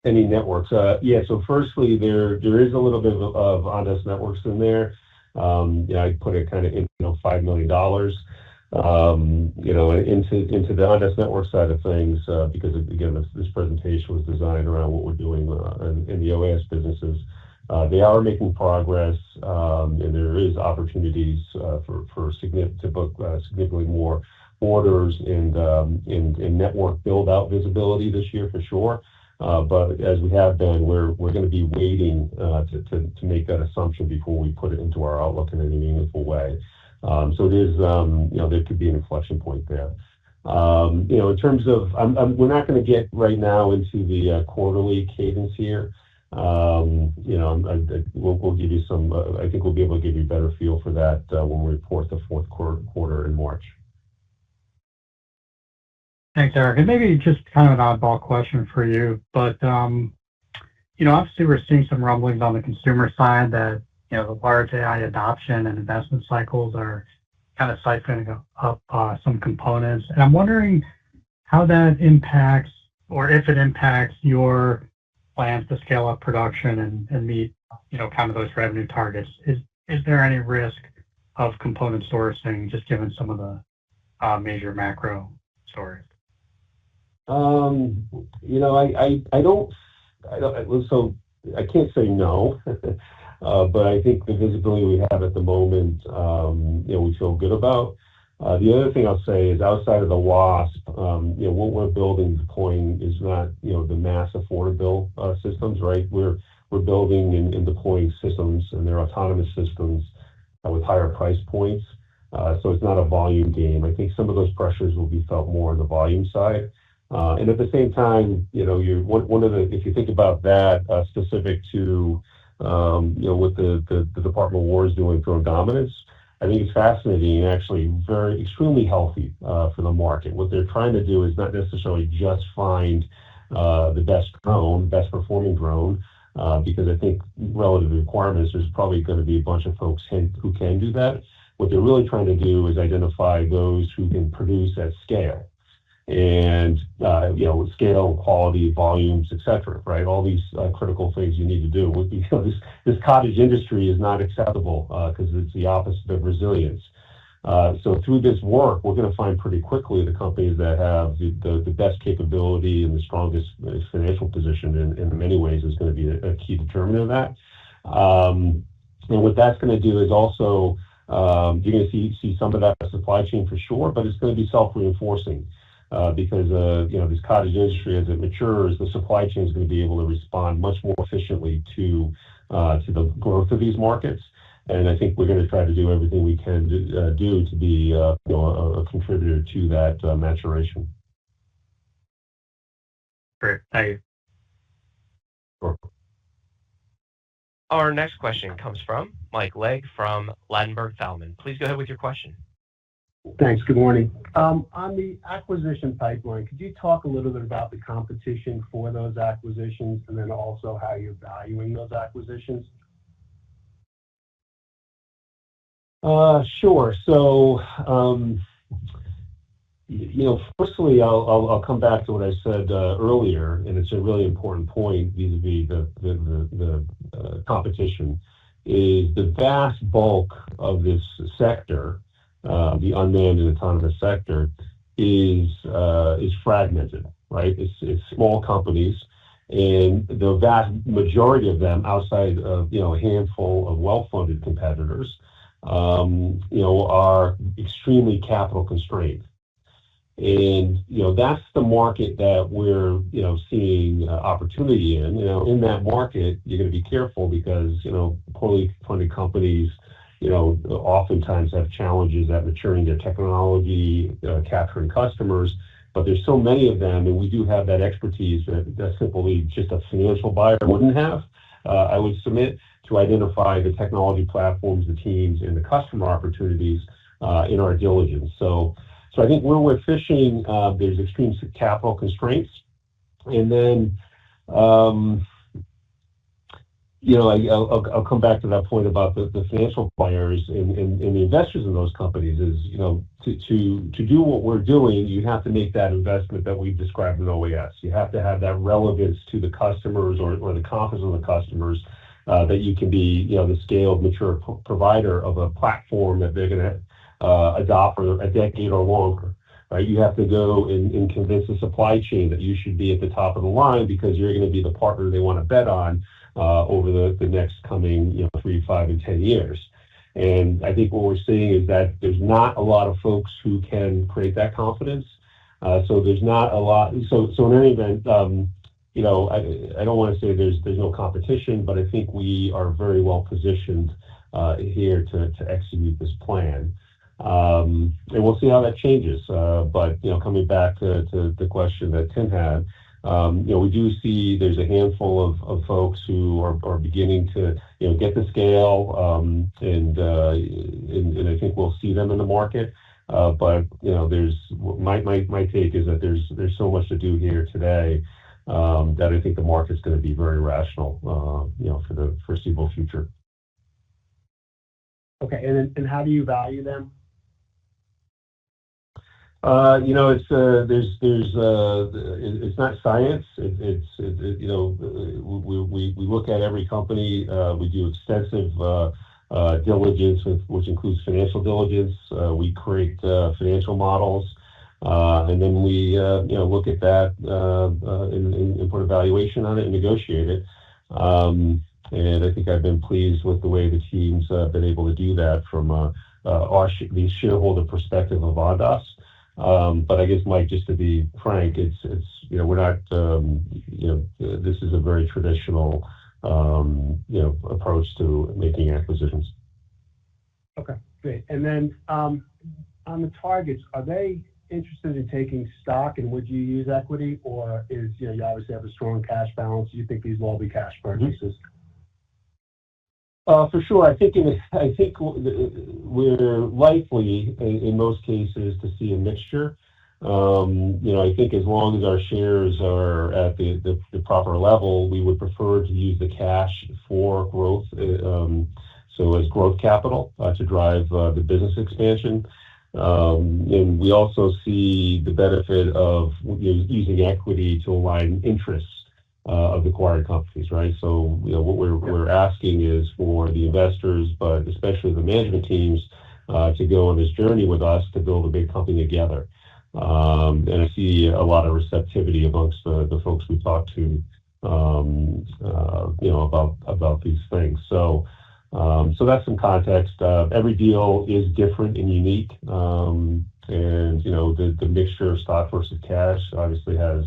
S3: Any networks? Yeah. So firstly, there is a little bit of Ondas Networks in there. I put it kind of in $5 million. Into the Ondas Network side of things, because again, this presentation was designed around what we're doing in the OAS businesses. They are making progress, and there is opportunities for significantly more orders and network build-out visibility this year for sure. But as we have been, we're going to be waiting to make that assumption before we put it into our outlook in any meaningful way. So it is, there could be an inflection point there. In terms of, we're not going to get right now into the quarterly cadence here. We'll give you some. I think we'll be able to give you a better feel for that when we report the fourth quarter in March.
S14: Thanks, Eric. And maybe just kind of an oddball question for you, but obviously we're seeing some rumblings on the consumer side that the large AI adoption and investment cycles are kind of siphoning up some components. And I'm wondering how that impacts, or if it impacts, your plans to scale up production and meet, kind of those revenue targets. Is there any risk of component sourcing, just given some of the major macro stories?
S3: So I can't say no. But I think the visibility we have at the moment, we feel good about. The other thing I'll say is outside of the WASP, what we're building, deploying is not, the mass affordable systems, right? We're building and deploying systems, and they're autonomous systems with higher price points. So it's not a volume game. I think some of those pressures will be felt more on the volume side. And at the same time, if you think about that specific to what the Department of War is doing for dominance, I think it's fascinating and actually extremely healthy for the market. What they're trying to do is not necessarily just find the best performing drone, because I think relative to requirements, there's probably going to be a bunch of folks who can do that. What they're really trying to do is identify those who can produce at scale. And scale, quality, volumes, etc. Right, all these critical things you need to do. This cottage industry is not acceptable because it's the opposite of resilience. So through this work, we're going to find pretty quickly the companies that have the best capability and the strongest financial position. In many ways, is going to be a key determinant of that. And what that's going to do is also you're going to see some of that supply chain for sure, but it's going to be self-reinforcing. Because this cottage industry, as it matures, the supply chain is going to be able to respond much more efficiently to the growth of these markets. And I think we're going to try to do everything we can do to be a contributor to that maturation.
S14: Great. Thank you.
S3: Sure.
S10: Our next question comes from Mike Legg from Ladenburg Thalmann. Please go ahead with your question.
S15: Thanks. Good morning. On the acquisition pipeline, could you talk a little bit about the competition for those acquisitions and then also how you're valuing those acquisitions?
S3: Sure. So, firstly, I'll come back to what I said earlier, and it's a really important point vis-a-vis the competition, is the vast bulk of this sector, the unmanned and autonomous sector, is fragmented, right? It's small companies, and the vast majority of them, outside of a handful of well-funded competitors, are extremely capital constrained. And, that's the market that we're, seeing opportunity in. In that market, you're going to be careful because, poorly funded companies, oftentimes have challenges at maturing their technology, capturing customers, but there's so many of them, and we do have that expertise that simply just a financial buyer wouldn't have. I would submit to identify the technology platforms, the teams, and the customer opportunities in our diligence. So I think where we're fishing, there's extreme capital constraints. And then, I'll come back to that point about the financial players and the investors in those companies is, to do what we're doing, you have to make that investment that we've described in OAS. You have to have that relevance to the customers or the confidence of the customers that you can be, the scaled, mature provider of a platform that they're going to adopt for a decade or longer. Right? You have to go and convince the supply chain that you should be at the top of the line because you're going to be the partner they want to bet on over the next coming 3, 5, and 10 years. And I think what we're seeing is that there's not a lot of folks who can create that confidence. So there's not a lot. So in any event, I don't want to say there's no competition, but I think we are very well positioned here to execute this plan. And we'll see how that changes. But coming back to the question that Tim had, we do see there's a handful of folks who are beginning to get the scale, and I think we'll see them in the market. But there's my take is that there's so much to do here today that I think the market's going to be very rational, for the foreseeable future.
S15: Okay, and how do you value them?
S3: It's not science. We look at every company. We do extensive diligence, which includes financial diligence. We create financial models, and then we look at that and put a valuation on it and negotiate it. And I think I've been pleased with the way the team's been able to do that from the shareholder perspective of Ondas. But I guess, Mike, just to be frank, it's we're not this is a very traditional approach to making acquisitions.
S15: Okay, great. And then on the targets, are they interested in taking stock, and would you use equity, or is you obviously have a strong cash balance? Do you think these will all be cash purchases?
S3: For sure. I think we're likely, in most cases, to see a mixture. I think as long as our shares are at the proper level, we would prefer to use the cash for growth, so as growth capital to drive the business expansion. And we also see the benefit of using equity to align interests of acquired companies, right? So, what we're asking is for the investors, but especially the management teams, to go on this journey with us to build a big company together. And I see a lot of receptivity amongst the folks we talk to, about these things. So that's some context. Every deal is different and unique, and the mixture of stock versus cash obviously has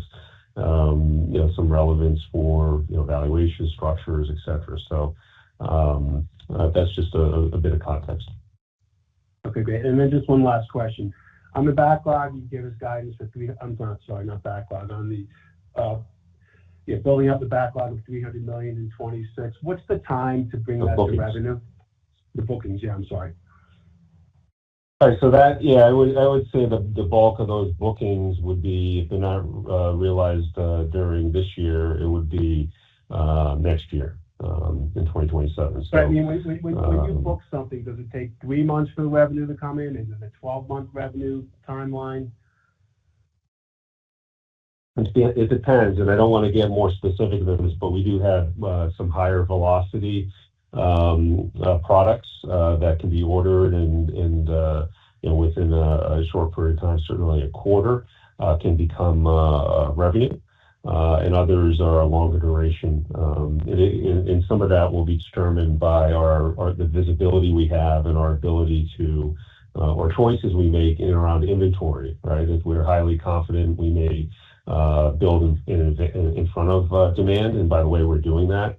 S3: some relevance for valuation structures, etc. So that's just a bit of context.
S15: Okay, great. And then just one last question. On the backlog, you gave us guidance for not backlog, on the building up the backlog of $300 million in 26. What's the time to bring that to revenue? The bookings, yeah, I'm sorry.
S16: All right, so that, yeah, I would say the bulk of those bookings would be, if they're not realized during this year, it would be next year, in 2027. So,
S15: but I mean, when you book something, does it take 3 months for the revenue to come in? Is it a 12-month revenue timeline?
S16: It depends, and I don't want to get more specific than this, but we do have some higher velocity products that can be ordered and within a short period of time, certainly a quarter, can become revenue, and others are a longer duration. And some of that will be determined by the visibility we have and our ability to or choices we make in and around inventory, right? If we're highly confident, we may build in front of demand, and by the way, we're doing that.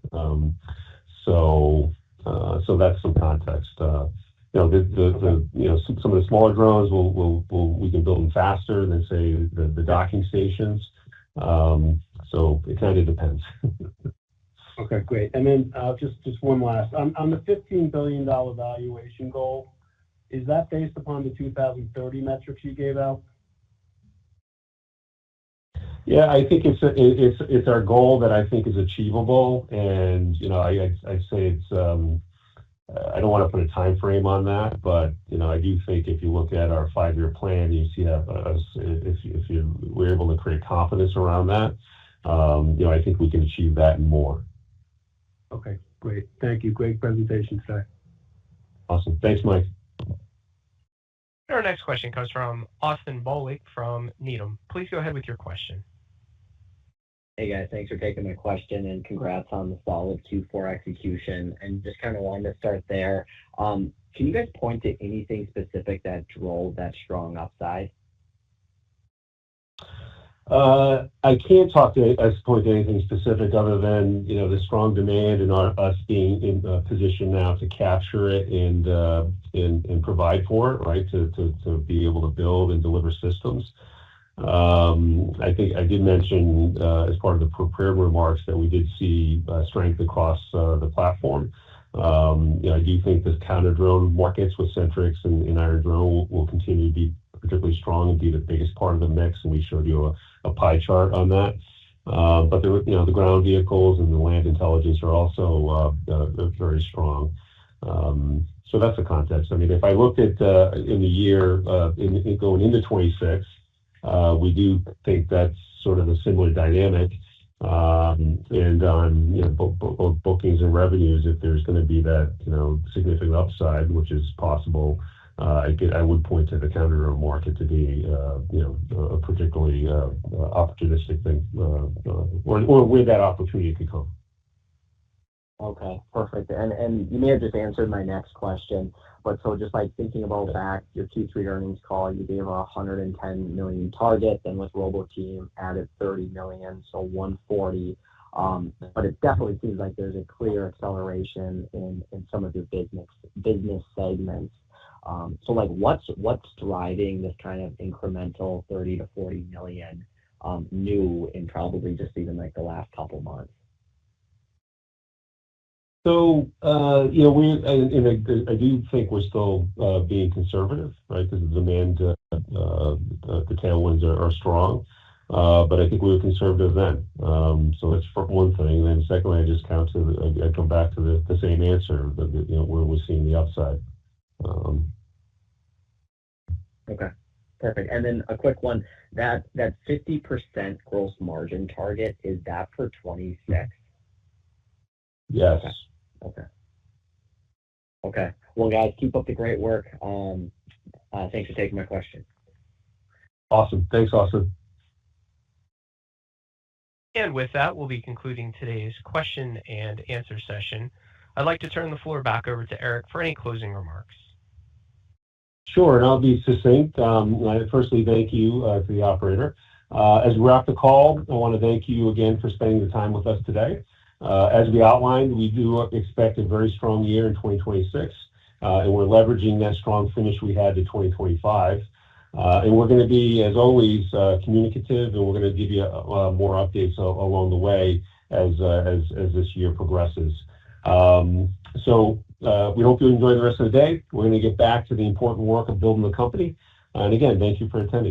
S16: So that's some context. Some of the smaller drones we can build them faster than say the docking stations. So it kind of depends.
S15: Okay, great. And then just one last on the $15 billion valuation goal. Is that based upon the 2030 metrics you gave out?
S16: Yeah, I think it's our goal that I think is achievable, and I'd say it's I don't want to put a time frame on that, but I do think if you look at our 5-year plan, you see that if we're able to create confidence around that, I think we can achieve that and more.
S15: Okay, great. Thank you. Great presentation today.
S16: Awesome. Thanks, Mike.
S10: Our next question comes from Austin Bolick from Needham. Please go ahead with your question.
S17: Hey guys, thanks for taking my question and congrats on the solid Q4 execution. And just kind of wanted to start there. Can you guys point to anything specific that drove that strong upside?
S16: I can't point to anything specific other than the strong demand and us being in a position now to capture it and provide for it, right? To be able to build and deliver systems. I think I did mention as part of the prepared remarks that we did see strength across the platform. I do think the counter drone markets with Centrix and Iron Drone will continue to be particularly strong and be the biggest part of the mix, and we showed you a pie chart on that. But the ground vehicles and the land intelligence are also very strong. So that's the context. I mean, if I looked at in the year going into 26, we do think that's sort of a similar dynamic. And on both bookings and revenues, if there's going to be that significant upside, which is possible, I would point to the counter drone market to be a particularly opportunistic thing, or where that opportunity could come.
S17: Okay, perfect. And you may have just answered my next question, but so just like thinking about back your Q3 earnings call, you gave a $110 million target, then with Robo Team added $30 million, so 140. But it definitely seems like there's a clear acceleration in some of your business segments. So like what's driving this kind of incremental 30 to 40 million new in probably just even like the last couple months?
S16: So, I do think we're still being conservative, right? Because the demand, the tailwinds are strong. But I think we were conservative then. So that's for one thing. And then secondly, I come back to the same answer, where we're seeing the upside.
S17: Okay, perfect. And then a quick one, that 50% gross margin target, is that for 26?
S16: Yes.
S17: Okay. Well, guys, keep up the great work. Thanks for taking my question.
S16: Awesome. Thanks, Austin.
S10: And with that, we'll be concluding today's question and answer session. I'd like to turn the floor back over to Eric for any closing remarks.
S16: Sure, and I'll be succinct. Firstly, thank you to the operator. As we wrap the call, I want to thank you again for spending the time with us today. As we outlined, we do expect a very strong year in 2026, and we're leveraging that strong finish we had to 2025. And we're going to be, as always, communicative, and we're going to give you more updates along the way as this year progresses. So we hope you enjoy the rest of the day. We're going to get back to the important work of building the company. And again, thank you for attending.